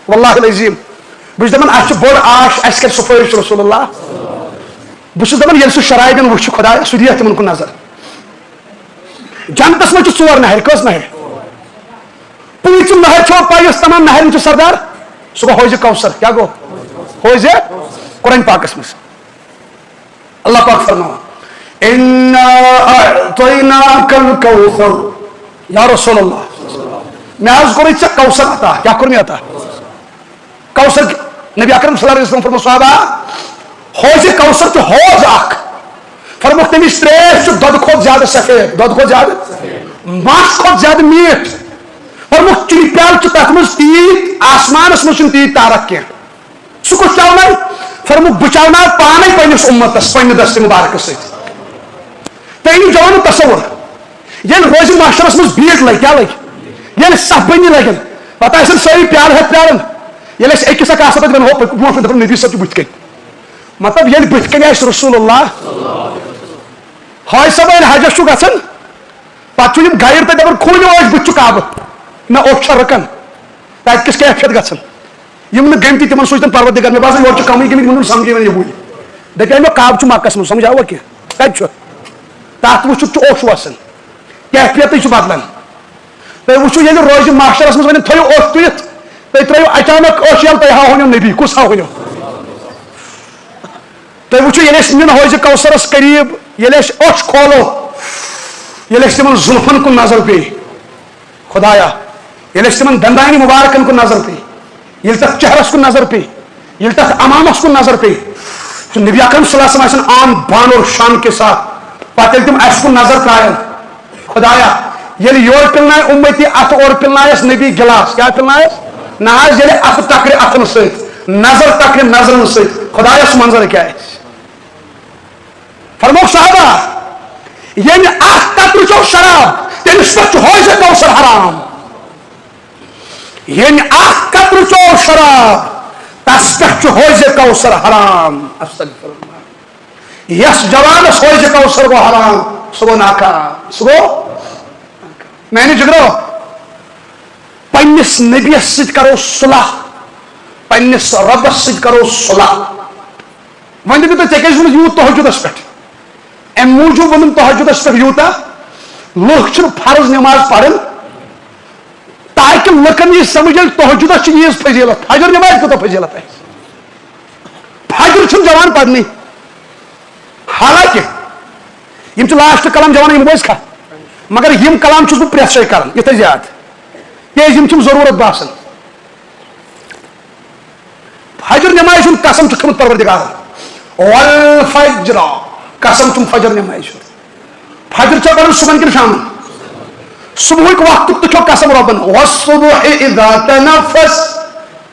واللہ العظیٖم بہٕ چھُس دپان اَسہِ چھُ بوٚڑ آش اَسہِ کَرِ سُفٲرِش رسول اللہ بہٕ چھُس دپان ییٚلہِ سُہ شرابن وٕچھِ خدایا سُہ دِیَکھ تِمن کُن نظر جنتس منٛز چھِ 4 نہرِ کٔژ نہرِ پوٗنٛژِم نہر چھو پاے یۄس تمام نہرن چھُ سردار سُہ گوٚو حوضِ کوثر کیٛاہ گوٚو حوضِ قرآن پاکس منٛز اللہ پاک فرماوان اِنَّا أَعْطَيْنَاكَ الْكَوْثَرَ یا رسول اللہ میں حظ کوٚرُے ژےٚ کوثر عطا کیٛاہ کوٚر مےٚ عطا کوثر نبی اکرم صلی اللہ علیہ وسلم فرمو صحابہ حوضِ کوثر چھُ حوض اکھ فرموکھ تمِچ تریش چھُ دۄدٕ کھۄتہٕ زیادٕ سفید دۄدٕ کھۄتہٕ زیادٕ ماچھ کھۄتہٕ زیادٕ میٖٹھ فرموکھ چِنہِ پیالہٕ چھِ تتھ منٛز تیٖتۍ آسمانس منٛز چھِنہٕ تیٖتۍ تارک کینٛہہ سُہ کُس چاوناے فرموکھ بہٕ چاوناو پانے پننِس اُمتس پننہِ دستہِ مُبارکس سۭتۍ تُہۍ أنِو جوانو تصور ییٚلہِ روزِ ماشٹرس منٛز بیٖٹ لگہِ کیٛاہ لگہِ ییٚلہِ صف بٔنی لگن پتہٕ آسن سٲری پیالہٕ ہٮ۪تھ پیاران ییٚلہِ أسۍ أکِس اکھ آسان پتہٕ ہو برونٛٹھ کُن دپان نبی صٲب چھُ بٕتھِ کَنۍ مطلب ییٚلہِ بٕتھِ کَنۍ آسہِ رسول اللہ حاج صٲبن حجس چھُ گژھان پتہٕ چھُ یِم گایِڈ تتہِ دپان کھوٗلِو ٲسۍ بٕتھِ چھُ کعبہٕ نہ اوٚٹ چھا رُکان تتہِ کِس کیفیت گژھان یم نہٕ گٔمتی تِمن سوٗزۍ تِم پروردِگار مےٚ باسان یورٕ چھِ کمٕے گٔمٕتۍ یِمن سمجھے وۄنۍ یِہُے دپے مےٚ کعبہٕ چھُ مکس منٛز سمجھاوا کینٛہہ کتہِ چھُ تتھ وٕچھِتھ چھُ اوٚش وسان کیفیتٕے چھُ بدلان تُہۍ وٕچھِو ییٚلہِ روزِ ماشٹرس منٛز وۄنۍ تھٲیِو اوٚش تُلِتھ تُہۍ ترٛٲیِو اچانک اوٚش ییٚلہِ تُہۍ ہاوہونیو نبی کُس ہاوہونیو تُہۍ وٕچھِو ییٚلہِ أسۍ نِن حوضِ کوثرس قریٖب ییٚلہِ أسۍ اوٚش کھولو ییٚلہِ أسۍ تِمن زُلفن کُن نظر پیٚیہِ خدایا ییٚلہِ أسۍ تِمن دندانہِ مُبارکن کُن نظر پیٚیہِ ییٚلہِ تتھ چہرس کُن نظر پیٚیہِ ییٚلہِ تتھ امامس کُن نظر پیٚیہِ نبی اکرم صلی اللہ علیہ وسلم آسان آن بان اور شان کے ساتھ پتہٕ ییٚلہِ تِم اسہِ کُن نظر ترٛاون خدایا ییٚلہِ یورٕ پِلنایہِ اُمتی اتھٕ اورٕ پِلنایس نبی گِلاس کیٛاہ پِلنایس نہ حظ ییٚلہِ اتھٕ تکرِ اتھن سۭتۍ نظر تکرِ نظرن سۭتۍ خدایا سُہ منظر کیٛاہ آسہِ فرموکھ صحابہ ییٚمہِ اکھ قطرٕ چیوٚو شراب تٔمِس پٮ۪ٹھ چھُ حوضِ کوثر حرام ییٚمہِ اکھ قطرٕ چیوٚو شراب تس پٮ۪ٹھ چھُ حوضِ کوثر حرام استغفر اللہ یس جوانس حوضِ کوثر گوٚو حرام سُہ گوٚو ناکام سُہ گوٚو میانہِ جگرو پننِس نبیس سۭتۍ کرو صلح پننِس رۄبس سۭتۍ کرو صلح وۄنۍ دٔپِو تُہۍ ژےٚ کیازِ ووٚنُتھ یوٗت تہجدس پٮ۪ٹھ امہِ موٗجوٗب ووٚنُم تہجدس پٮ۪ٹھ یوٗتاہ لُکھ چھِنہٕ فرض نٮ۪ماز پران تاکہِ لُکن یی سمجھ ییٚلہِ تہجدس چھِ ییٖژ فضیلت فجر نٮ۪مازِ کوٗتاہ فضیلت آسہِ فجر چھُنہٕ جوان پرنٕے حالانکہِ یِم چھِ لاسٹ کلام جوان یِم بوزکھا مگر یِم کلام چھُس بہٕ پرٛٮ۪تھ جایہِ کران یہِ تھٲے یاد تم ضرورت باسان فجر نماز قسم کھمت پروردگار والفجر قسم تم فجر نماز فجر چھ پڑھن صبح کن شام صبح وقت تو قسم ربن والصبح اذا تنفس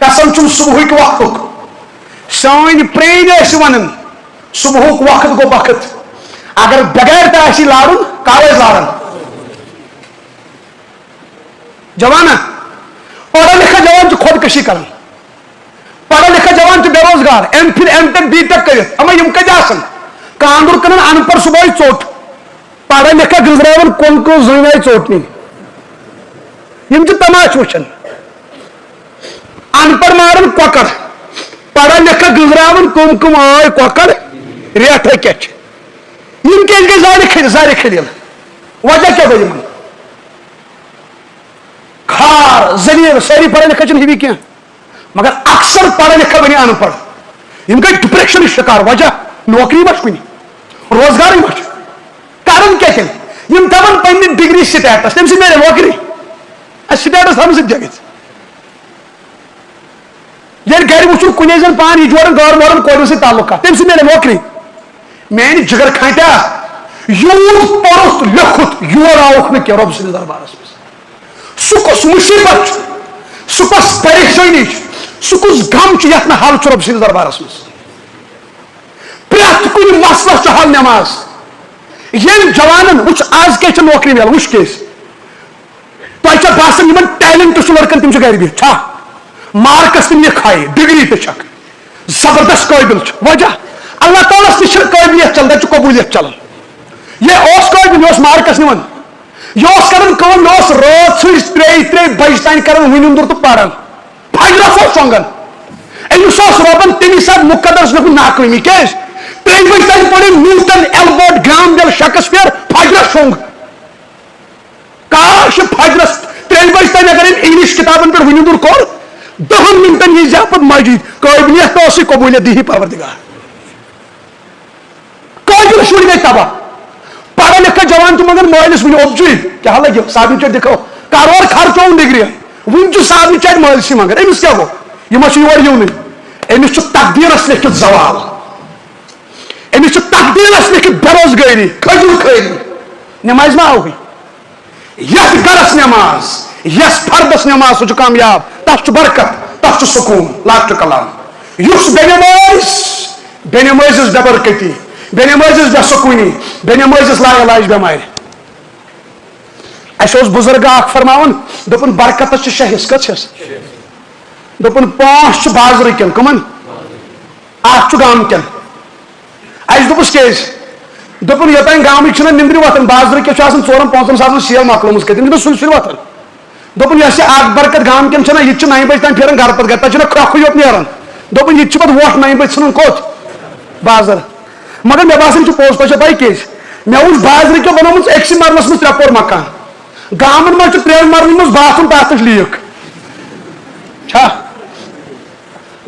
قسم تم صبح وقت سان پرین ون صبح وقت گو وقت اگر بغیر تھی لارن کاغذ لارن جوانا پڑھا لکھا جوان خودکشی کرن پڑھا لکھا جوان بے روزگار ایم پھر ایم ٹیک بی ٹیک کرت اما یم کتہ آسن کاندر کنن ان پڑھ صبح ژوٹ پڑھا لکھا گزراون کون کو زنائی ژوٹنی یم تماش وچھن ان پڑھ مارن کوکر پڑھا لکھا گزراون کم کم آئے کوکر ریٹ ہے کیا یم کے زاری کھڑیل وجہ کیا گئی من کھار زلیل ساری پڑھا لکھا چن ہی کیا مگر اکثر پڑھا لکھا بنی ان پڑھ یم گئی ڈپریشن شکار وجہ نوکری مچ کنی روزگار مچ کارن کیا چل یم دپن پننہِ ڈگری سٹیٹس تم سے میرے نوکری سٹیٹس تھاؤ سک جگہ یل گھر وچھو کنے زن پان یہ جوڑن گور مورن کورن سے تعلق تم سے میرے نوکری میری جگر کھانٹا یوت پرست لکھت یور آوک نہ کیا رب سٕنٛدِس دربارس مز سکس مصیبت سکس پریشانی سکس غم یت نا حل رب سٕنٛدِس دربارس مز پرٛٮ۪تھ کُنہِ مسلس چھُ حل نماز ییٚلہِ جوانن وٕچھ آز کیٛاہ چھِ نوکری ملان وٕچھ کیٛازِ تۄہہِ چھا باسان یِمن ٹیلنٹ چھُ لڑکن تِم چھِ گرِ بِہِتھ چھا مارکس تہِ نِکھ ہاے ڈگری تہِ چھکھ زبردست قٲبِل چھُ وجہ اللہ تعالیٰ تہِ چھِ قٲبلیت چلان تتہِ چھُ قبوٗلیت چلان یہ قٲبِل یہِ اوس مارکس نِوان یہ کران کٲم یہ رات ژھٕرۍ 3 بجہِ تام کران وٕنِنٛدُر تہٕ پران فجرس اوس شۄنٛگان أمِس اوس رۄبن تمہِ ساتہٕ مُقدر چھُنکھ ناکٲمی کیٛازِ 3 بجہِ تام پٔرِن نیوٹن ایلبرٹ گرام بیل شیکسپیر فجرس شۄنٛگ کاش فجرس 3 بجہِ تام اگر أمۍ انگلش کتابن پٮ۪ٹھ وٕنِنٛدُر کوٚر 10 منٹن یی زِ پتہٕ مسجد قٲبلیت تہِ اوسُے قبوٗلیت دِہی پروردگار قٲبِل شُرۍ گٔے تباہ پڑھا لکھا جوان تو مگر مالس ون اوبجی کیا لگی صاحب چٹ دکھو کارور خرچو ڈگری ون صاحب چٹ مالسی مگر امس کیا گو یہ یور یون امس تقدیرس لکھت زوال امس تقدیرس لکھت بے روزگاری کھجر خٲری نماز ما آوی یس گرس نماز یس فردس نماز سہ کامیاب تس برکت تس سکون لاسٹ کلام اس بے نمازس بے برکتی بے نمازس بے سکونی بے نمازس لا علاج بیمار اس بزرگ اخ فرماون دپن برکتس 6 حصہٕ کٔژ حصہٕ دپن 5 بازر کن کمن 8 گام کن اس دپس کیٛازِ دپن یوتان گامٕکۍ چھِنہٕ نِندرِ وۄتھان بازر کیٛاہ چھُ آسان 4-5 ساسن سیل مۄکلٲمٕژ کتہِ دپن سُلہِ سُلہِ وۄتھان دپن یۄس یہِ اکھ برکت گام کٮ۪ن چھنہ یہِ تہِ چھِ 9 بجہِ تام پھیران گرٕ پتہٕ گرٕ تتہِ چھُنہ کھرٛکھٕے یوت نیران دپن یہِ تہِ چھِ پتہٕ وۄٹھ 9 بجہِ ژھٕنان کوٚت بازر مگر مے باسان پوز پٲٹھۍ پاے کیٛازِ مےٚ وٕچھ بازرٕ کیٛو بنومُت أکسٕے مرلس منٛز 3 پور مکان گامن منٛز چھُ 3 مرلن منٛز باتھ روٗم تتھ تہِ چھِ لیٖک چھا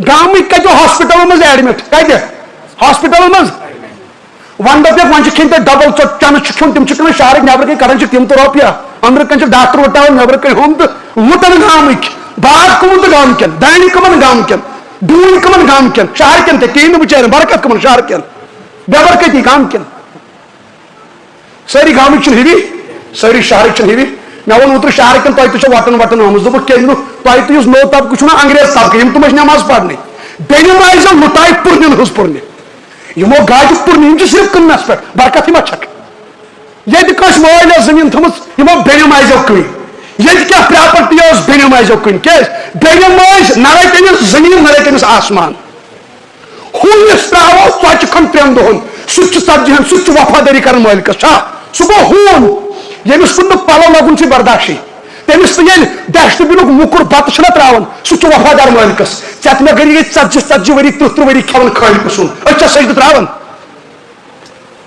گامٕکۍ کتہِ ہاسپٹلن منٛز ایڈمٹ کتہِ ہاسپٹلن منٛز ون دپیکھ وۄنۍ چھِ کھٮ۪نۍ تتہِ ڈبل ژۄٹ چنہٕ چھُ کھیوٚن تِم چھِ کٕنان شہرٕکۍ نیبرٕ کنۍ کران چھِ تِم تہِ رۄپیہِ أنٛدرٕ کنۍ چھِ ڈاکٹر وٕٹاوان نیبرٕ کنۍ ہُم تہٕ لُٹان گامٕکۍ باغ کٕمن تہٕ گام کٮ۪ن دانہِ کٕمن گام کٮ۪ن ڈوٗنۍ کٕمن گام کٮ۪ن شہر کٮ۪ن تہِ کِہیٖنۍ نہٕ بِچارٮ۪ن برکت کٕمن شہر کٮ۪ن بے برکتی گام کٮ۪ن سٲری گامٕکۍ چھِنہٕ ہِوی سٲری شہرٕکۍ چھِنہٕ ہِوی مےٚ ووٚن اوترٕ شہرٕ کٮ۪ن تۄہہِ تہِ چھو وٹان وٹان آمٕژ دوٚپُکھ کیٛازِ نہٕ تۄہہِ تہِ یُس نوٚو طبقہٕ چھُ نہ انگریز طبقہٕ یِم تِم ٲسۍ نٮ۪ماز پرنٕے بے نٮ۪مازیو لُٹایہِ پُرنٮ۪ن ہٕنٛز پُرنہِ یِمو گاجہِ پُرنہِ یِم چھِ صرف کٕننس پٮ۪ٹھ برکتٕے ما چھکھ ییٚتہِ کٲنٛسہِ مٲلۍ ٲس زٔمیٖن تھٲومٕژ یِمو بے نٮ۪مازیو کٕنۍ ییٚتہِ کیٛاہ پراپرٹی ٲس بے نٮ۪مازیو کٕنۍ کیٛازِ بے نٮ۪مٲزۍ نہ رَٹہِ أمِس زٔمیٖن نہ رَٹہِ أمِس آسمان ہوٗنِس ترٛاوو ژۄچہِ کھنٛڈ 3 دۄہن سُہ تہِ چھُ ژتجی ہن سُہ تہِ چھُ وفادٲری کران مٲلکس چھا سُہ گوٚو ہوٗن ییٚمِس کُن نہٕ پلو لگُن چھُ برداشی تٔمِس تہِ ییٚلہِ ڈسٹہٕ بِنُک موٚکُر بتہٕ چھُنہ تراوان سُہ چھُ وفادار مٲلکس ژےٚ مےٚ گٔے ییٚتہِ 40 ؤری 30 ؤری کھٮ۪وان خٲلقہٕ سُنٛد أسۍ چھا سجدٕ تراوان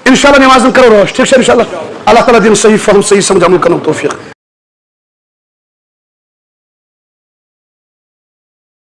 انشاء اللہ نمازن کرو روش ٹھیک ہے انشاء اللہ اللہ تعالیٰ دِن صحیح فہم صحیح سمجھ عمل کرنُک توفیٖق